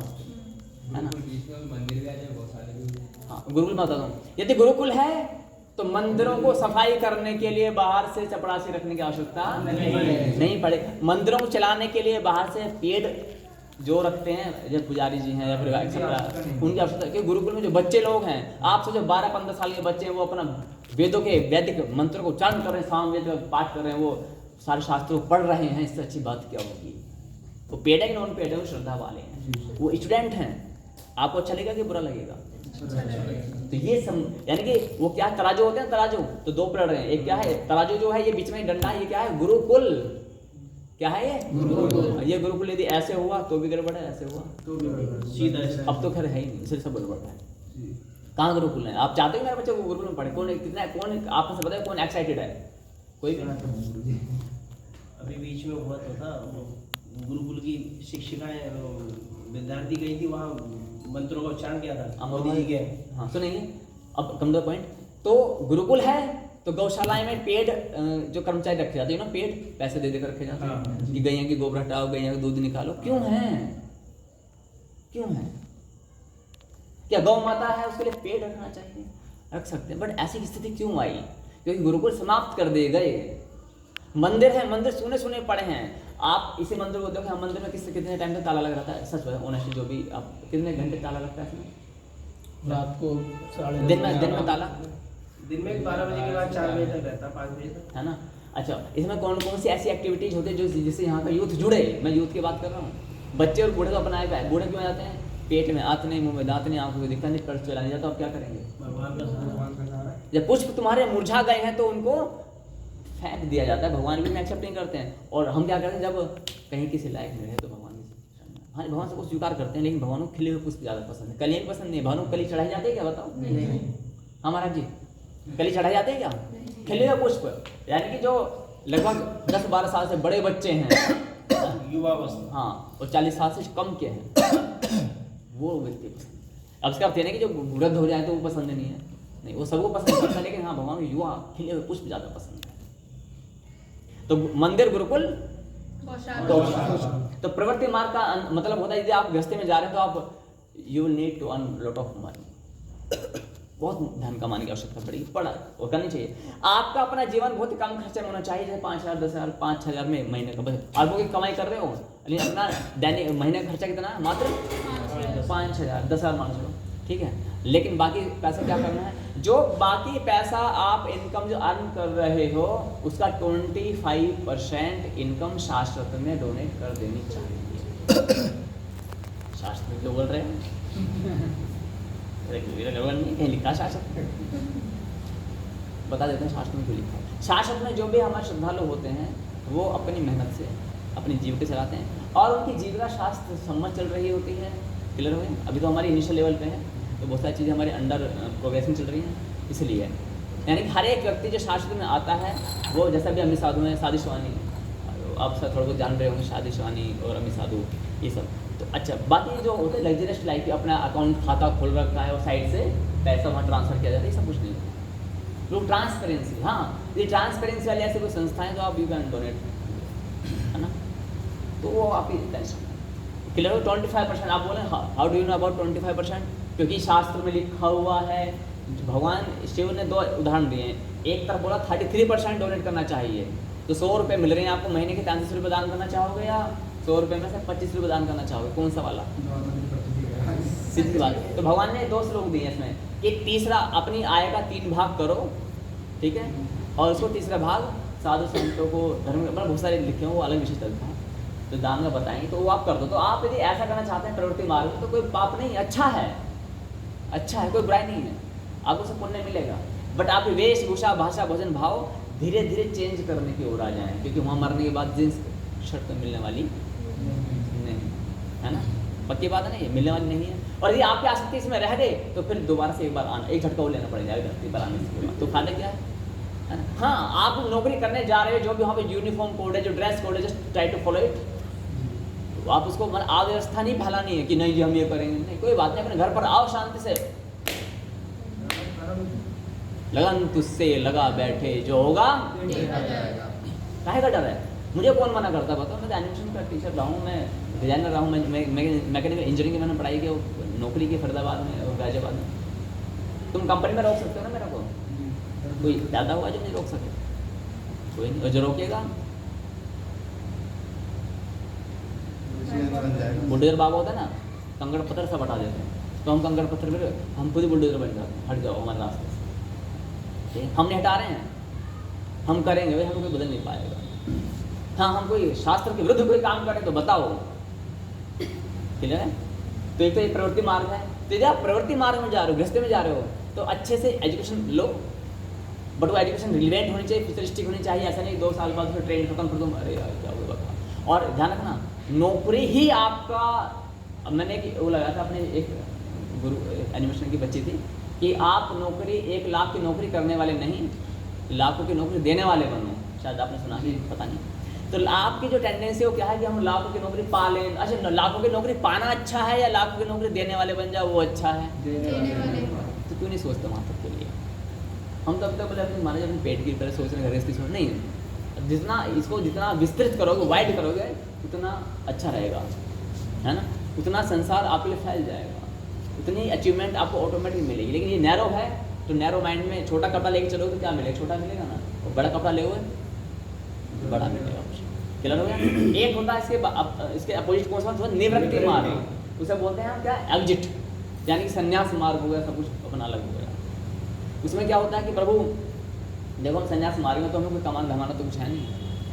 है ना। हाँ, गुरुकुल में बता दूँ, यदि गुरुकुल है तो मंदिरों को सफाई करने के लिए बाहर से चपरासी रखने की आवश्यकता नहीं पड़े। मंदिरों को चलाने के लिए बाहर से पेड जो रखते हैं, जब पुजारी जी हैं या फिर उनकी आवश्यकता, क्योंकि गुरुकुल में जो बच्चे लोग हैं, आप सोचो 12-15 साल के बच्चे हैं, वो अपना वेदों के वैदिक मंत्रों को उच्चारण कर रहे हैं, सामवेद का पाठ कर रहे हैं, वो सारे शास्त्रों को पढ़ रहे हैं, इससे अच्छी बात क्या होगी। वो पेड है कि नॉन पेड है, वो श्रद्धा वाले हैं, वो स्टूडेंट हैं, आपको अच्छा लगेगा कि बुरा लगेगा? तो ये यानी कि वो क्या तराजू होते हैं, तराजू तो दो पढ़ रहे हैं, एक क्या है तराजू जो है ये बीच में डंडा, ये क्या है गुरुकुल, क्या है ये गुरुकुल। ये गुरुकुल यदि ऐसे हुआ तो भी गड़बड़ है, ऐसे हुआ तो भी गड़बड़, सीधा। अब तो खैर है ही नहीं, इसलिए सब गड़बड़ है। कहाँ गुरुकुल है? आप चाहते हो मेरे बच्चे को गुरुकुल में पढ़े? कौन कितना, कौन आपको से बताए कौन एक्साइटेड है? कोई भी। अभी बीच में हुआ तो था, गुरुकुल की शिक्षिकाएं विद्यार्थी गई थी, वहाँ मंत्रों का उच्चारण किया था मोदी जी के। हाँ सुनिए, अब कम दो पॉइंट। तो गुरुकुल है तो गौशालाएं में पेड जो कर्मचारी रखे जाते हैं ना, पेड पैसे दे देकर रखे जाते हैं कि गैया की गोबर हटाओ, गैया का दूध निकालो। क्यों है? क्यों है? क्या गौ माता है उसके लिए पेड रखना चाहिए? रख सकते हैं, बट ऐसी स्थिति क्यों आई? क्योंकि गुरुकुल समाप्त कर दिए गए। मंदिर है, मंदिर सुने सुने पड़े हैं। आप इसी मंदिर को देखो, हम मंदिर में कितने टाइम तक ताला लग रहता है? सच बताओ ऑनेस्टली, जो भी आप कितने घंटे ताला लगता है इसमें? रात को दिन में ताला दिन में 12 बजे के बाद 4 बजे तक रहता, 5 बजे तक, है ना। अच्छा, इसमें कौन कौन सी ऐसी एक्टिविटीज होती है जो जिससे यहाँ का यूथ जुड़े? मैं यूथ की बात कर रहा हूँ। बच्चे और बूढ़े तो अपना है, बूढ़े क्यों आ जाते हैं? पेट में आते नहीं, मुंह में दांत नहीं, आंखों को दिखता नहीं, पर चला नहीं जाता। अब क्या करेंगे? भगवान का सहारा। जब पुष्प तुम्हारे मुरझा गए हैं तो उनको फेंक दिया जाता है, भगवान भी एक्सेप्ट नहीं करते हैं। और हम क्या करते हैं, जब कहीं किसी लायक नहीं रहे तो भगवान हाँ भगवान से कुछ स्वीकार करते हैं, लेकिन भगवान को खिले हुए पुष्प ज़्यादा पसंद है, कलियाँ पसंद नहीं। भगवान को कली चढ़ाई जाती है क्या? बताओ। नहीं। हमारा जी कली चढ़ाई जाते हैं क्या? खिले हुए पुष्प, यानी कि जो लगभग 10-12 साल से बड़े बच्चे हैं, युवा अवस्था, हाँ, और 40 साल से कम के हैं, वो व्यक्ति पसंद। अब इसका अर्थ है कि जो वृद्ध हो जाए तो वो पसंद नहीं है, नहीं, वो सबको पसंद करता है, लेकिन हाँ भगवान को युवा खिले हुए पुष्प ज़्यादा पसंद है। तो मंदिर, गुरुकुल, तो प्रवृत्ति मार्ग का मतलब होता है यदि आप गृहस्थी में जा रहे हैं तो आप you will need to earn lot of money, बहुत धन कमाने की आवश्यकता पड़ेगी, पड़ा और करनी चाहिए। आपका अपना जीवन बहुत कम खर्चे में होना चाहिए, जैसे 5,000, 10,000, 5,000 में महीने का बजट। आप लोग कमाई कर रहे हो, लेकिन अपना दैनिक महीने का खर्चा कितना? मात्र 5,000, 10,000 मान लो, ठीक है। लेकिन बाकी पैसा क्या करना है? जो बाकी पैसा आप इनकम जो अर्न कर रहे हो उसका 25% इनकम शास्त्र में डोनेट कर देनी चाहिए। शास्त्र में जो बोल रहे हैं कहीं लिखा शास्त्र, बता देते हैं शास्त्र में क्यों लिखा है। शास्त्र में जो भी हमारे श्रद्धालु होते हैं वो अपनी मेहनत से अपनी जीविका चलाते हैं और उनकी जीविका शास्त्र सम्मत चल रही होती है। क्लियर हो गया? अभी तो हमारी इनिशियल लेवल पे है, तो बहुत सारी चीज़ें हमारे अंडर प्रोग्रेसिंग चल रही हैं, इसलिए यानी कि हर एक व्यक्ति जो शास्त्र में आता है वो, जैसा भी अमित साधु हैं, सादी शिवानी, आप सब थोड़ा बहुत जान रहे होंगे, शादी शिवानी और अमित साधु ये सब। तो अच्छा, बाकी जो होते हैं लग्जरियस लाइफ की, अपना अकाउंट खाता खोल रखा है और साइड से पैसा वहाँ ट्रांसफर किया जाता है, ये सब कुछ नहीं होता। लोग ट्रांसपेरेंसी, हाँ ये ट्रांसपेरेंसी वाली ऐसे कोई संस्थाएं तो आप यू कैन डोनेट, है ना, तो वो आपकी टेंशन। क्लियर हो? 25% आप बोले how do you know about 25%? क्योंकि शास्त्र में लिखा हुआ है, भगवान शिव ने 2 उदाहरण दिए हैं। एक तरफ बोला 33% डोनेट करना चाहिए, तो 100 रुपये मिल रहे हैं आपको, महीने के 33 रुपये दान करना चाहोगे या 100 रुपये में से 25 रुपये दान करना चाहोगे? कौन सा वाला? सीधी बात है। तो भगवान ने 2 श्लोक दिए इसमें कि तीसरा अपनी आय का 3 भाग करो, ठीक है, और उसको तीसरा भाग साधु संतों को, धर्म के बहुत सारे लिखे हैं, वो अलग विषय चलता है, तो दान में बताएंगे, तो वो आप कर दो। तो आप यदि ऐसा करना चाहते हैं प्रवृत्ति मार्ग में तो कोई पाप नहीं, अच्छा है, अच्छा है, कोई बुराई नहीं है, आपको सब पुण्य मिलेगा। बट आप वेशभूषा, भाषा, भोजन, भाव धीरे धीरे चेंज करने की ओर आ जाएं, क्योंकि वहाँ मरने के बाद जिस शर्त तो मिलने वाली नहीं है ना, पक्की बात है ना, ये मिलने वाली नहीं है। और यदि आपकी आसक्ति इसमें रह गई तो फिर दोबारा से एक बार आना, एक झटका वो लेना पड़ेगा धरती पर आने से, तो फायदा क्या है ना? हाँ, आप नौकरी करने जा रहे हो, जो भी वहाँ पे यूनिफॉर्म कोड है, जो ड्रेस कोड है, just try to follow it. तो आप उसको अव्यवस्था नहीं फैलानी है कि नहीं जी हम ये करेंगे, नहीं, कोई बात नहीं, अपने घर पर आओ शांति से, लगन तुझसे लगा बैठे जो होगा काहे का डर है? मुझे कौन मना करता बताओ? मैं तो एनिमेशन का टीचर रहा हूँ, मैं डिजाइनर रहा हूँ, मैं मैकेनिकल इंजीनियरिंग की मैंने पढ़ाई की, नौकरी की फरीदाबाद में और गाजियाबाद में। तुम कंपनी में रोक सकते हो ना मेरे को? कोई ज़्यादा हुआ जो नहीं रोक सके? कोई नहीं। और जो रोकेगा बन जाएगा। बुलडोजर बाबा होता है ना, कंकड़ पत्थर सब हटा देते हैं, तो हम कंकड़ पत्थर पर हम खुद ही बुलडोजर बन जाते हैं, हट जाओ हमारे रास्ते से। ठीक है? हम नहीं हटा रहे हैं, हम करेंगे भाई, हमें कोई बदल नहीं पाएगा। हाँ, हम कोई शास्त्र के विरुद्ध कोई काम करें तो बताओ, क्लियर है? तो एक तो ये प्रवृत्ति मार्ग है, तो यदि आप प्रवृत्ति मार्ग में जा रहे हो, गृहस्थी में जा रहे हो, तो अच्छे से एजुकेशन लो, बट वो एजुकेशन रिलेवेंट होनी चाहिए, फ्यूचरिस्टिक होनी चाहिए। ऐसा नहीं 2 साल बाद फिर ट्रेन खत्म कर दूँ, अरे यार क्या होगा। और ध्यान रखना, नौकरी ही आपका, मैंने वो लगाया था अपने एक गुरु एनिमेशन की बच्ची थी कि आप नौकरी 1 लाख की नौकरी करने वाले नहीं, लाखों की नौकरी देने वाले बनो। शायद आपने सुना ही, पता नहीं। तो आपकी जो टेंडेंसी है वो क्या है कि हम लाखों की नौकरी पा लें। अच्छा, लाखों की नौकरी पाना अच्छा है या लाखों की नौकरी देने वाले बन जाओ वो अच्छा है? देने वाले। तो क्यों नहीं सोचते वहाँ तक के लिए? हम तो अब तक बोले अपने माने अपने पेट की तरह सोच रहे हैं, गृहस्थी सोच नहीं। जितना इसको जितना विस्तृत करोगे, वाइड करोगे, उतना अच्छा रहेगा, है ना? उतना संसार आपके लिए फैल जाएगा, उतनी अचीवमेंट आपको ऑटोमेटिक मिलेगी। लेकिन ये नैरो है, तो नैरो माइंड में छोटा कपड़ा लेके चलोगे तो क्या मिलेगा? छोटा मिलेगा ना। और बड़ा कपड़ा ले बड़ा मिलेगा। क्लियर हो गया? एक होता है इसके अपोजिट कौन सा? निवृत्ति मार्ग, उसे बोलते हैं हम क्या? एग्जिट, यानी कि संन्यास मार्ग हो गया, सब कुछ अपना अलग हो गया। उसमें क्या होता है कि प्रभु देखो हम संन्यास मार्ग में तो हमें कोई कमान धमाना तो कुछ है नहीं,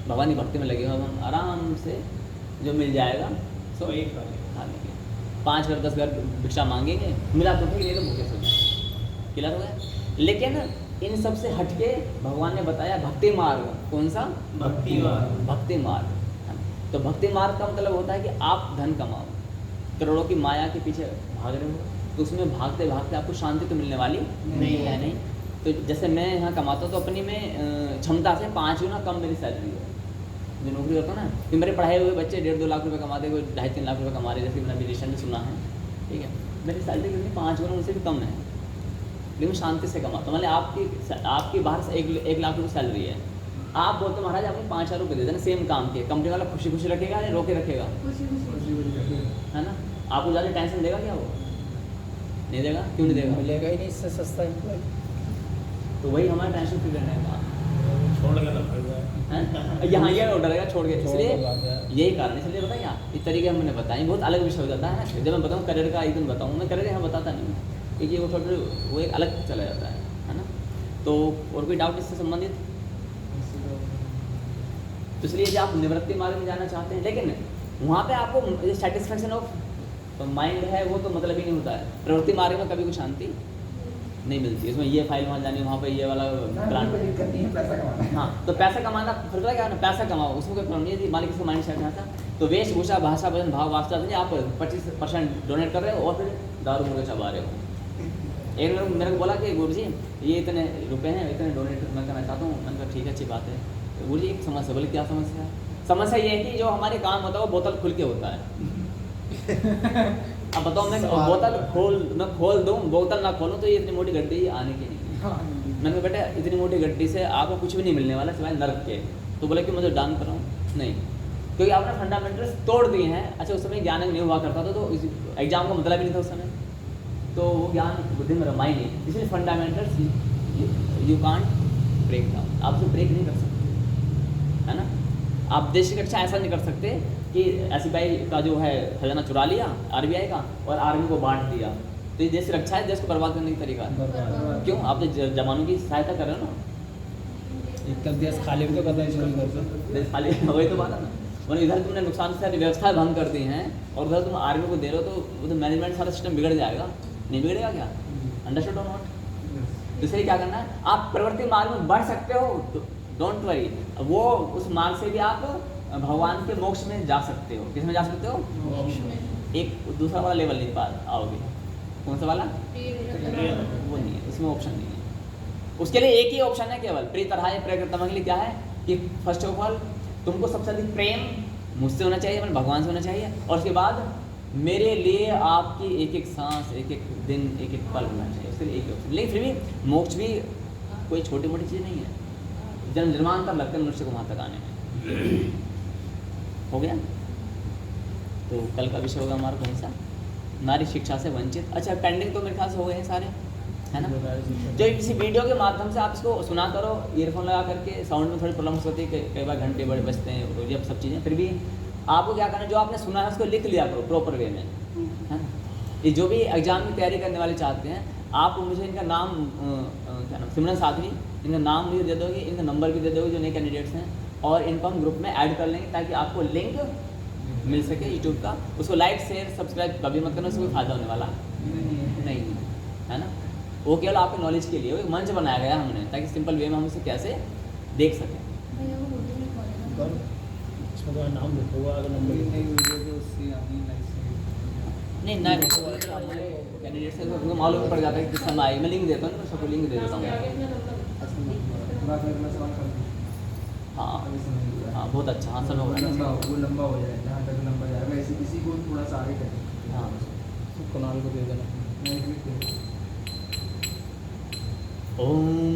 भगवान की भक्ति में लगे हुए, हम आराम से जो मिल जाएगा सो एक खा लेंगे। 5 घर 10 घर भिक्षा मांगेंगे, मिला तो ठीक, नहीं तो भूखे सो जाएंगे। क्लियर हो गया? लेकिन इन सब से हटके भगवान ने बताया भक्ति मार्ग। कौन सा? भक्ति मार्ग। भक्ति मार्ग। तो भक्ति मार्ग का मतलब होता है कि आप धन कमाओ, करोड़ों की माया के पीछे भाग रहे हो, तो उसमें भागते भागते आपको शांति तो मिलने वाली नहीं है। नहीं तो जैसे मैं यहाँ कमाता हूँ तो अपनी में क्षमता से 5 गुना कम मेरी सैलरी है जो नौकरी करता हूँ ना। कि मेरे पढ़ाए हुए बच्चे 1.5-2 लाख रुपए कमाते, कोई 2.5-3 लाख रुपए कमा रहे, जैसे मैंने अभी रिसेंटली सुना है। ठीक है, मेरी सैलरी कितनी 5 गुना उनसे भी कम है, लेकिन शांति से कमाता हूँ। मतलब आपकी बाहर से 1 लाख रुपये सैलरी है, आप बोलते महाराज आपने 5,000 रुपये दे देना सेम काम के, कंपनी वाला खुशी खुशी रखेगा या रोके रखेगा? है ना? आपको ज़्यादा टेंशन देगा क्या? वो नहीं देगा। क्यों नहीं देगा? मिलेगा ही नहीं इससे सस्ता एम्प्लॉय। तो वही हमारा टेंशन फ्री रहने का छोड़ के ना पड़ जाए। यहाँ ये ऑर्डर रहेगा छोड़ के। इसलिए छोड़ के यही कारण, इसलिए बताइए आप इस तरीके हमने बताया, बहुत अलग विषय हो जाता है ना। जब मैं बताऊँ करियर का एक दिन बताऊँ, मैं करियर यहाँ बताता नहीं हूँ क्योंकि वो थोड़ा वो एक अलग चला जाता है ना। तो और कोई डाउट इससे संबंधित? तो इसलिए जब आप निवृत्ति मार्ग में जाना चाहते हैं, लेकिन वहाँ पे आपको सेटिस्फेक्शन ऑफ माइंड है वो तो मतलब ही नहीं होता है। प्रवृत्ति मार्ग में कभी कुछ शांति नहीं मिलती, इसमें ये फाइल वहाँ जानी, वहाँ पे ये वाला ब्रांड। दिक्कत नहीं है, पैसा कमाना। हाँ, तो पैसा कमाना फिर पता क्या है ना, पैसा कमाओ, उसमें कोई प्रॉब्लम नहीं है। मालिक इसका माइंड सेट था तो वेशभूषा भाषा भजन भाव वास्ता नहीं, आप 25% डोनेट कर रहे हो और फिर दारू मुर्गे चबा रहे हो। एक लोग मेरे को बोला कि गुरु जी ये इतने रुपए हैं, इतने डोनेट मैं करना चाहता हूँ। मैंने कहा ठीक है, अच्छी बात है। तो गुरु जी एक समस्या, बोले क्या समस्या है? समस्या ये है कि जो हमारे काम होता है वो बोतल खुल के होता है। अब बताओ मैं खोल दूँ, बोतल ना खोलूँ तो ये इतनी मोटी गड्डी आने की नहीं। मैंने कहा बेटा इतनी मोटी गड्डी से आपको कुछ भी नहीं मिलने वाला सिवाय नर्क के। तो बोले कि मुझे दान कराऊँ? नहीं, क्योंकि आपने फंडामेंटल्स तोड़ दिए हैं। अच्छा, उस समय ज्ञान नहीं हुआ करता था तो एग्जाम का मतलब ही नहीं था उस समय, तो वो ज्ञान बुद्धि में रमा ही नहीं। इसलिए fundamentals you can't break down, आप उसे ब्रेक नहीं कर सकते, है ना। आप देश की रक्षा ऐसा नहीं कर सकते कि SBI का जो है खजाना चुरा लिया RBI का और आर्मी को बांट दिया, तो ये देश की रक्षा है, देश को बर्बाद करने का तरीका है। क्यों? आप तो जवानों की सहायता कर रहे हो ना। एक तक देश खाली भी तो करता है चोरी करते। देश खाली वही तो बात है ना। और इधर तुमने नुकसान से सारी व्यवस्था भंग कर दी हैं और उधर तुम आर्मी को दे रहे हो, तो वो तो मैनेजमेंट सारा सिस्टम बिगड़ जाएगा। नहीं बिगड़ेगा क्या? अंडरस्टूड और नॉट? इसलिए क्या करना है, आप प्रवृत्ति मार्ग में बढ़ सकते हो, डोंट वरी। वो उस मार्ग से भी आप भगवान के मोक्ष में जा सकते हो। किस में जा सकते हो? मोक्ष में। एक दूसरा वाला लेवल नहीं पार आओगे। कौन सा वाला? प्रिय वो नहीं है, उसमें ऑप्शन नहीं है। उसके लिए एक ही ऑप्शन है केवल, प्रीतरहाय प्रकृतम के लिए क्या है कि फर्स्ट ऑफ ऑल तुमको सबसे अधिक प्रेम मुझसे होना चाहिए, मतलब भगवान से होना चाहिए, और उसके बाद मेरे लिए आपकी एक एक सांस, एक एक दिन, एक एक पल होना चाहिए। उसके लिए एक ही ऑप्शन। लेकिन फिर भी मोक्ष भी कोई छोटी मोटी चीज़ नहीं है। जन्म जन्मांतर लगता है मनुष्य को वहाँ तक आने में। हो गया? तो कल का विषय होगा हमारा कौन सा? नारी शिक्षा से वंचित। अच्छा, पेंडिंग तो मेरे ख्याल से हो गए हैं सारे। है ना। जो इसी वीडियो के माध्यम से आप इसको सुना करो, ईयरफोन लगा करके, साउंड में थोड़ी प्रॉब्लम्स होती है, कई बार घंटे बड़े बजते हैं, ये सब चीज़ें, फिर भी आपको क्या करना है, जो आपने सुना है उसको लिख लिया करो प्रॉपर वे में, है ना। ये जो भी एग्जाम की तैयारी करने वाले चाहते हैं, आप मुझे इनका नाम क्या नाम, सिमरन साथवी, इनका नाम भी दे दोगे, इनका नंबर भी दे दोगे जो नए कैंडिडेट्स हैं, और इनको हम ग्रुप में ऐड कर लेंगे ताकि आपको लिंक मिल सके यूट्यूब का। उसको लाइक शेयर सब्सक्राइब कभी मत करना, उससे कोई फायदा होने वाला नहीं, है ना। वो केवल आपके नॉलेज के लिए, वो एक मंच बनाया गया हमने ताकि सिंपल वे में हम उसे कैसे देख सकें। भैया वो बोलते हैं कॉलेज में। इसमें तो नाम लिखोगा, अगर नंबर नई नई वीडियो जो उससे आनी लाइक नहीं ना, हमारे कैंडिडेट से उनको मालूम पड़ जाता है कि किस समय आई। मैं लिंक देता हूँ, सबको लिंक दे देता हूँ। थोड़ा सा मैं सवाल कर दूँ, हाँ अभी समझ नहीं रहा। हाँ, बहुत अच्छा, हाँ समय हो रहा है। वो लंबा हो जाए, जहाँ तक लंबा जाएगा वैसे इसी को थोड़ा सा आगे करें। हाँ, कुणाल को दे देना। मैं एक मिनट ओम